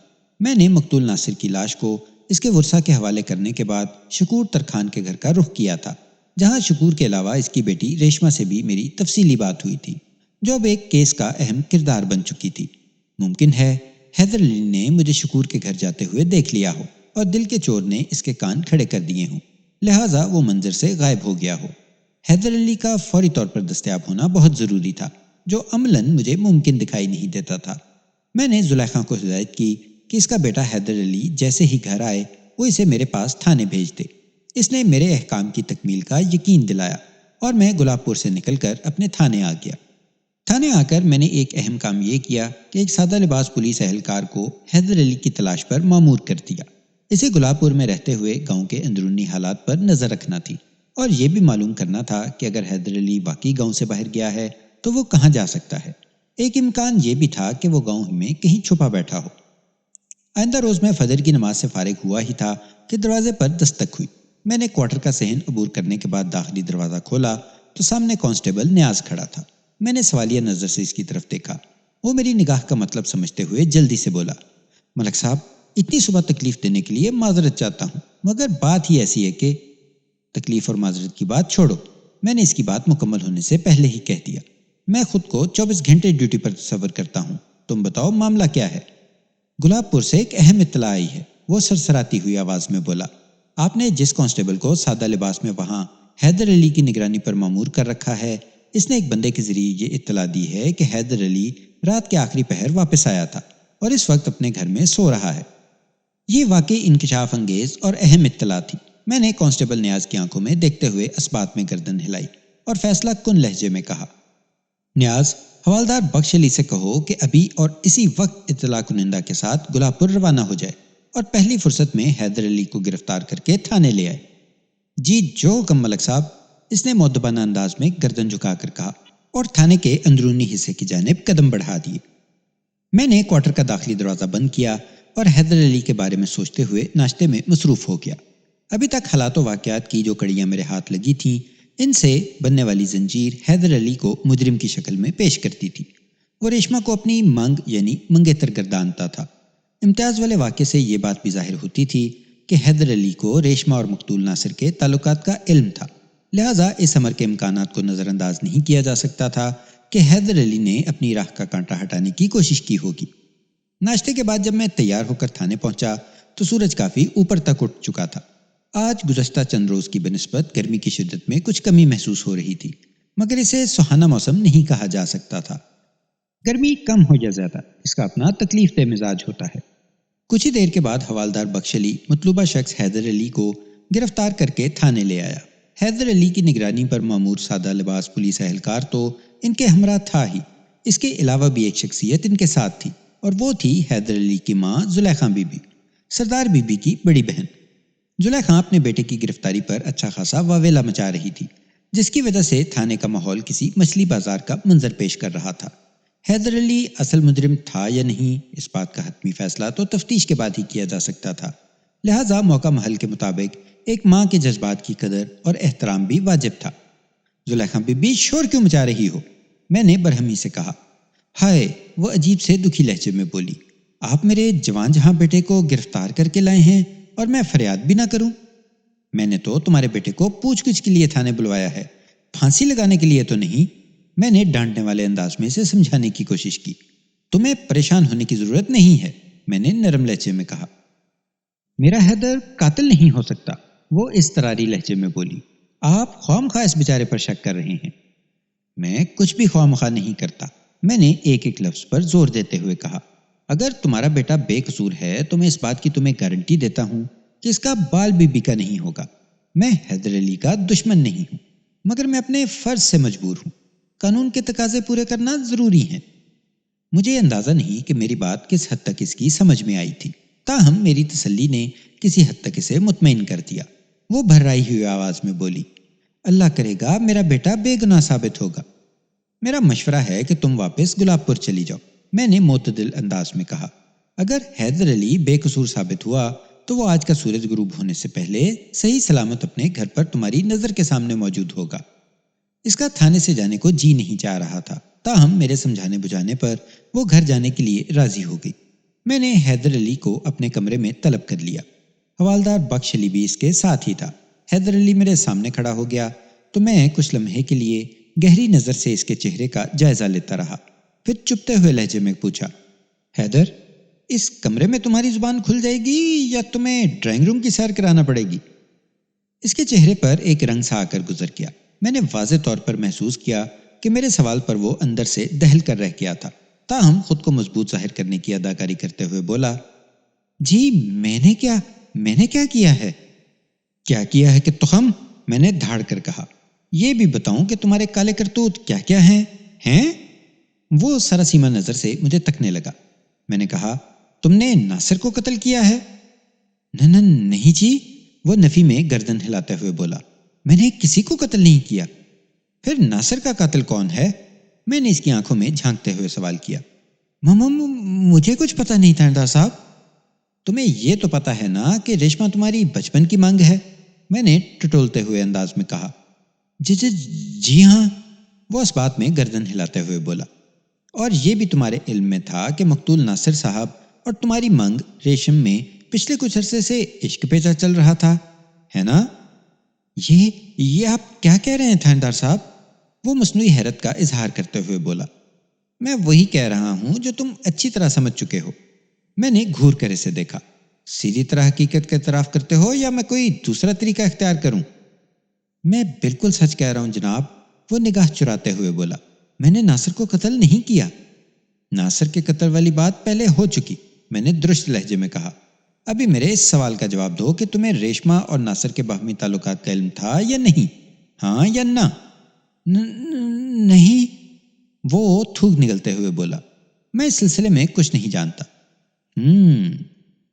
میں نے مقتول ناصر کی لاش کو اس کے ورثہ کے حوالے کرنے کے بعد شکور ترخان کے گھر کا رخ کیا تھا، جہاں شکور کے علاوہ اس کی بیٹی ریشما سے بھی میری تفصیلی بات ہوئی تھی، جو اب ایک کیس کا اہم کردار بن چکی تھی۔ ممکن ہے حیدر علی نے مجھے شکور کے گھر جاتے ہوئے دیکھ لیا ہو اور دل کے چور نے اس کے کان کھڑے کر دیے ہوں، لہٰذا وہ منظر سے غائب ہو گیا ہو۔ حیدر علی کا فوری طور پر دستیاب ہونا بہت ضروری تھا، جو عملاً مجھے ممکن دکھائی نہیں دیتا تھا۔ میں نے زلیخا کو ہدایت کی کہ اس کا بیٹا حیدر علی جیسے ہی گھر آئے وہ اسے میرے پاس تھانے بھیج دے۔ اس نے میرے احکام کی تکمیل کا یقین دلایا اور میں گلاب پور سے نکل کر اپنے تھانے آ گیا۔ تھانے آ کر میں نے ایک اہم کام یہ کیا کہ ایک سادہ لباس پولیس اہلکار کو حیدر علی کی تلاش پر مامور کر دیا۔ اسے گلاب پور میں رہتے ہوئے گاؤں کے اندرونی حالات پر نظر رکھنا تھی اور یہ بھی معلوم کرنا تھا کہ اگر حیدر علی واقعی گاؤں سے باہر گیا ہے تو وہ کہاں جا سکتا ہے۔ ایک امکان یہ بھی تھا کہ وہ گاؤں میں کہیں چھپا بیٹھا ہو۔ آئندہ روز میں فجر کی نماز سے فارغ ہوا ہی تھا کہ دروازے پر دستک ہوئی۔ میں نے کوارٹر کا صحن عبور کرنے کے بعد داخلی دروازہ کھولا تو سامنے کانسٹیبل نیاز کھڑا تھا۔ میں نے سوالیہ نظر سے اس کی طرف دیکھا۔ وہ میری نگاہ کا مطلب سمجھتے ہوئے جلدی سے بولا، ملک صاحب، اتنی صبح تکلیف دینے کے لیے معذرت چاہتا ہوں، مگر بات ہی ایسی ہے کہ… تکلیف اور معذرت کی بات چھوڑو، میں نے اس کی بات مکمل ہونے سے پہلے ہی کہہ دیا۔ میں خود کو 24 گھنٹے ڈیوٹی پر تصور کرتا ہوں، تم بتاؤ معاملہ کیا ہے؟ گلاب پور سے ایک اہم اطلاع آئی ہے، وہ سرسراتی ہوئی آواز میں بولا۔ آپ نے جس کانسٹیبل کو سادہ لباس میں وہاں حیدر علی کی نگرانی پر مامور کر رکھا ہے، اس نے ایک بندے کے ذریعے یہ اطلاع دی ہے کہ حیدر علی رات کے آخری پہر واپس آیا تھا اور اس وقت اپنے گھر میں سو رہا ہے۔ یہ واقعی انکشاف انگیز اور اہم اطلاع تھی۔ میں نے کانسٹیبل نیاز کی آنکھوں میں دیکھتے ہوئے اسبات میں گردن ہلائی اور فیصلہ کن لہجے میں کہا، نیاز، حوالدار بخش علی سے کہو کہ ابھی اور اسی وقت اطلاع کنندہ کے ساتھ گلاب پور روانہ ہو جائے اور پہلی فرصت میں حیدر علی کو گرفتار کر کے تھانے لے آئے۔ جی جو حکم ملک صاحب، اس نے مؤدبانہ انداز میں گردن جھکا کر کہا اور تھانے کے اندرونی حصے کی جانب قدم بڑھا دیے۔ میں نے کوارٹر کا داخلی دروازہ بند کیا اور حیدر علی کے بارے میں سوچتے ہوئے ناشتے میں مصروف ہو گیا۔ ابھی تک حالات و واقعات کی جو کڑیاں میرے ہاتھ لگی تھیں، ان سے بننے والی زنجیر حیدر علی کو مجرم کی شکل میں پیش کرتی تھی۔ وہ ریشما کو اپنی مانگ یعنی منگیتر گردانتا تھا۔ امتیاز والے واقعے سے یہ بات بھی ظاہر ہوتی تھی کہ حیدر علی کو ریشما اور مقتول ناصر کے تعلقات کا علم تھا، لہٰذا اس امر کے امکانات کو نظر انداز نہیں کیا جا سکتا تھا کہ حیدر علی نے اپنی راہ کا کانٹا ہٹانے کی کوشش کی ہوگی۔ ناشتے کے بعد جب میں تیار ہو کر تھانے پہنچا تو سورج کافی اوپر تک اٹھ چکا تھا۔ آج گزشتہ چند روز کی بنسبت گرمی کی شدت میں کچھ کمی محسوس ہو رہی تھی، مگر اسے سہانا موسم نہیں کہا جا سکتا تھا۔ گرمی کم ہو یا زیادہ اس کا اپنا تکلیف دہ مزاج ہوتا ہے۔ کچھ ہی دیر کے بعد حوالدار بخش علی مطلوبہ شخص حیدر علی کو گرفتار کر کے تھانے لے آیا۔ حیدر علی کی نگرانی پر مامور سادہ لباس پولیس اہلکار تو ان کے ہمراہ تھا ہی، اس کے علاوہ بھی ایک شخصیت ان کے ساتھ تھی، اور وہ تھی حیدر علی کی ماں Zulaikha be be, Sardar be be کی بڑی بہن۔ زلیخا اپنے بیٹے کی گرفتاری پر اچھا خاصا واویلا مچا رہی تھی، جس کی وجہ سے تھانے کا ماحول کسی مچھلی بازار کا منظر پیش کر رہا تھا۔ حیدر علی اصل مجرم تھا یا نہیں، اس بات کا حتمی فیصلہ تو تفتیش کے بعد ہی کیا جا سکتا تھا، لہٰذا موقع محل کے مطابق ایک ماں کے جذبات کی قدر اور احترام بھی واجب تھا۔ زلیخا بی بی شور کیوں مچا رہی ہو؟ میں نے برہمی سے کہا۔ ہائے، وہ عجیب سے دکھی لہجے میں بولی، آپ میرے جوان جہاں بیٹے کو گرفتار کر کے لائے ہیں اور میں فریاد بھی نہ کروں؟ میں نے تو تمہارے بیٹے کو پوچھ گچھ کے لیے تھانے بلوایا ہے، پھانسی لگانے کے لیے تو نہیں۔ میں نے ڈانٹنے والے انداز میں سے سمجھانے کی کوشش کی۔ تمہیں پریشان ہونے کی ضرورت نہیں ہے، میں نے نرم لہجے میں کہا۔ میرا حیدر قاتل نہیں ہو سکتا، وہ اضطراری لہجے میں بولی۔ آپ خواہ اس بیچارے پر شک کر رہے ہیں۔ میں کچھ بھی خواہ نہیں کرتا، میں نے ایک ایک لفظ پر زور دیتے ہوئے کہا۔ اگر تمہارا بیٹا بے قصور ہے تو میں اس بات کی تمہیں گارنٹی دیتا ہوں کہ اس کا بال بی بی کا نہیں ہوگا۔ میں حیدر علی کا دشمن نہیں ہوں، مگر میں اپنے فرض سے مجبور ہوں، قانون کے تقاضے پورے کرنا ضروری ہیں۔ مجھے اندازہ نہیں کہ میری بات کس حد تک اس کی سمجھ میں آئی تھی، تاہم میری تسلی نے کسی حد تک اسے مطمئن کر دیا۔ وہ بھررائی ہوئی آواز میں بولی، اللہ کرے گا میرا بیٹا بے گناہ ثابت ہوگا۔ میرا مشورہ ہے کہ تم واپس گلاب پور چلی جاؤ، میں نے معتدل انداز میں کہا۔ اگر حیدر علی بے قصور ثابت ہوا تو وہ آج کا سورج غروب ہونے سے پہلے صحیح سلامت اپنے گھر پر تمہاری نظر کے سامنے موجود ہوگا۔ اس کا تھانے سے جانے کو جی نہیں چاہ رہا تھا، تاہم میرے سمجھانے بجھانے پر وہ گھر جانے کے لیے راضی ہو گئی۔ میں نے حیدر علی کو اپنے کمرے میں طلب کر لیا۔ حوالدار بخش علی بھی اس کے ساتھ ہی تھا۔ حیدر علی میرے سامنے کھڑا ہو گیا تو میں کچھ لمحے کے لیے گہری نظر سے اس کے چہرے کا جائزہ لیتا رہا، پھر چپتے ہوئے لہجے میں پوچھا، حیدر، اس کمرے میں تمہاری زبان کھل جائے گی یا تمہیں ڈرائنگ روم کی سیر کرانا پڑے گی؟ اس کے چہرے پر ایک رنگ سا آ کر گزر گیا۔ میں نے واضح طور پر محسوس کیا کہ میرے سوال پر وہ اندر سے دہل کر رہ گیا تھا، تاہم خود کو مضبوط ظاہر کرنے کی اداکاری کرتے ہوئے بولا، جی میں نے کیا کیا ہے؟ کیا کیا ہے کہ تخم؟ میں نے دھاڑ کر کہا۔ یہ بھی بتاؤں کہ تمہارے کالے کرتوت کیا کیا ہیں؟ وہ سراسیمہ نظر سے مجھے تکنے لگا۔ میں نے کہا، تم نے ناصر کو قتل کیا ہے؟ نہیں جی، وہ نفی میں گردن ہلاتے ہوئے بولا، میں نے کسی کو قتل نہیں کیا۔ پھر ناصر کا قاتل کون ہے؟ میں نے اس کی آنکھوں میں جھانکتے ہوئے سوال کیا۔ مجھے کچھ پتہ نہیں تھا صاحب۔ تمہیں یہ تو پتہ ہے نا کہ ریشما تمہاری بچپن کی مانگ ہے، میں نے ٹٹولتے ہوئے انداز میں کہا۔ جی ہاں، وہ اس بات میں گردن ہلاتے ہوئے بولا، اور یہ بھی تمہارے علم میں تھا کہ مقتول ناصر صاحب اور تمہاری مانگ ریشم میں پچھلے کچھ عرصے سے عشق پیچا چل رہا تھا، ہے نا؟ یہ آپ کیا کہہ رہے ہیں تھاندار صاحب؟ وہ مصنوعی حیرت کا اظہار کرتے ہوئے بولا۔ میں وہی کہہ رہا ہوں جو تم اچھی طرح سمجھ چکے ہو۔ میں نے گھور کر اسے دیکھا۔ سیدھی طرح حقیقت کا اعتراف کرتے ہو یا میں کوئی دوسرا طریقہ اختیار کروں؟ میں بالکل سچ کہہ رہا ہوں جناب، وہ نگاہ چراتے ہوئے بولا۔ میں نے ناصر کو قتل نہیں کیا۔ ناصر کے قتل والی بات پہلے ہو چکی، میں نے درست لہجے میں کہا۔ ابھی میرے اس سوال کا جواب دو کہ تمہیں ریشما اور ناصر کے باہمی تعلقات کا علم تھا یا نہیں، ہاں یا نہ؟ نہیں، وہ تھوک نگلتے ہوئے بولا، میں اس سلسلے میں کچھ نہیں جانتا۔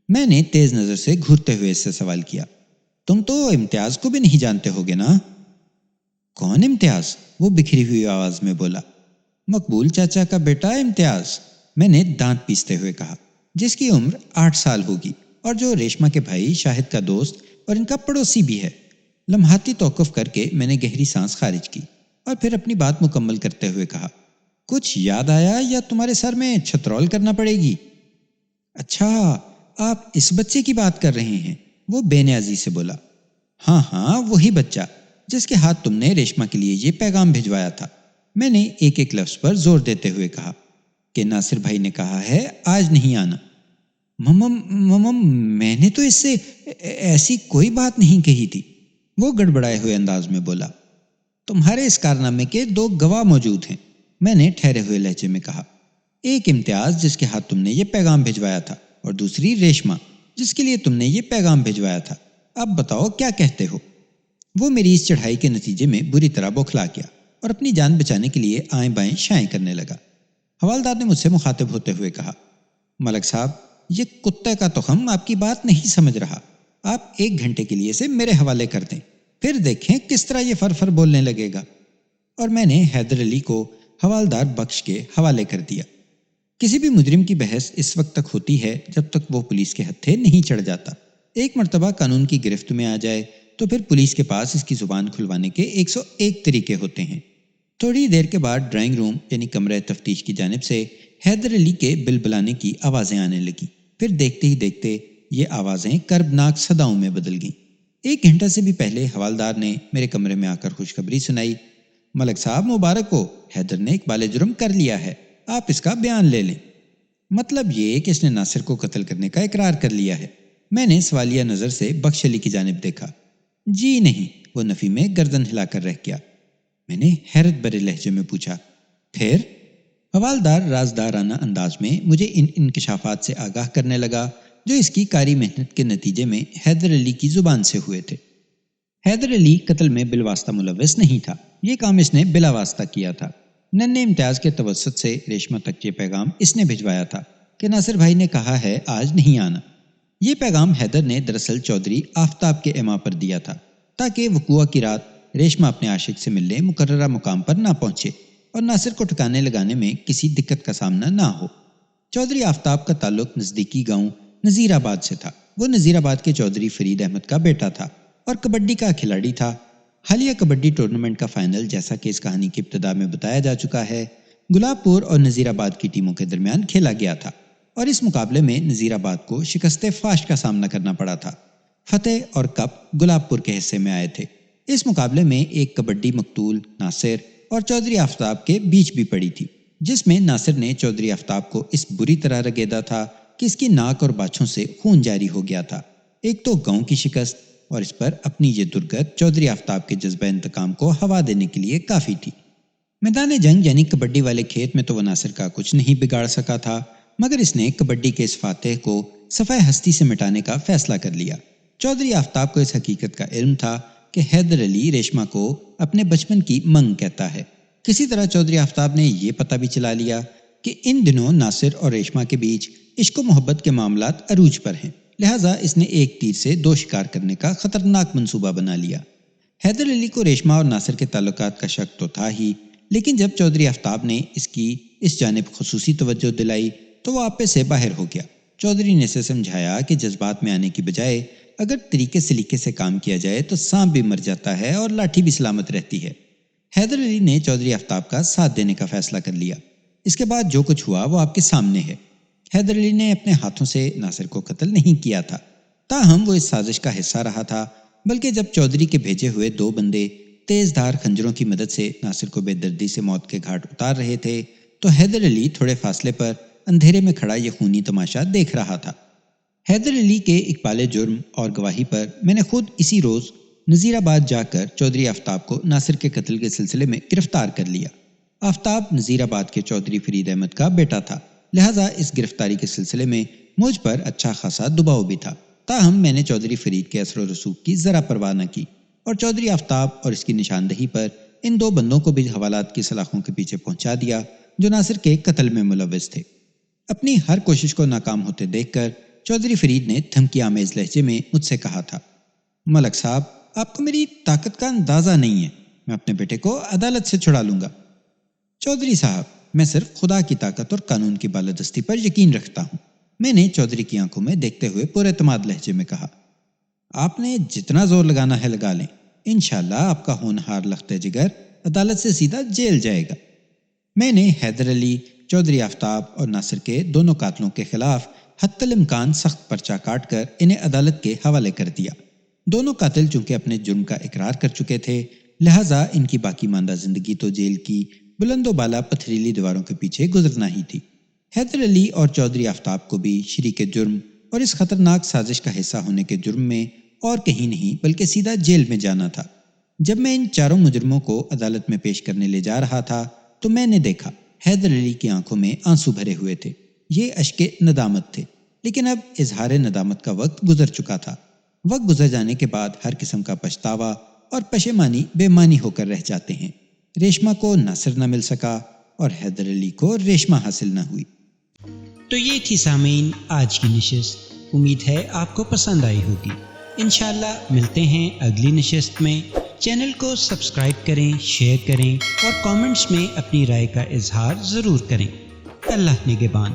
میں نے تیز نظر سے گھورتے ہوئے اس سے سوال کیا، تم تو امتیاز کو بھی نہیں جانتے ہوگے نا؟ کون امتیاز؟ وہ بکھری ہوئی آواز میں بولا۔ مقبول چاچا کا بیٹا امتیاز، میں نے دانت پیستے ہوئے کہا، جس کی عمر 8 سال ہوگی اور جو ریشما کے بھائی شاہد کا دوست اور ان کا پڑوسی بھی ہے۔ لمحاتی توقف کر کے میں نے گہری سانس خارج کی اور پھر اپنی بات مکمل کرتے ہوئے کہا، کچھ یاد آیا یا تمہارے سر میں چھترول کرنا پڑے گی؟ اچھا، آپ اس بچے کی بات کر رہے ہیں، وہ بے نیازی سے بولا۔ ہاں، وہی بچہ جس کے ہاتھ تم نے ریشما کے لیے یہ پیغام بھجوایا تھا، میں نے ایک ایک لفظ پر زور دیتے ہوئے کہا، کہ ناصر بھائی نے کہا ہے آج نہیں آنا۔ میں نے تو اس سے ایسی کوئی بات نہیں کہی تھی، وہ گڑبڑائے ہوئے انداز میں بولا۔ تمہارے اس کارنامے کے 2 گواہ موجود ہیں، میں نے ٹھہرے ہوئے لہجے میں کہا۔ ایک امتیاز جس کے ہاتھ تم نے یہ پیغام بھجوایا تھا، اور دوسری ریشما جس کے لیے تم نے یہ پیغام بھجوایا تھا۔ اب بتاؤ کیا کہتے ہو؟ وہ میری اس چڑھائی کے نتیجے میں بری طرح بوکھلا گیا اور اپنی جان بچانے کے لیے آئیں بائیں شائیں کرنے لگا۔ حوالدار نے مجھ سے مخاطب ہوتے ہوئے کہا، ملک صاحب، یہ کتے کا تخم آپ کی بات نہیں سمجھ رہا۔ آپ 1 گھنٹے کے لیے اسے میرے حوالے کر دیں، پھر دیکھیں کس طرح یہ فر بولنے لگے گا۔ اور میں نے حیدر علی کو حوالدار بخش کے حوالے کر دیا۔ کسی بھی مجرم کی بحث اس وقت تک ہوتی ہے جب تک وہ پولیس کے ہتھے نہیں چڑھ جاتا۔ ایک مرتبہ قانون کی گرفت میں آ جائے تو پھر پولیس کے پاس اس کی زبان کھلوانے کے 101 طریقے ہوتے ہیں۔ تھوڑی دیر کے بعد ڈرائنگ روم یعنی کمرہ تفتیش کی جانب سے حیدر علی کے بلبلانے کی آوازیں آنے لگیں۔ پھر دیکھتے ہی دیکھتے یہ آوازیں کربناک صداؤں میں بدل گئیں۔ 1 گھنٹہ سے بھی پہلے حوالدار نے میرے کمرے میں آ کر خوشخبری سنائی، ملک صاحب مبارک ہو، حیدر نے اقبال جرم کر لیا ہے، آپ اس کا بیان لے لیں۔ مطلب یہ کہ اس نے ناصر کو قتل کرنے کا اقرار کر لیا ہے۔ میں نے سوالیہ نظر سے بخش علی کی جانب دیکھا۔ جی نہیں، وہ نفی میں گردن ہلا کر رہ گیا۔ میں نے حیرت بھرے لہجے میں پوچھا، پھر؟ حوالدار رازدارانہ انداز میں مجھے ان انکشافات سے آگاہ کرنے لگا جو اس کی کاری محنت کے نتیجے میں حیدر علی کی زبان سے ہوئے تھے۔ حیدر علی قتل میں بالواسطہ ملوث نہیں تھا، یہ کام اس نے بلا واسطہ کیا تھا۔ ننھے امتیاز کے توسط سے ریشما تک یہ پیغام اس نے بھجوایا تھا کہ ناصر بھائی نے کہا ہے آج نہیں آنا۔ یہ پیغام حیدر نے دراصل چودھری آفتاب کے ایما پر دیا تھا تاکہ وقوع کی رات ریشما اپنے عاشق سے ملنے مقررہ مقام پر نہ پہنچے اور ناصر کو ٹھکانے لگانے میں کسی دقت کا سامنا نہ ہو۔ چودھری آفتاب کا تعلق نزدیکی گاؤں نذیر آباد سے تھا۔ وہ نذیر آباد کے چودھری فرید احمد کا بیٹا تھا اور کبڈی کا کھلاڑی تھا۔ حالیہ کبڈی ٹورنامنٹ کا فائنل، جیسا کہ اس کہانی کی ابتدا میں بتایا جا چکا ہے، گلاب پور اور نذیر آباد کی ٹیموں کے درمیان کھیلا گیا تھا اور اس مقابلے میں نذیر آباد کو شکست فاش کا سامنا کرنا پڑا تھا۔ فتح اور کپ گلاب پور کے حصے میں آئے تھے۔ اس مقابلے میں ایک کبڈی مقتول ناصر اور چودھری آفتاب کے بیچ بھی پڑی تھی، جس میں ناصر نے چودھری آفتاب کو اس بری طرح رگیدا تھا کہ اس کی ناک اور باچھوں سے خون جاری ہو گیا تھا۔ ایک تو گاؤں کی شکست اور اس پر اپنی یہ درگت چودھری آفتاب کے جذبہ انتقام کو ہوا دینے کے لیے کافی تھی۔ میدان جنگ یعنی کبڈی والے کھیت میں تو وہ ناصر کا کچھ نہیں بگاڑ سکا تھا، مگر اس نے کبڈی کے اس فاتح کو صفحہ ہستی سے مٹانے کا فیصلہ کر لیا۔ چودھری آفتاب کو اس حقیقت کا علم تھا کہ حیدر علی ریشما کو اپنے بچپن کی منگ کہتا ہے۔ کسی طرح چودھری آفتاب نے یہ پتہ بھی چلا لیا کہ ان دنوں ناصر اور ریشما کے بیچ عشق و محبت کے معاملات عروج پر ہیں، لہٰذا اس نے ایک تیر سے 2 شکار کرنے کا خطرناک منصوبہ بنا لیا۔ حیدر علی کو ریشما اور ناصر کے تعلقات کا شک تو تھا ہی، لیکن جب چودھری آفتاب نے اس کی اس جانب خصوصی توجہ دلائی تو وہ آپے سے باہر ہو گیا۔ چودھری نے اسے سمجھایا کہ جذبات میں آنے کی بجائے اگر طریقے سلیقے سے کام کیا جائے تو سانپ بھی مر جاتا ہے اور لاٹھی بھی سلامت رہتی ہے۔ حیدر علی نے چودھری آفتاب کا ساتھ دینے کا فیصلہ کر لیا۔ اس کے بعد جو کچھ ہوا وہ آپ کے سامنے ہے۔ حیدر علی نے اپنے ہاتھوں سے ناصر کو قتل نہیں کیا تھا، تاہم وہ اس سازش کا حصہ رہا تھا، بلکہ جب چودھری کے بھیجے ہوئے 2 بندے تیز دھار خنجروں کی مدد سے ناصر کو بے دردی سے موت کے گھاٹ اتار رہے تھے تو حیدر علی تھوڑے فاصلے پر اندھیرے میں کھڑا یہ خونی تماشا دیکھ رہا تھا۔ حیدر علی کے اقبال جرم اور گواہی پر میں نے خود اسی روز نذیر آباد جا کر چودھری آفتاب کو ناصر کے قتل کے سلسلے میں گرفتار کر لیا۔ آفتاب نذیر آباد کے چودھری فرید احمد کا بیٹا تھا، لہٰذا اس گرفتاری کے سلسلے میں مجھ پر اچھا خاصا دباؤ بھی تھا، تاہم میں نے چودھری فرید کے اثر و رسوخ کی ذرا پرواہ نہ کی اور چودھری آفتاب اور اس کی نشاندہی پر ان 2 بندوں کو بھی حوالات کی سلاخوں کے پیچھے پہنچا دیا جو ناصر کے قتل میں ملوث تھے۔ اپنی ہر کوشش کو ناکام ہوتے دیکھ کر چودھری فرید نے دھمکی آمیز لہجے میں مجھ سے کہا تھا، ملک صاحب آپ کو میری طاقت کا اندازہ نہیں ہے، میں اپنے بیٹے کو عدالت سے چھڑا لوں گا۔ چودھری صاحب میں صرف خدا کی طاقت اور قانون کی بالادستی پر یقین رکھتا ہوں، میں نے چودھری کی آنکھوں میں دیکھتے ہوئے پورے اعتماد لہجے میں کہا۔ آپ نے جتنا زور لگانا ہے لگا لیں، انشاءاللہ آپ کا ہونہار لخت جگر عدالت سے سیدھا جیل جائے گا۔ میں نے حیدر علی، چودھری آفتاب اور ناصر کے دونوں قاتلوں کے خلاف حتی الامکان سخت پرچہ کاٹ کر انہیں عدالت کے حوالے کر دیا۔ دونوں قاتل چونکہ اپنے جرم کا اقرار کر چکے تھے، لہٰذا ان کی باقی ماندہ زندگی تو جیل کی بلند و بالا پتھریلی دیواروں کے پیچھے گزرنا ہی تھی۔ حیدر علی اور چودھری آفتاب کو بھی شریک جرم اور اس خطرناک سازش کا حصہ ہونے کے جرم میں اور کہیں نہیں بلکہ سیدھا جیل میں جانا تھا۔ جب میں ان چاروں مجرموں کو عدالت میں پیش کرنے لے جا رہا تھا تو میں نے دیکھا حیدر علی کی آنکھوں میں آنسو بھرے ہوئے تھے۔ یہ اشک ندامت تھے، لیکن اب اظہار ندامت کا وقت گزر چکا تھا۔ وقت گزر جانے کے بعد ہر قسم کا پچھتاوا اور پشیمانی بے معنی ہو کر رہ جاتے ہیں۔ ریشمہ کو ناصر نہ مل سکا اور حیدر علی کو ریشمہ حاصل نہ ہوئی۔ تو یہ تھی سامعین آج کی نشست۔ امید ہے آپ کو پسند آئی ہوگی۔ انشاءاللہ ملتے ہیں اگلی نشست میں۔ چینل کو سبسکرائب کریں، شیئر کریں اور کامنٹس میں اپنی رائے کا اظہار ضرور کریں۔ اللہ نگہبان۔